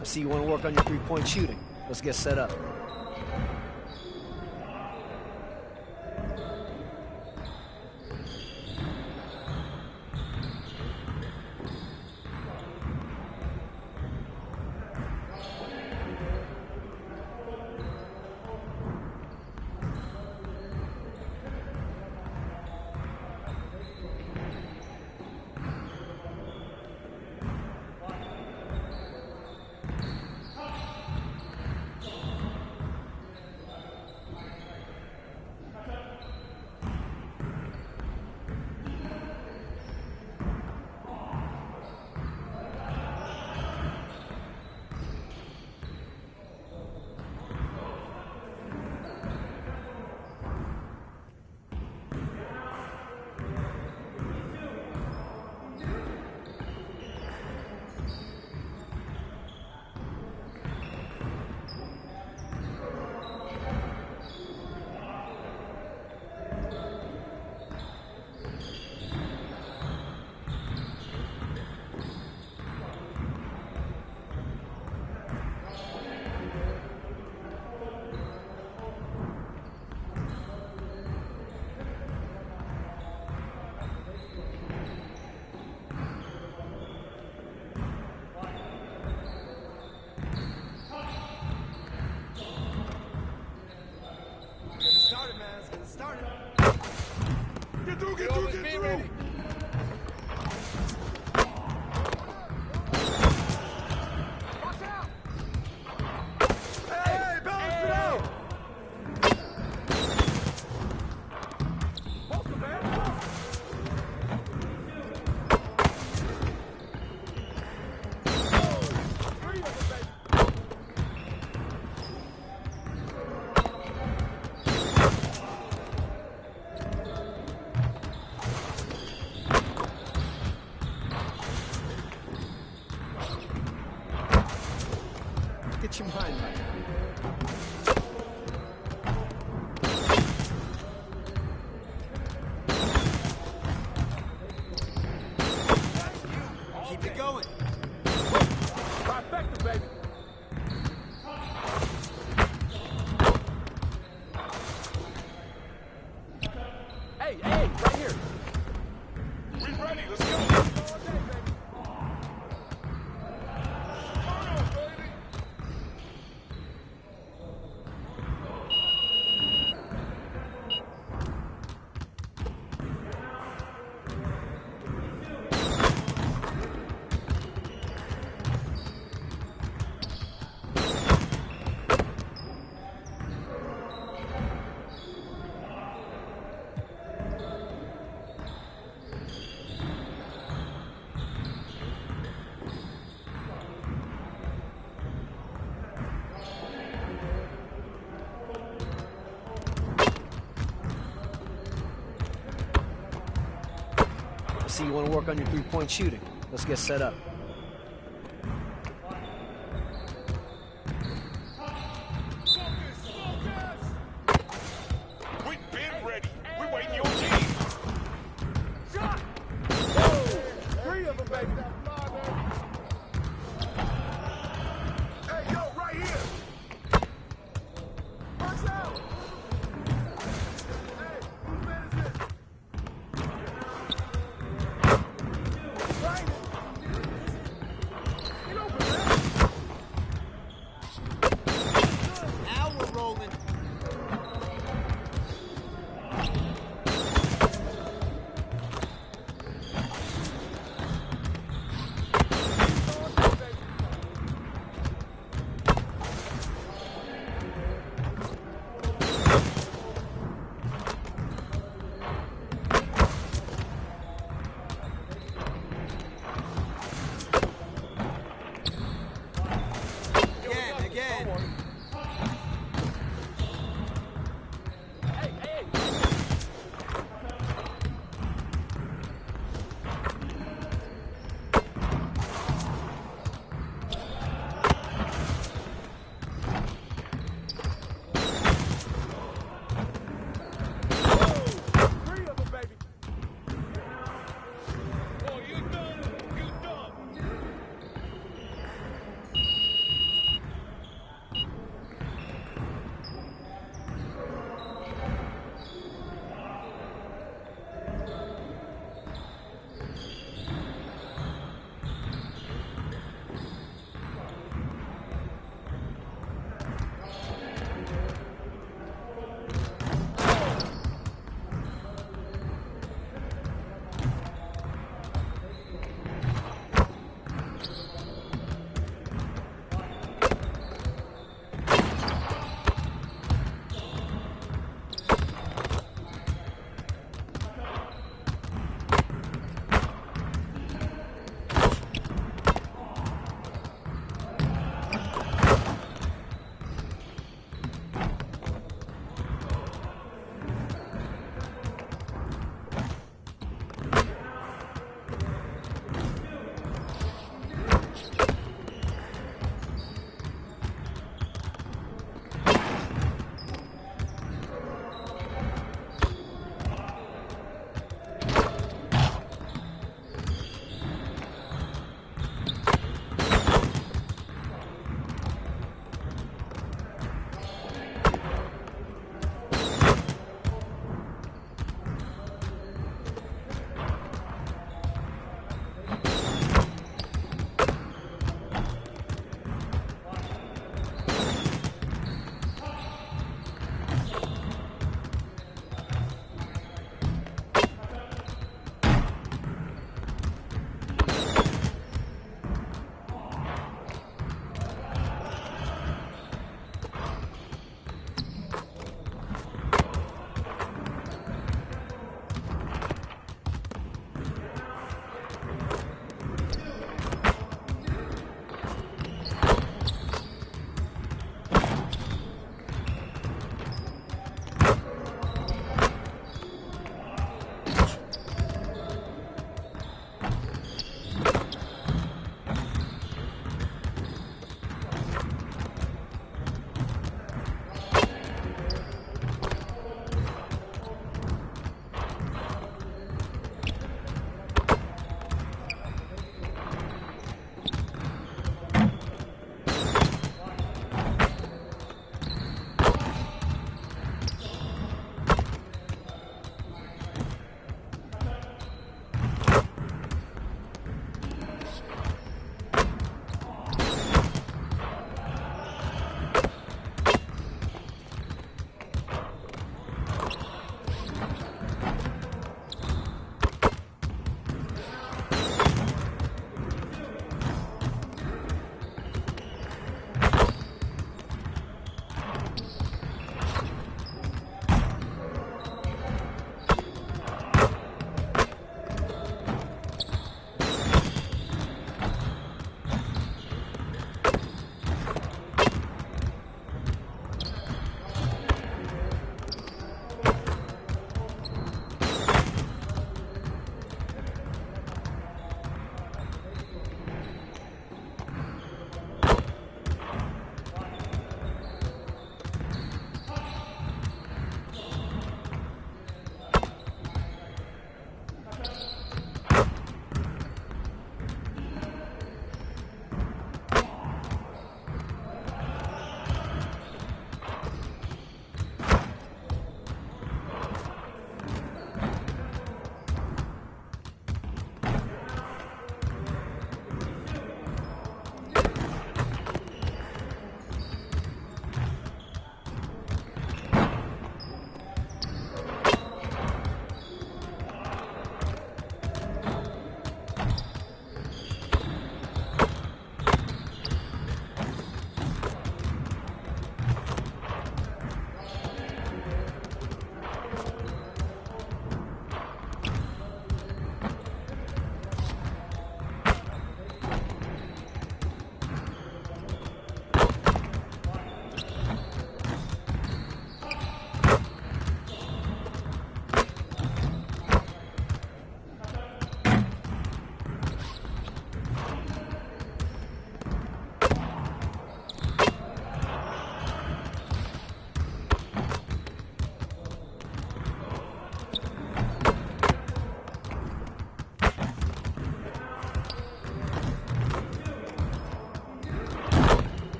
I see you want to work on your three-point shooting. Let's get set up. Get your mind right. Keep it going. Trifecta, baby. Hey, right here. We ready, let's go. See, you want to work on your three-point shooting. Let's get set up. We've been ready. We're waiting your team. Shot! 3 of them, baby. Hey, yo, right here. Watch out. Hey, whose man is this? Right.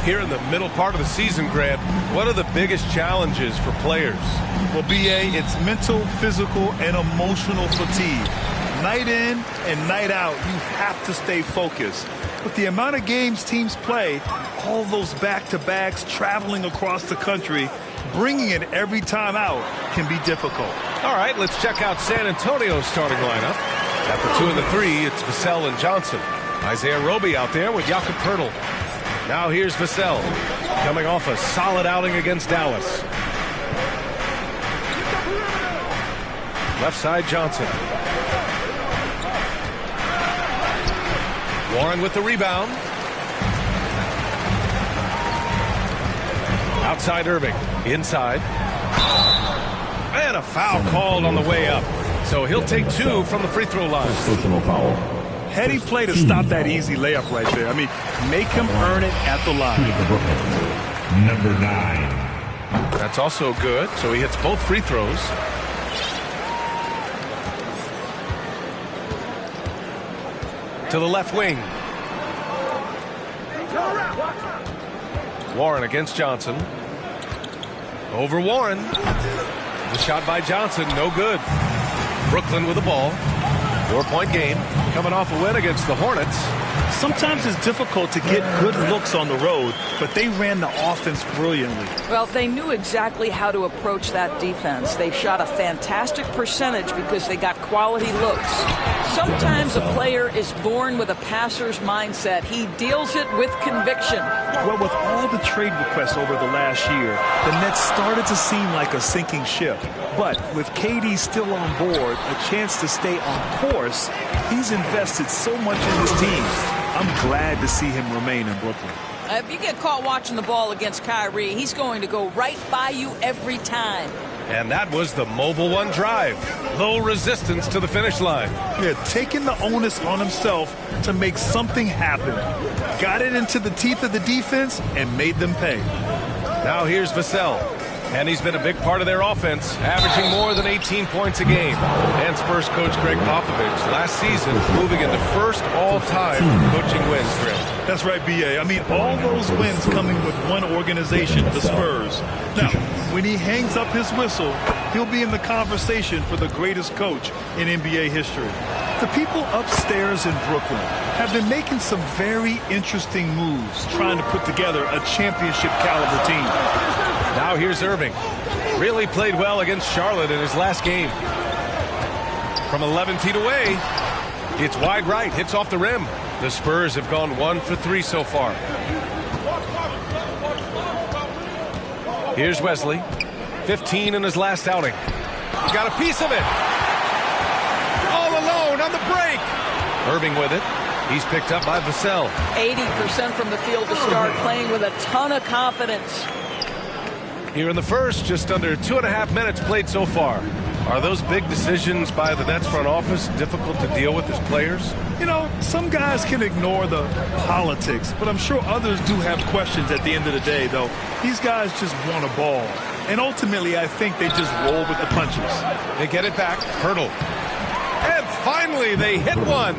Here in the middle part of the season, Grant, what are the biggest challenges for players? Well, B.A., it's mental, physical, and emotional fatigue. Night in and night out, you have to stay focused. With the amount of games teams play, all those back-to-backs, traveling across the country, bringing it every time out can be difficult. All right, let's check out San Antonio's starting lineup. At the 2 and the 3, it's Vassell and Johnson. Isaiah Roby out there with Jakob Poeltl. Now here's Vassell, coming off a solid outing against Dallas. Left side, Johnson. Warren with the rebound. Outside Irving. Inside. And a foul called on the way up. So he'll take 2 from the free throw line. Personal foul. Heady play to stop that easy layup right there. I mean, make him earn it at the line. Number 9. That's also good. So he hits both free throws. To the left wing. Warren against Johnson. Over Warren. The shot by Johnson, no good. Brooklyn with the ball. 4-point game. Coming off a win against the Hornets. Sometimes it's difficult to get good looks on the road, but they ran the offense brilliantly. Well, they knew exactly how to approach that defense. They shot a fantastic percentage because they got quality looks. Sometimes a player is born with a passer's mindset. He deals it with conviction. Well, with all the trade requests over the last year, the Nets started to seem like a sinking ship. But with KD still on board, a chance to stay on course, he's invested so much in his team. I'm glad to see him remain in Brooklyn. If you get caught watching the ball against Kyrie, he's going to go right by you every time. And that was the Mobile One drive. Low resistance to the finish line. Yeah, taking the onus on himself to make something happen. Got it into the teeth of the defense and made them pay. Now here's Vassell. And he's been a big part of their offense, averaging more than 18 points a game. And Spurs coach Greg Popovich last season moving into first all-time coaching wins. That's right, B.A. I mean, all those wins coming with one organization, the Spurs. Now, when he hangs up his whistle, he'll be in the conversation for the greatest coach in NBA history. The people upstairs in Brooklyn have been making some very interesting moves, trying to put together a championship-caliber team. Now here's Irving. Really played well against Charlotte in his last game. From 11 feet away, it's wide right, hits off the rim. The Spurs have gone 1 for 3 so far. Here's Wesley. 15 in his last outing. He got a piece of it. All alone on the break. Irving with it. He's picked up by Vassell. 80% from the field to start, playing with a ton of confidence. Here in the first, just under 2.5 minutes played so far. Are those big decisions by the Nets front office difficult to deal with as players? You know, some guys can ignore the politics, but I'm sure others do have questions at the end of the day, though. These guys just want a ball. And ultimately, I think they just roll with the punches. They get it back. Poeltl. And finally, they hit one.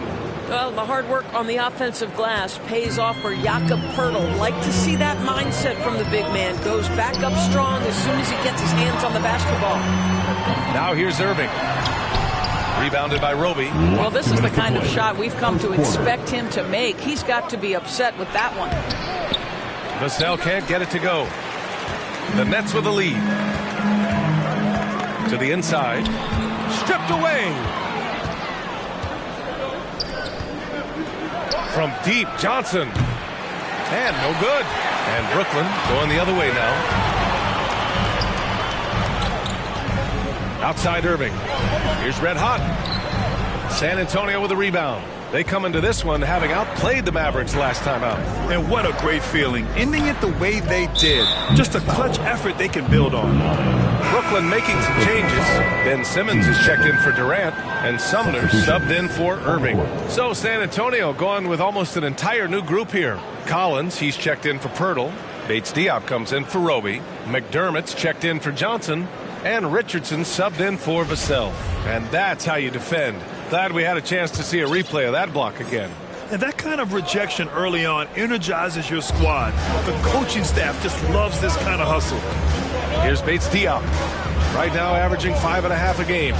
Well, the hard work on the offensive glass pays off for Jakob Poeltl. Like to see that mindset from the big man. Goes back up strong as soon as he gets his hands on the basketball. Now here's Irving. Rebounded by Roby. Well, this is the kind of shot we've come to expect him to make. He's got to be upset with that one. Vassell can't get it to go. The Nets with the lead. To the inside. Stripped away. From deep, Johnson. And no good. And Brooklyn going the other way now. Outside Irving. Here's Red Hot. San Antonio with a rebound. They come into this one having outplayed the Mavericks last time out. And what a great feeling. Ending it the way they did. Just a clutch effort they can build on. Brooklyn making some changes. Ben Simmons is checked in for Durant, and Sumner subbed in for Irving. So San Antonio going with almost an entire new group here. Collins, he's checked in for Poeltl. Bates-Diop comes in for Roby. McDermott's checked in for Johnson. And Richardson subbed in for Vassell. And that's how you defend. Glad we had a chance to see a replay of that block again. And that kind of rejection early on energizes your squad. The coaching staff just loves this kind of hustle. Here's Bates Diop. Right now averaging 5.5 a game.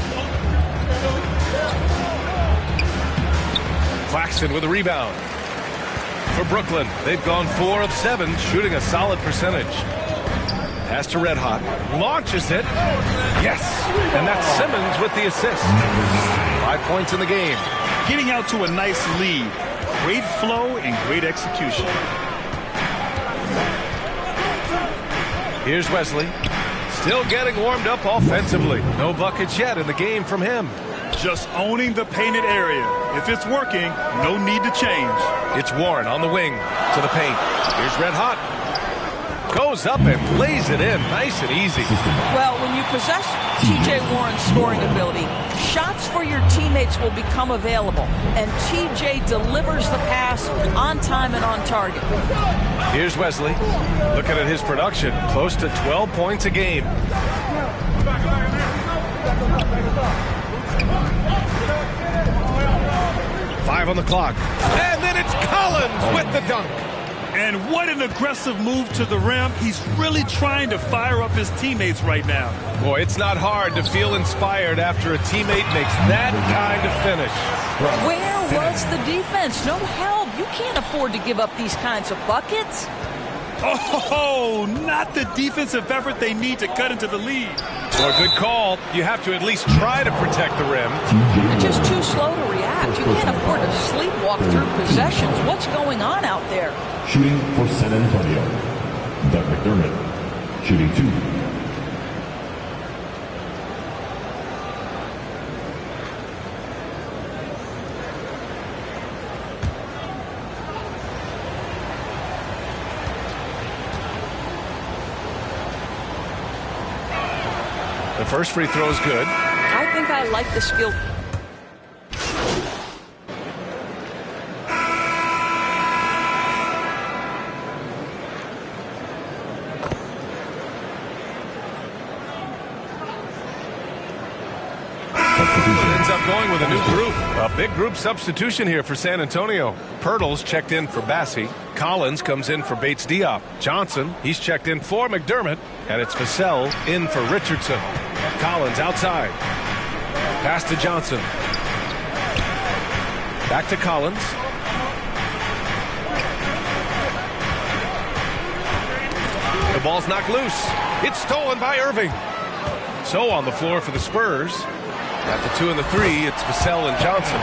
Claxton with a rebound. For Brooklyn, they've gone 4 of 7, shooting a solid percentage. Pass to Red Hot. Launches it. Yes. And that's Simmons with the assist. 5 points in the game. Getting out to a nice lead. Great flow and great execution. Here's Wesley. Still getting warmed up offensively. No buckets yet in the game from him. Just owning the painted area. If it's working, no need to change. It's Warren on the wing to the paint. Here's Red Hot. Goes up and lays it in. Nice and easy. Well, when you possess T.J. Warren's scoring ability, shots for your teammates will become available. And T.J. delivers the pass on time and on target. Here's Wesley. Looking at his production, close to 12 points a game. 5 on the clock. And then it's Collins with the dunk. And what an aggressive move to the rim. He's really trying to fire up his teammates right now. Boy, it's not hard to feel inspired after a teammate makes that kind of finish. Where was the defense? No help. You can't afford to give up these kinds of buckets. Oh, not the defensive effort they need to cut into the lead. Well, good call. You have to at least try to protect the rim. You're just too slow to react. You can't afford to sleepwalk through possessions. What's going on out there? Shooting for San Antonio, Doug McDermott, shooting 2. The first free throw is good. I think I like the skill. Ends up going with a new group. A big group substitution here for San Antonio. Pirtle's checked in for Bassie. Collins comes in for Bates Diop. Johnson, he's checked in for McDermott. And it's Vassell in for Richardson. Collins outside. Pass to Johnson. Back to Collins. The ball's knocked loose. It's stolen by Irving. So on the floor for the Spurs. At the 2 and the 3, it's Vassell and Johnson.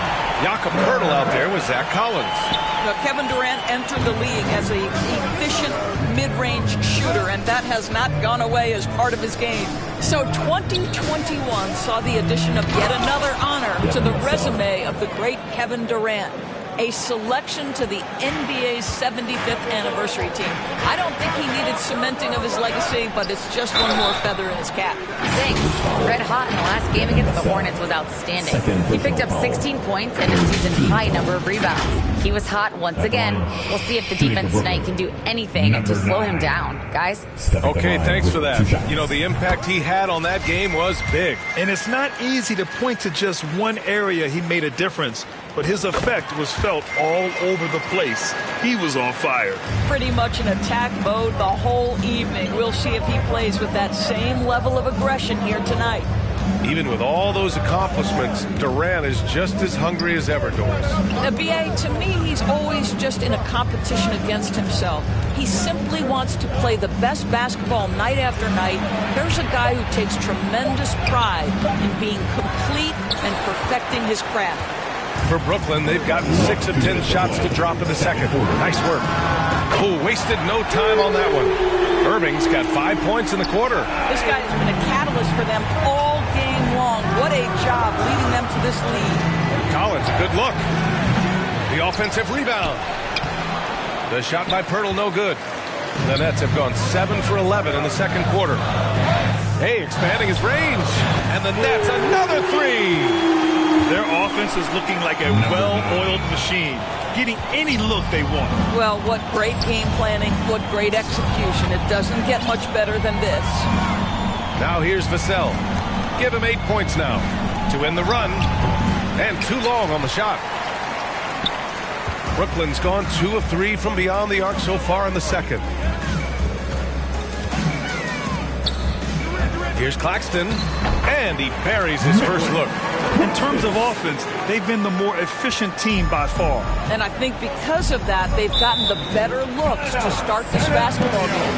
Jakob Poeltl out there with Zach Collins. Now, Kevin Durant entered the league as an efficient mid-range shooter, and that has not gone away as part of his game. So 2021 saw the addition of yet another honor to the resume of the great Kevin Durant. A selection to the NBA's 75th anniversary team. I don't think he needed cementing of his legacy, but it's just one more feather in his cap. Thanks. Red hot in the last game against the Hornets was outstanding. He picked up 16 points and a season-high number of rebounds. He was hot once again. We'll see if the defense tonight can do anything to slow him down. Guys? Okay, thanks for that. You know, the impact he had on that game was big. And it's not easy to point to just one area he made a difference, but his effect was felt all over the place. He was on fire. Pretty much in attack mode the whole evening. We'll see if he plays with that same level of aggression here tonight. Even with all those accomplishments, Durant is just as hungry as ever, Doris. B.A., to me, he's always just in a competition against himself. He simply wants to play the best basketball night after night. Here's a guy who takes tremendous pride in being complete and perfecting his craft. For Brooklyn, they've gotten 6 of 10 shots to drop in the second. Nice work. Oh, wasted no time on that one. Irving's got 5 points in the quarter. This guy has been a catalyst for them all game long. What a job leading them to this lead. Collins, a good look. The offensive rebound. The shot by Poeltl, no good. The Nets have gone 7 for 11 in the second quarter. Hey, expanding his range. And the Nets, another 3. Their offense is looking like a well-oiled machine, getting any look they want. Well, what great game planning, what great execution. It doesn't get much better than this. Now here's Vassell. Give him 8 points now to end the run. And too long on the shot. Brooklyn's gone 2 of 3 from beyond the arc so far in the second. Here's Claxton, and he buries his first look. In terms of offense, they've been the more efficient team by far. And I think because of that, they've gotten the better looks to start this basketball game.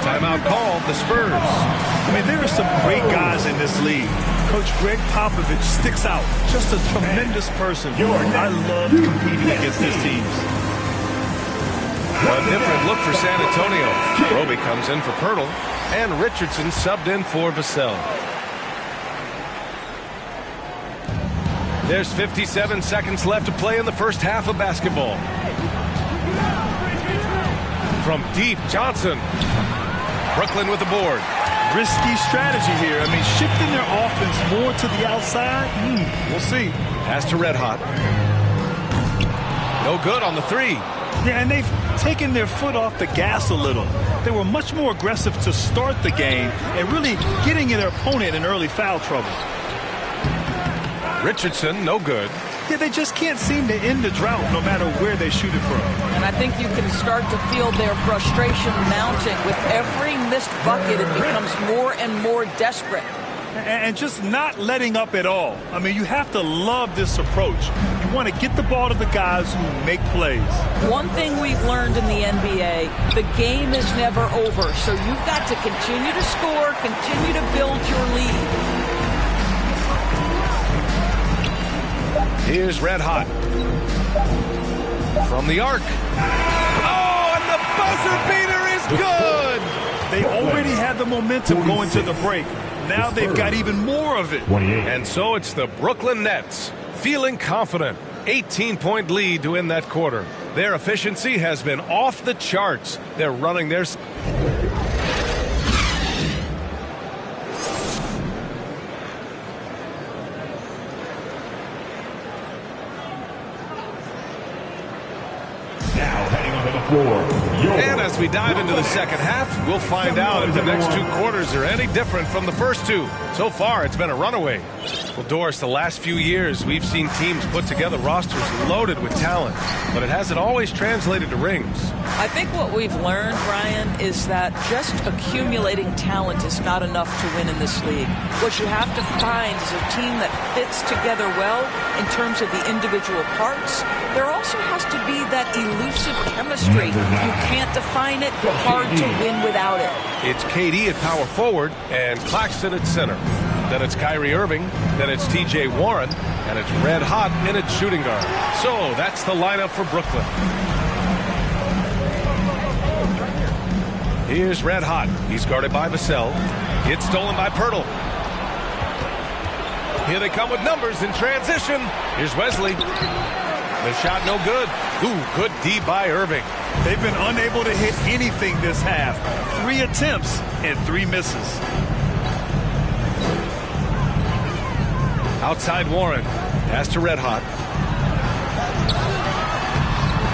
Timeout called, the Spurs. I mean, there are some great guys in this league. Coach Greg Popovich sticks out. Just a tremendous person. I love competing against his teams. A different look for San Antonio. Roby comes in for Pirtle, and Richardson subbed in for Vassell. There's 57 seconds left to play in the first half of basketball. From deep, Johnson. Brooklyn with the board. Risky strategy here. I mean, shifting their offense more to the outside. We'll see. Pass to Red Hot. No good on the three. Yeah, and they've taken their foot off the gas a little. They were much more aggressive to start the game and really getting their opponent in early foul trouble. Richardson, no good. Yeah, they just can't seem to end the drought no matter where they shoot it from. And I think you can start to feel their frustration mounting. With every missed bucket, it becomes more and more desperate. And just not letting up at all. I mean, you have to love this approach. You want to get the ball to the guys who make plays. One thing we've learned in the NBA, the game is never over. So you've got to continue to score, continue to build your lead. Here's Red Hot. From the arc. Oh, and the buzzer beater is good! They already had the momentum going to the break. Now they've got even more of it. And so it's the Brooklyn Nets feeling confident. 18-point lead to win that quarter. Their efficiency has been off the charts. They're running their... And as we dive into the second half, we'll find out if the next two quarters are any different from the first two. So far, it's been a runaway. Well, Doris, the last few years, we've seen teams put together rosters loaded with talent, but it hasn't always translated to rings. I think what we've learned, Brian, is that just accumulating talent is not enough to win in this league. What you have to find is a team that fits together well in terms of the individual parts. There also has to be that elusive chemistry. You can't define it. You're hard to win without it. It's KD at power forward and Claxton at center. Then it's Kyrie Irving. Then it's TJ Warren. And it's Red Hot in at shooting guard. So that's the lineup for Brooklyn. Here's Red Hot. He's guarded by Vassell. It's stolen by Pirtle. Here they come with numbers in transition. Here's Wesley. The shot no good. Ooh, good D by Irving. They've been unable to hit anything this half. 3 attempts and 3 misses. Outside Warren. Pass to Red Hot.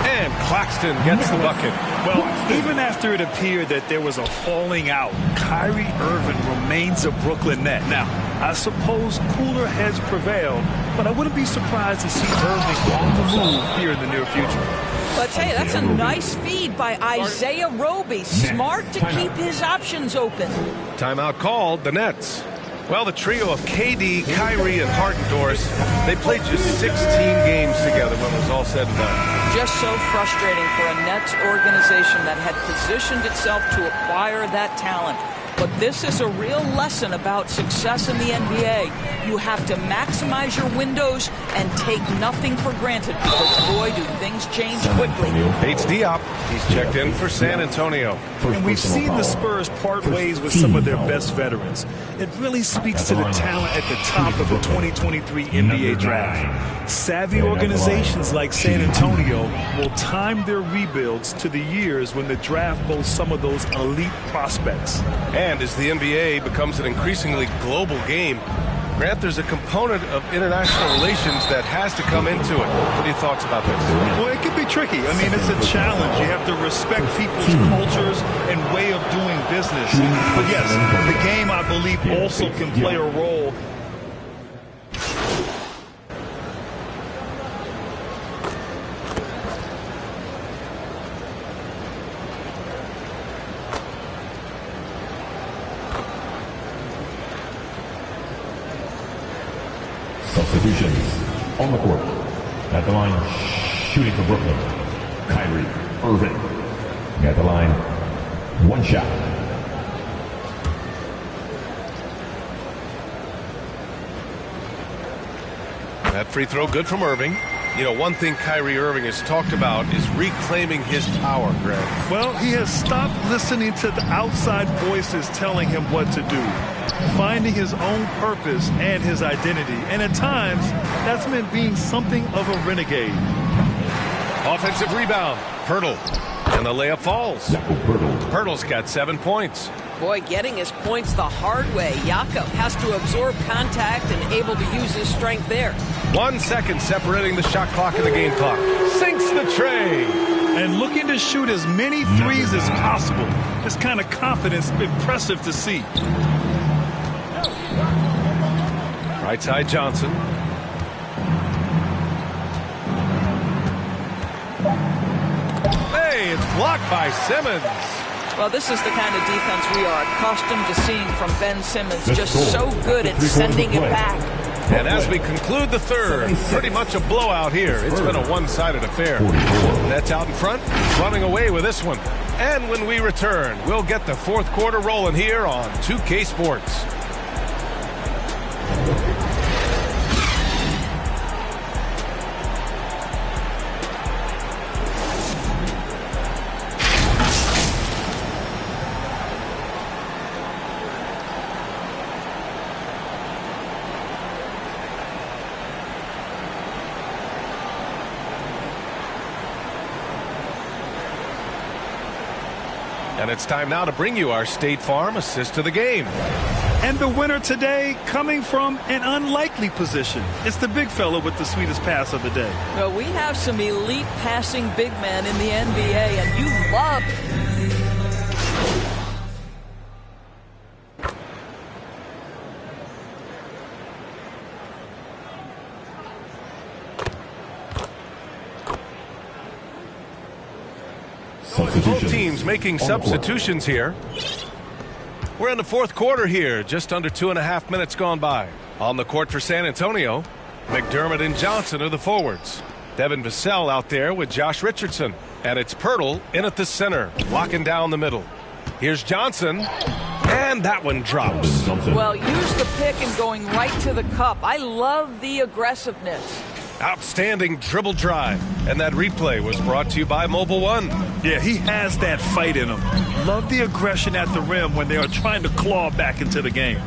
And Claxton gets the bucket. Well, even after it appeared that there was a falling out, Kyrie Irving remains a Brooklyn Net. Now, I suppose cooler heads prevailed, but I wouldn't be surprised to see Irving on the move here in the near future. But I tell you, that's a nice feed by Isaiah Roby. Smart to keep his options open. Timeout called, the Nets. Well, the trio of KD, Kyrie, and Harden, Doris, they played just 16 games together when it was all said and done. Just so frustrating for a Nets organization that had positioned itself to acquire that talent. But this is a real lesson about success in the NBA. You have to maximize your windows and take nothing for granted, because boy, do things change quickly. Bates Diop, he's checked in for San Antonio. And we've seen the Spurs part ways with some of their best veterans. It really speaks to the talent at the top of the 2023 NBA draft. Savvy organizations like San Antonio will time their rebuilds to the years when the draft boasts some of those elite prospects. And as the NBA becomes an increasingly global game, Grant, there's a component of international relations that has to come into it. What are your thoughts about this? Well, it can be tricky. I mean, it's a challenge. You have to respect people's cultures and way of doing business. But yes, the game, I believe, also can play a role. on the court. At the line, shooting for Brooklyn, Kyrie Irving. At the line, one shot. That free throw good from Irving. You know, one thing Kyrie Irving has talked about is reclaiming his power, Greg. Well, he has stopped listening to the outside voices telling him what to do, finding his own purpose and his identity. And at times, that's meant being something of a renegade. Offensive rebound. Pirtle. And the layup falls. Pirtle's got 7 points. Boy, getting his points the hard way. Jakob has to absorb contact and able to use his strength there. 1 second separating the shot clock and the game clock. Sinks the tray. And looking to shoot as many threes as possible. This kind of confidence, impressive to see. Right side Johnson. Hey, it's blocked by Simmons. Well, this is the kind of defense we are accustomed to seeing from Ben Simmons. Just so good at sending it back. And as we conclude the third, pretty much a blowout here. It's been a one-sided affair. Nets out in front, running away with this one. And when we return, we'll get the fourth quarter rolling here on 2K Sports. And it's time now to bring you our State Farm assist to the game. And the winner today coming from an unlikely position. It's the big fella with the sweetest pass of the day. Well, we have some elite passing big men in the NBA, and you love Both teams making substitutions here. We're in the fourth quarter here, just under 2.5 minutes gone by. On the court for San Antonio, McDermott and Johnson are the forwards. Devin Vassell out there with Josh Richardson. And it's Pirtle in at the center, locking down the middle. Here's Johnson, and that one drops. Well, use the pick and going right to the cup. I love the aggressiveness. Outstanding dribble drive. And that replay was brought to you by Mobile One. Yeah, he has that fight in him. Love the aggression at the rim when they are trying to claw back into the game.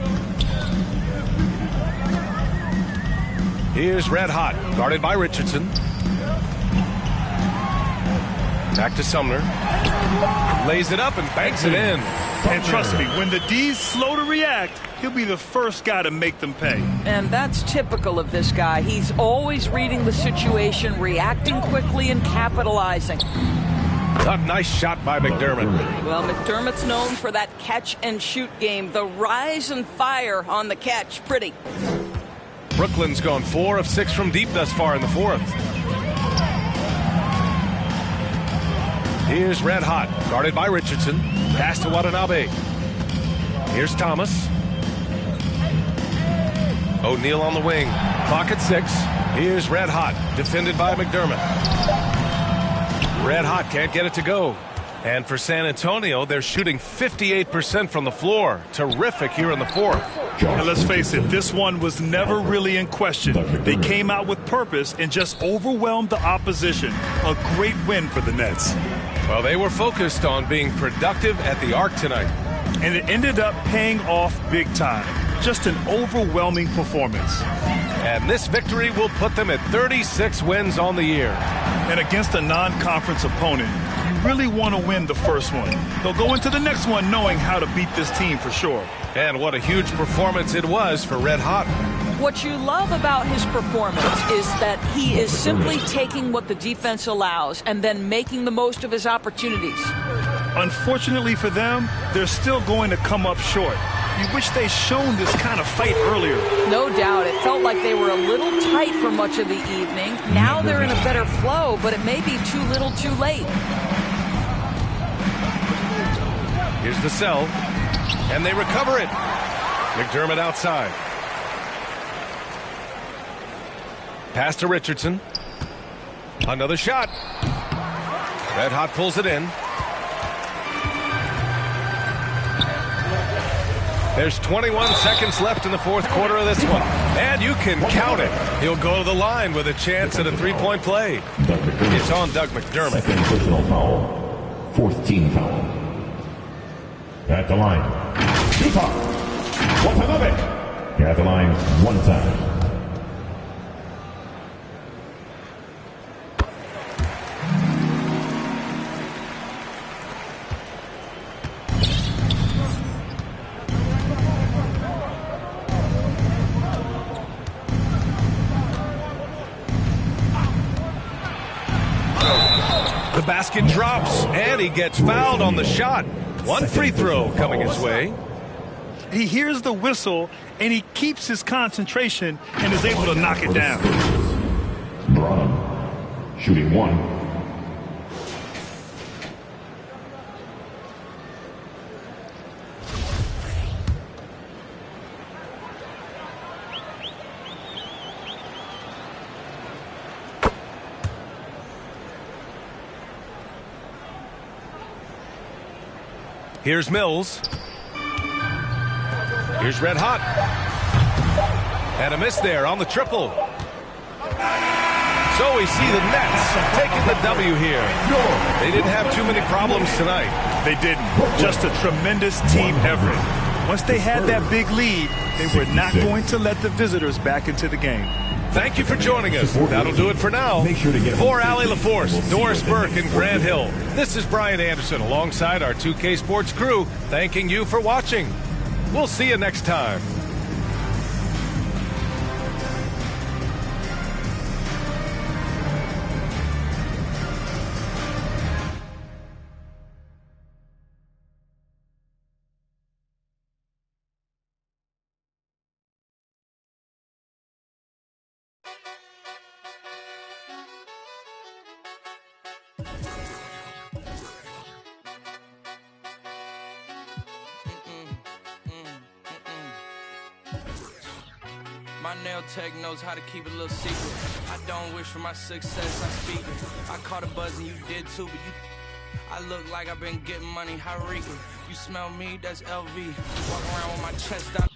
Here's Red Hot, guarded by Richardson. Back to Sumner. Lays it up and banks it in. And trust me, when the D's slow to react, he'll be the first guy to make them pay. And that's typical of this guy. He's always reading the situation, reacting quickly, and capitalizing. A nice shot by McDermott. Well, McDermott's known for that catch-and-shoot game. The rise and fire on the catch. Pretty. Brooklyn's gone 4 of 6 from deep thus far in the fourth. Here's Red Hot, guarded by Richardson. Pass to Watanabe. Here's Thomas. O'Neal on the wing. Clock at 6. Here's Red Hot, defended by McDermott. Red Hot can't get it to go. And for San Antonio, they're shooting 58% from the floor. Terrific here in the fourth. And let's face it, this one was never really in question. They came out with purpose and just overwhelmed the opposition. A great win for the Nets. Well, they were focused on being productive at the arc tonight. And it ended up paying off big time. Just an overwhelming performance. And this victory will put them at 36 wins on the year. And against a non-conference opponent, you really want to win the first one. They'll go into the next one knowing how to beat this team for sure. And what a huge performance it was for Red Hot. What you love about his performance is that he is simply taking what the defense allows and then making the most of his opportunities. Unfortunately for them, they're still going to come up short. You wish they'd shown this kind of fight earlier. No doubt. It felt like they were a little tight for much of the evening. Now they're in a better flow, but it may be too little too late. Here's Vassell, and they recover it. McDermott outside. Pass to Richardson. Another shot. Red Hot pulls it in. There's 21 seconds left in the fourth quarter of this one. And you can count it. He'll go to the line with a chance at a three-point play. It's on Doug McDermott. Second personal foul. Fourth team foul. At the line. Utah. Watanabe. At the line one time. The basket drops, and he gets fouled on the shot. One free throw coming his way. He hears the whistle, and he keeps his concentration and is able to knock it down. Branham shooting one. Here's Mills. Here's Red Hot. And a miss there on the triple. So we see the Nets taking the W here. They didn't have too many problems tonight. They didn't. Just a tremendous team effort. Once they had that big lead, they were not going to let the visitors back into the game. Thank you for joining us. That'll do it for now. For Allie LaForce, Doris Burke, and Grant Hill, this is Brian Anderson alongside our 2K Sports crew, thanking you for watching. We'll see you next time. My nail tech knows how to keep a little secret. I don't wish for my success, I speak it. I caught a buzz and you did too, but I look like I've been getting money, how reeking. You smell me, that's LV. Walk around with my chest out.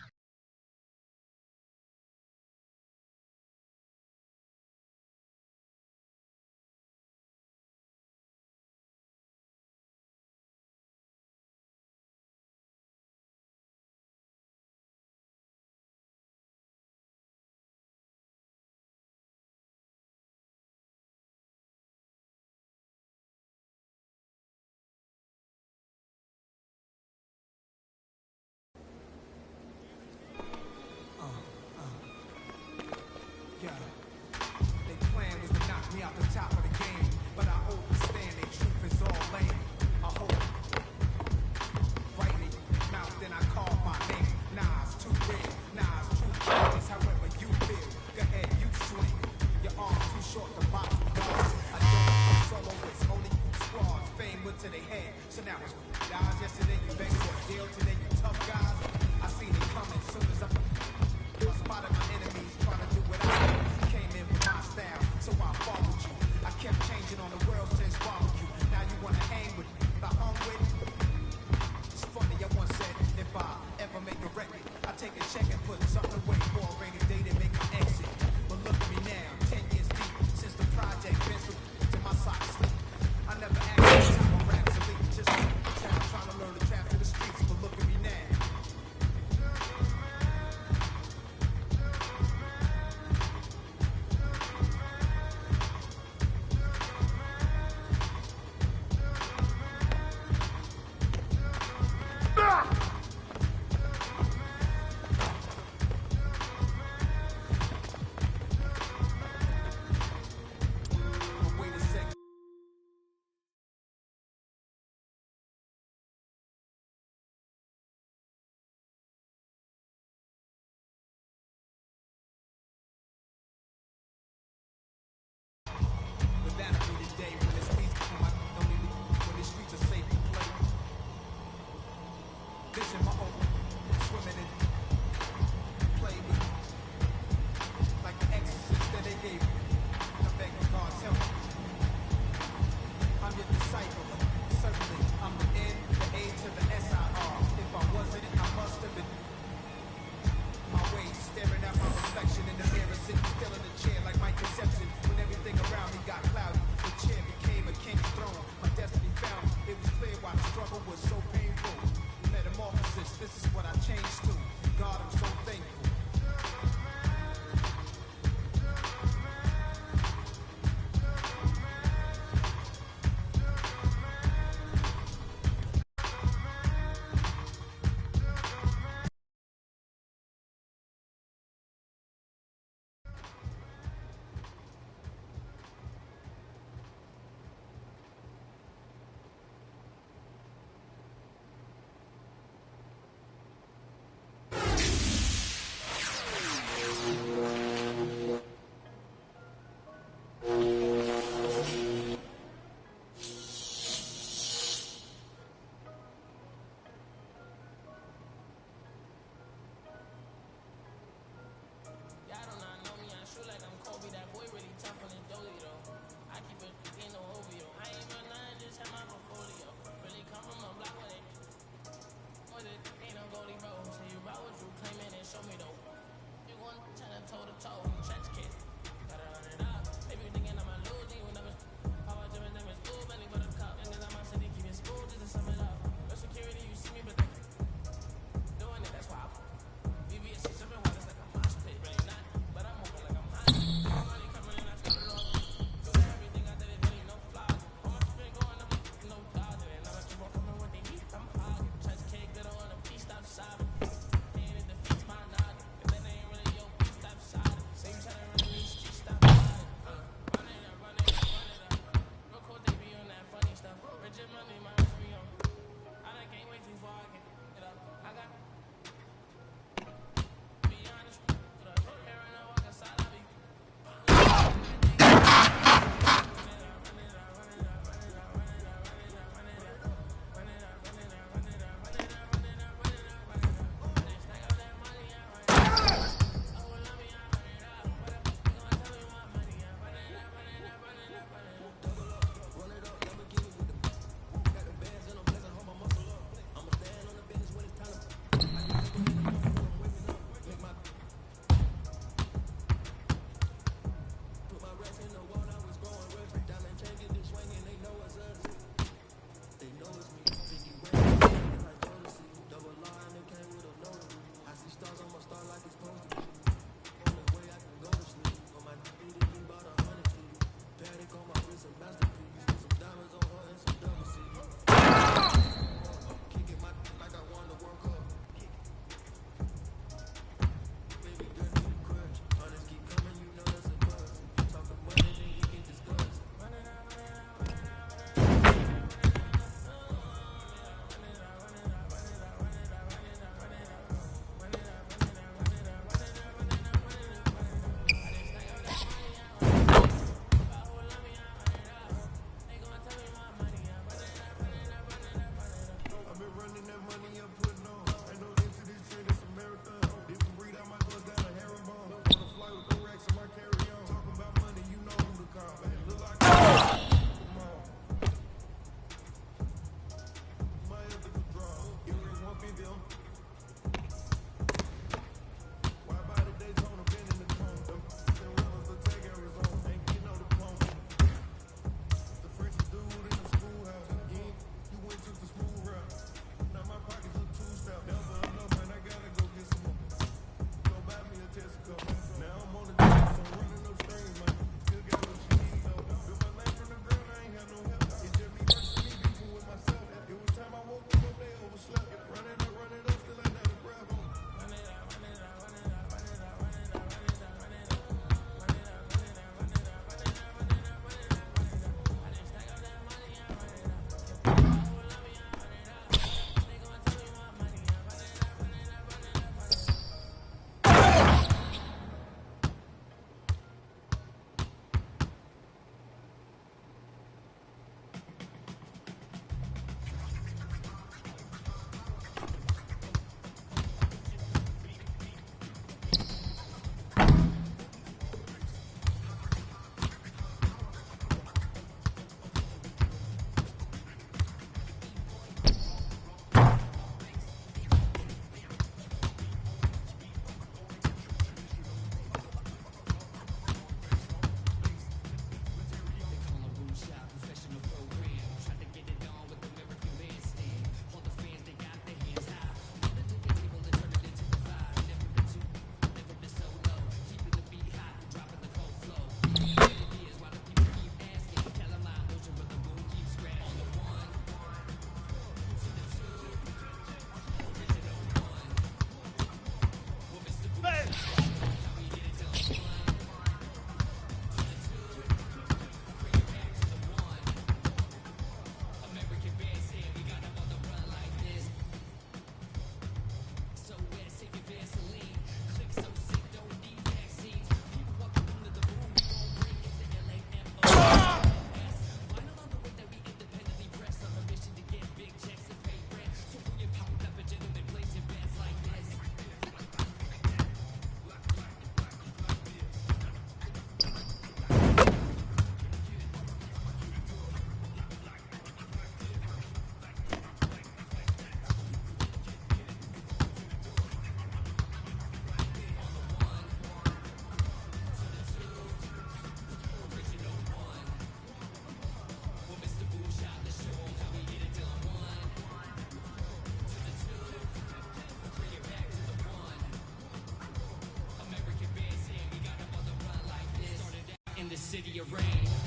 city of rain.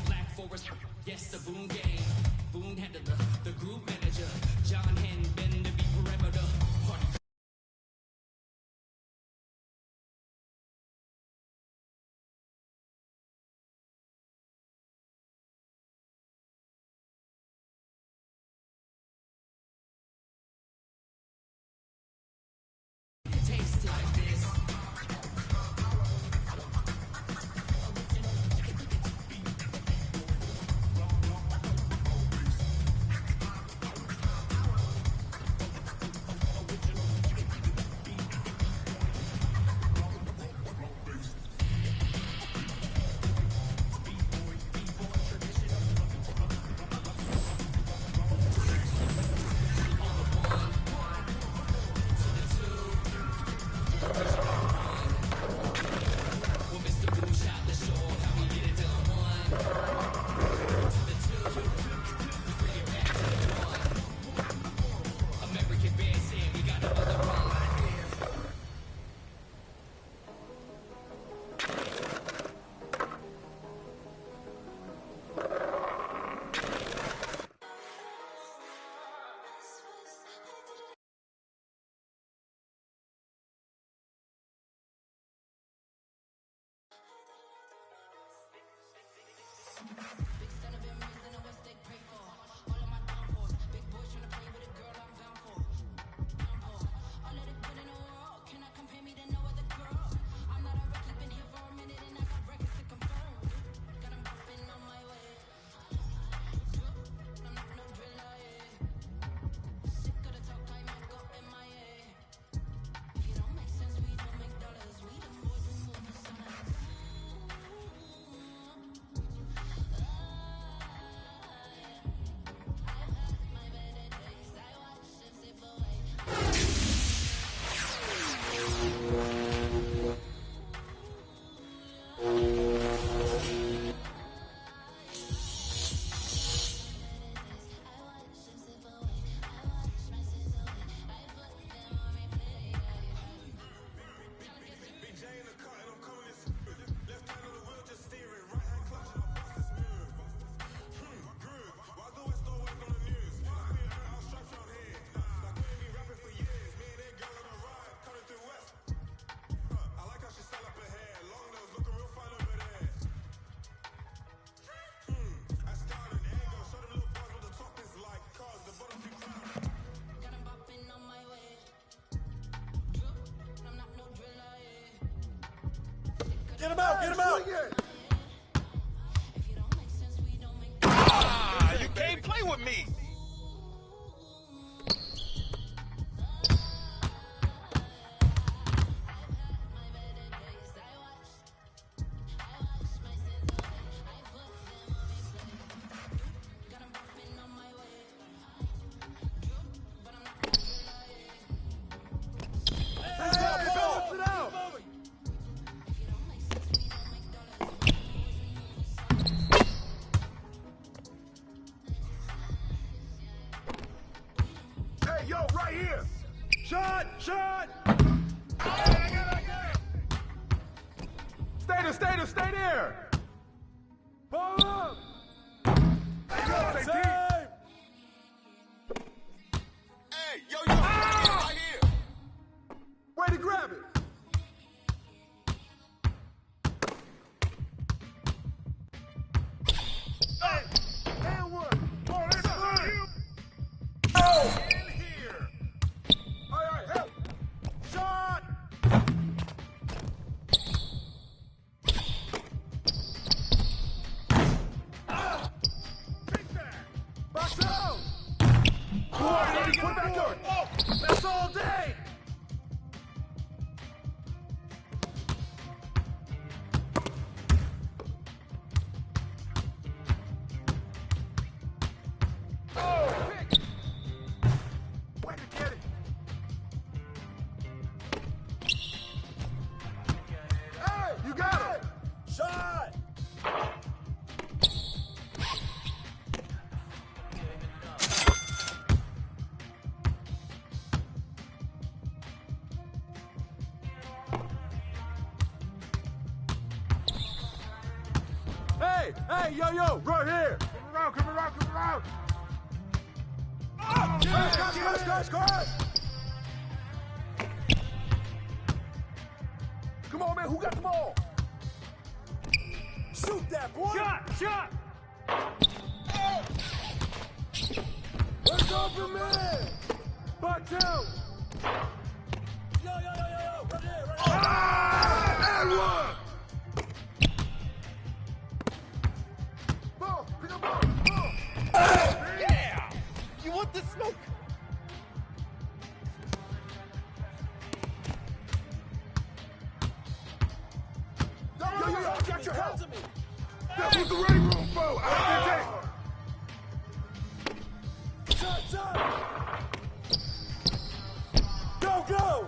Black Forest, yes, the Boone game. Boone handler, the group manager. John Hen, been to be perimeter. Party. Taste it like this. Get him out, get him out. Ah, you can't play with me. Hey, yo, right here. Shot, shot. Stay there, stay there, stay there. Ball up. Hey, yo, right here. Way to grab it. And one. Oh, that's good. Oh! In here. All right, help. Shot. Take that. Box out. Boy, put it back up. Oh, that's all day. Oh, pick. Way to get it. Hey, you got it. Shot. Hey, yo, right here. Come around. Oh, guys. Come on, man, who got the ball? Shoot that, boy. Shot. Let's go for man. Back down. Yo, right here. Ah, and one. Ball, pick up ball. Yeah! You want the smoke? Yo, got your help. That's what the ring room for. Shot. Go.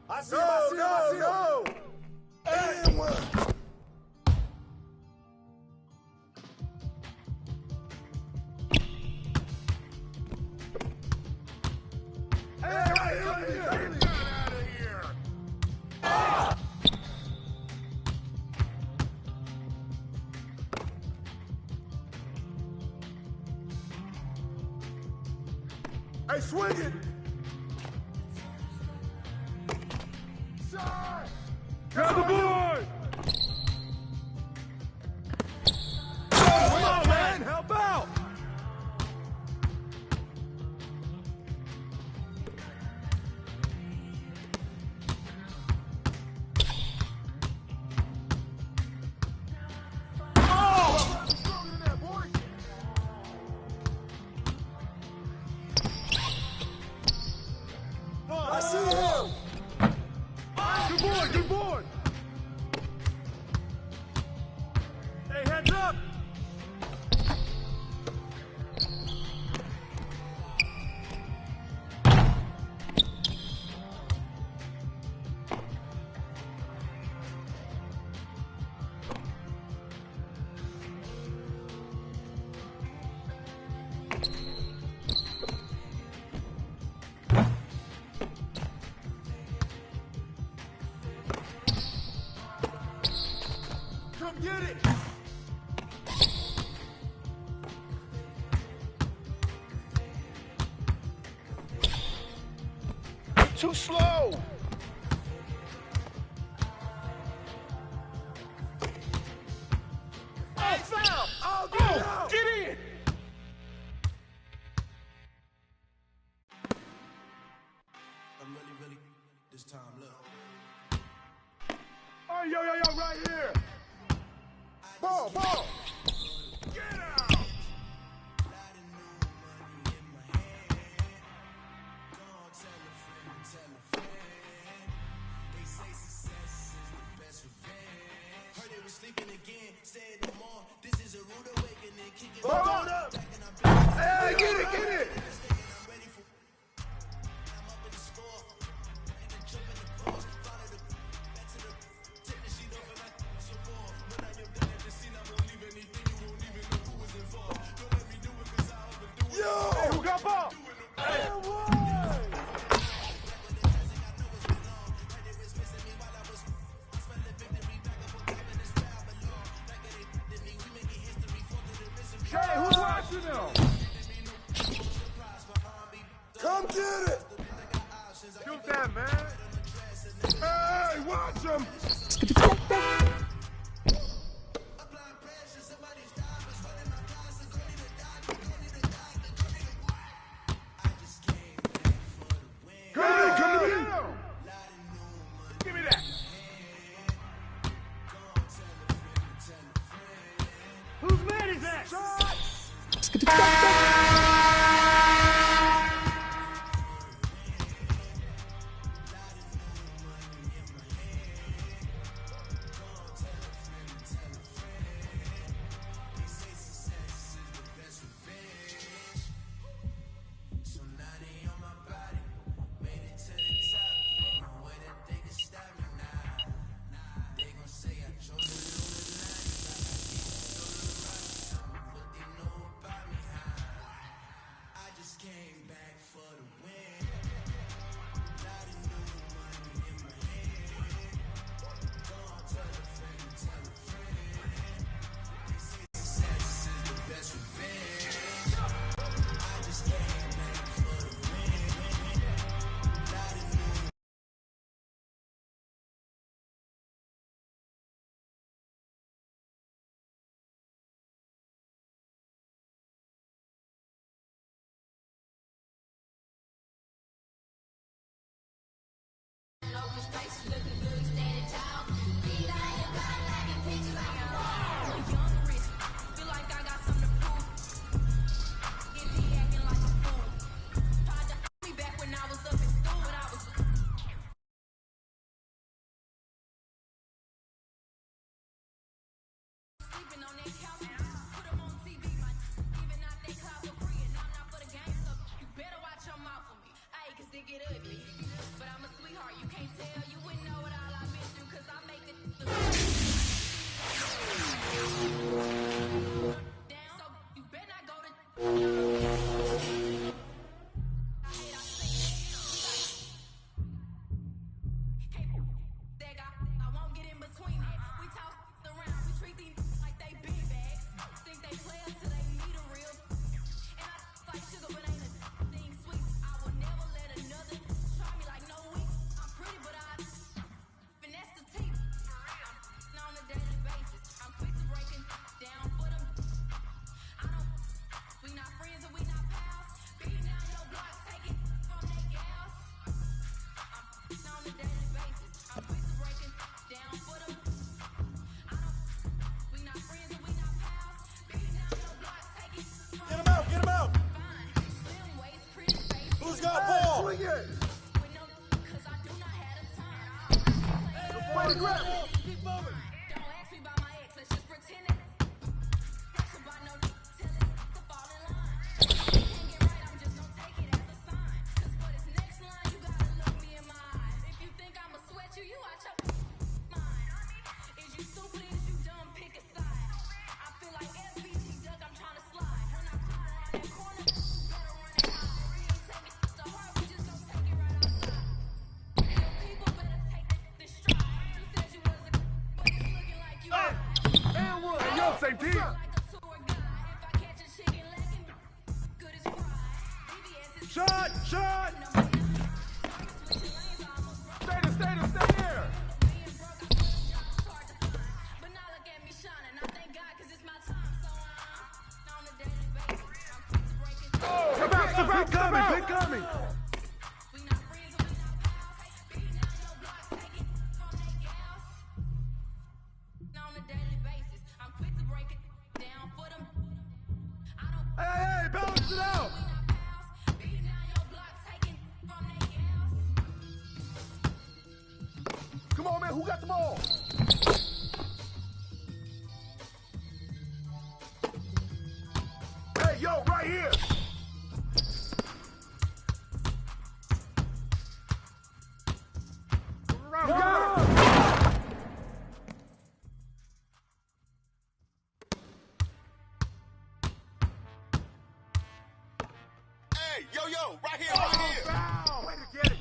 I see him. And one. Hey, swing it! Side! Grab the board! Come on, man! Help out! I see him! Good board! Hey, heads up! Come get it! Too slow! time, look. Oh, yo, right here. Ball. Get out. Sleeping again, saying no more. This is a rude awakening. Kicking Hold up. Hey, get it. I'm up in the score. Nigga jump in the post. Follow the back to the take the sheet off and I some more. When I am done at the scene, I won't leave anything. You won't even know who was involved. Don't let me do it cause I overdo it. Yo! Hey, who got ball? Hey, Hey, who's watching them? Come get it! Shoot that, man! Hey, watch him! Come to me! Give me that! Whose man is that? Shot! Get ugly, but I'm a sweetheart. You can't tell, you wouldn't know what all I've been through, cause I make it down, so you better not go to I won't get in between that. We talk around, we treat these like they big bags. Think they play until they meet a real. And I like sugar, but ain't a thing sweet. I will never let another try me like no weak. I'm pretty, but I finesse the teeth. On a daily basis, I'm quick to break it down for them. We not friends and we not pals. Beating down your block, take it from they gals. I'm on a daily basis, I'm quick to break it down for them. We not friends and we not pals. Beating down your block, take it from Get him out, get him out! fine. Slim waist, pretty face. Who's got ball? With no, cause I do not have the time. Way to grab it! Keep moving. Don't ask me about my ex, let's just pretend it. Pressure by no tell it to fall in line. Can't get right, I'm just gonna take it as a sign. Cause for this next line, you gotta look me in my eyes. If you think I'ma sweat you, you watch your mind. Is you stupid, is you dumb, pick a side. I feel like SBG Duck, I'm trying to slide. When I come around that corner, better run it high. We ain't taking it to heart, we just gonna take it right outside. Your people better take this stride. You said you was a but it's looking like you lied. And what? Hey, yo, safety! Like a tour guide. If I catch a chicken legging, good as fried. BBS is Shot! Shot! Stay there! but now look at me shining. I thank God cause it's my time. So on a daily basis, I'm quick to break it. Come out, big coming! We not friends and we not pals. Beating down Hey, balance it out. Come on, man. Who got the ball? Hey, yo, right here. Hey, yo, right here, right here. Way to get it.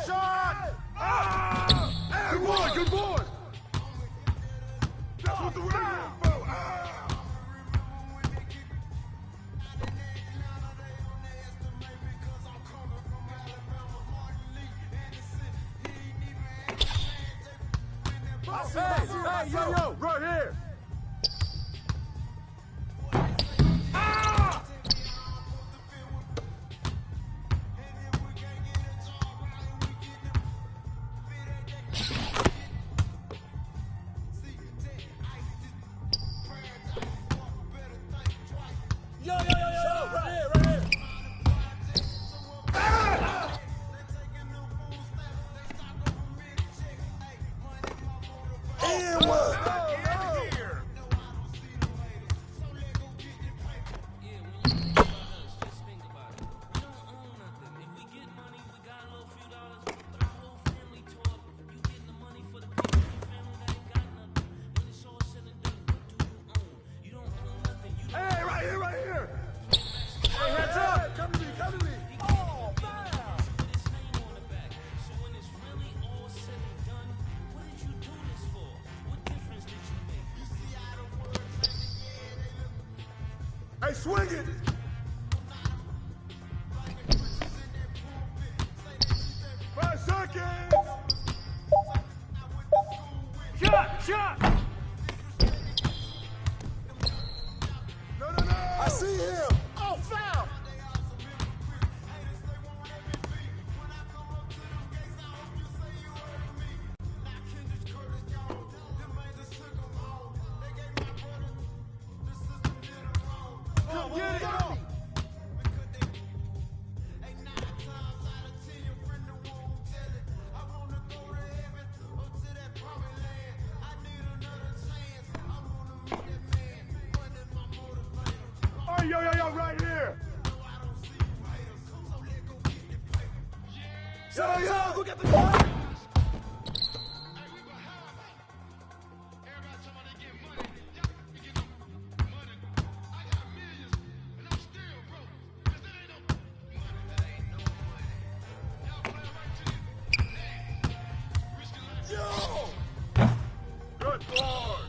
Shot! Ah! Good boy, good boy! That's what the radio about! Ah! Hey, yo, right here! Ah! Yo, right here, right here! Ah! And what? Hey, right here, right here! Hey, heads up! Come to me, come to me! Oh, man! Hey, swing it! Five seconds! Shot! No! I see him! Oh, foul! Come get it! Oh, yo, right here! Yo, go get the ball! Yo! Good board!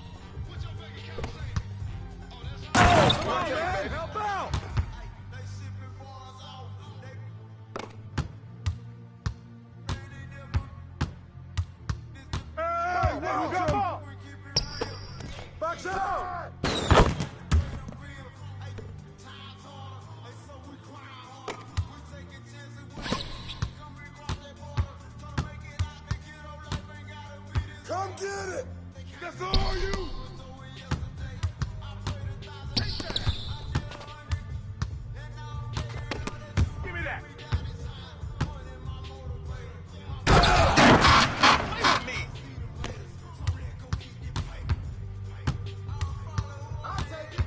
Come on, man! Help out! Hey, watch out! Box out! Come get it! That's all you! Give me that! Wait me! I'll take it!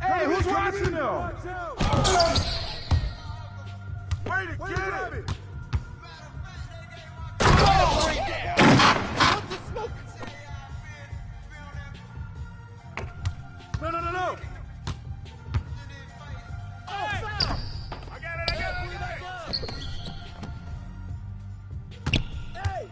Hey, who's watching now? Way to get it! No! Oh, foul! I got it! Hey!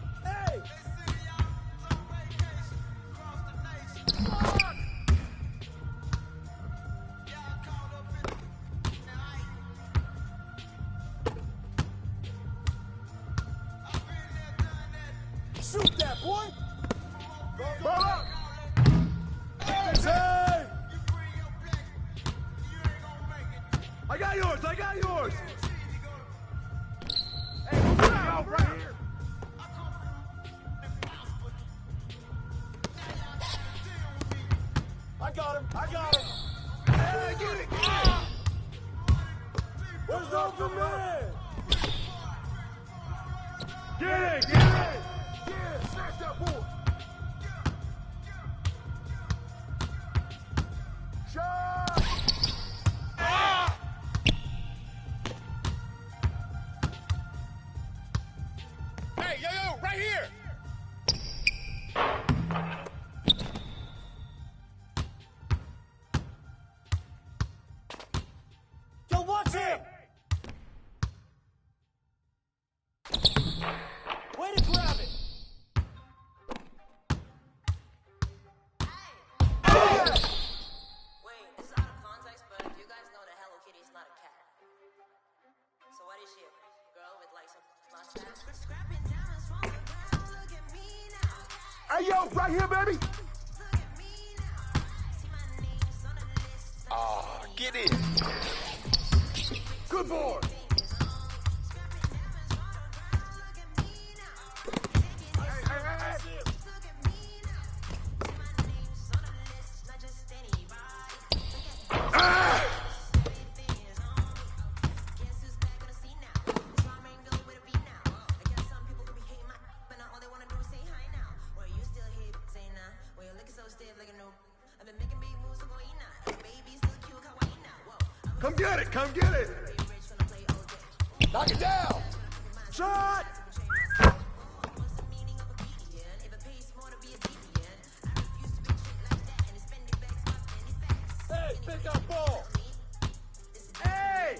I got yours. I got yours. Hey, move around, right here. I got him. I got him. Hey, get it. Get it. Where's the open man? Get it. Get it. Yeah, snatch that ball. Shot. Hey, yo, right here! Yo, watch him! Way to grab it! Wait, this is out of context, but you guys know that Hello Kitty is not a cat. So what is she? A girl with like some mustache? Scrapping diamonds from the ground, look at me now. Hey, yo, right here, baby! Oh, get it! Good boy! Come get it! Come get it! Knock it down! Shot! Hey, pick up ball! Hey!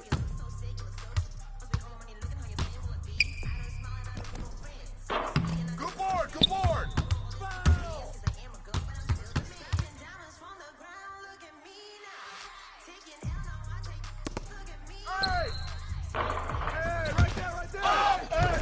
Good board! Good board! Hey! Hey, right there, right there! Hey!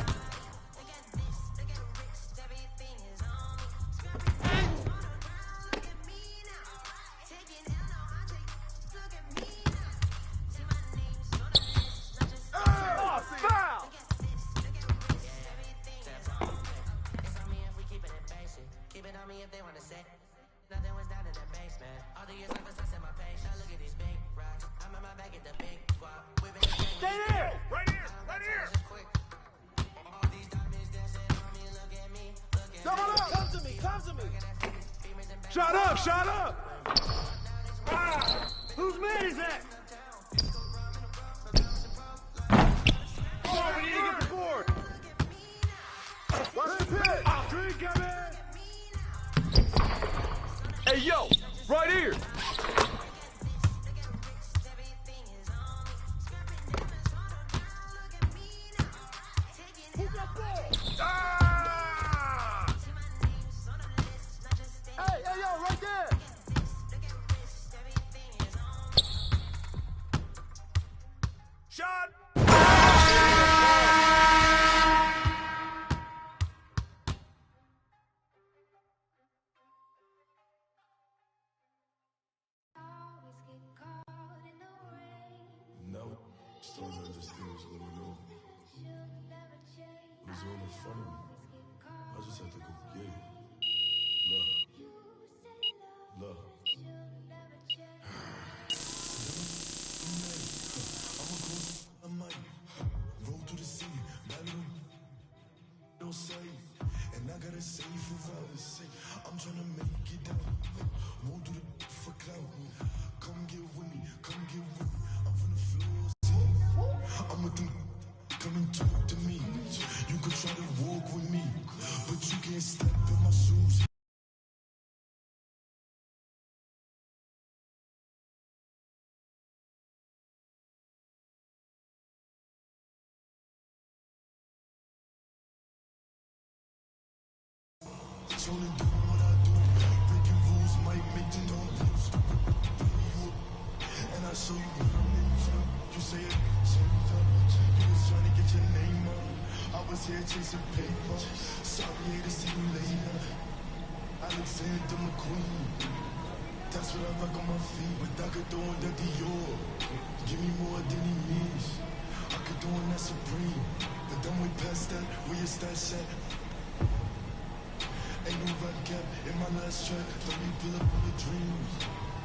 Oh, foul! Keep it on me if they wanna say nothing was down in the basement. All the years I've assessed my patience. Now look at these big rocks. I'm on my back at the big guap. Stay there! Right here! Right here! All these diamonds dancing on me. Look at me. Look at Double me. up! Come to me! Come to me! Shut up! Shut up! Ah! Whose man is that? Oh, we need to get the board! Watch the pit! Three coming! Hey, yo! Right here! Ah! Hey, yo, right there! Shot! No, still don't understand what's going on. It was all in front of me. I just had to go get it. Love. I'ma go, I might roll to the sea, battle, don't say, and I gotta say for others' sake. I'm tryna make it out. Won't do the for clout. Come get with me, come get with me. I'm from the floor, see. I'm with them, come and talk to me. You could try to walk with me, but you can't step in my shoes. Only do what I do. Breaking rules might make them don't lose. And I show you what I'm into. You say it, you was trying to get your name up. I was here chasing paper. Sorry to see you later. Alexander McQueen. That's what I rock on my feet, but I could throw in that Dior. Give me more than he needs. I could throw in that Supreme, but then we past that, we is that set. Ain't no rap gap in my last track. Let me pull up all the dreams.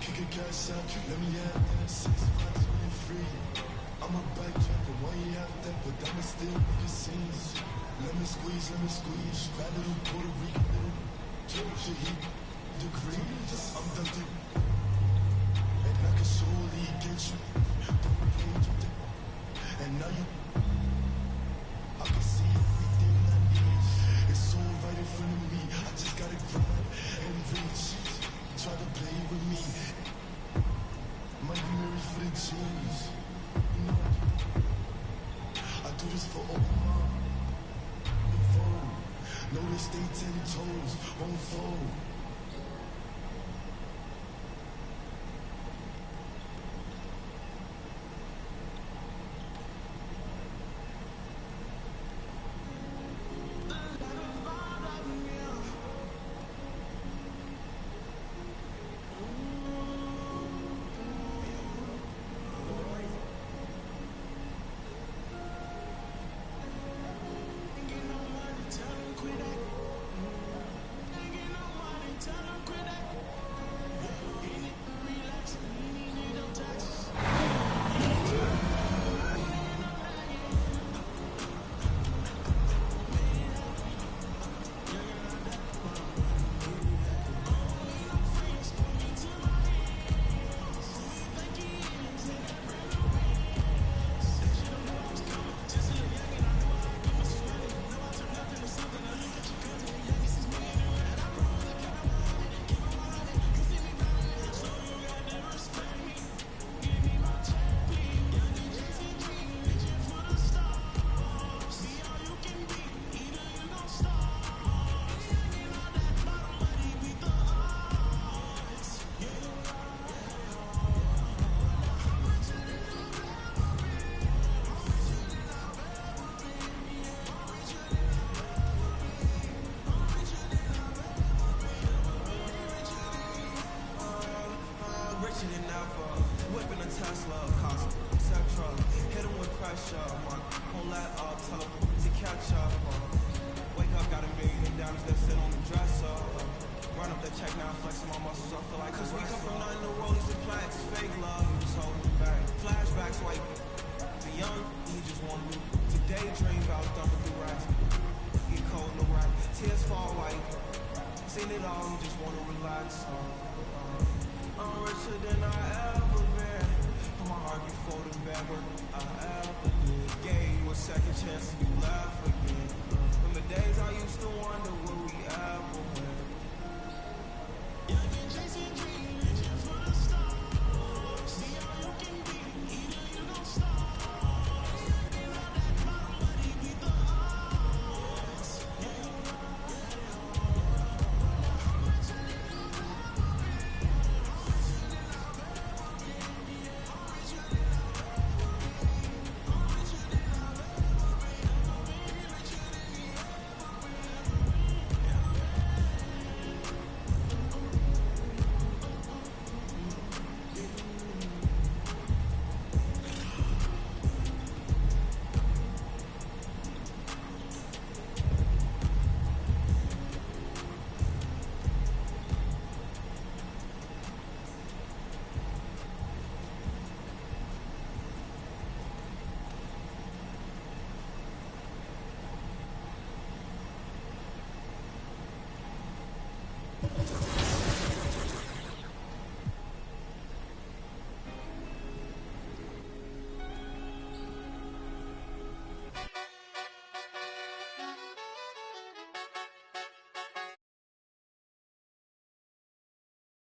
Kick a cash out, let me have that 6 5 free. I'm a bike jacker, why you have that? But I'ma still make it scenes. Let me squeeze. Grab little Puerto Rican, little Georgia heat degree. I'm done. And I can surely get you. And now you, I can see everything I need. It's all right in front of me. I just gotta grab and reach. Try to play with me. Might be married for the jeans. You know, I do this for all my phone. Know they stay 10 toes, won't fold. Second chance and you laugh again.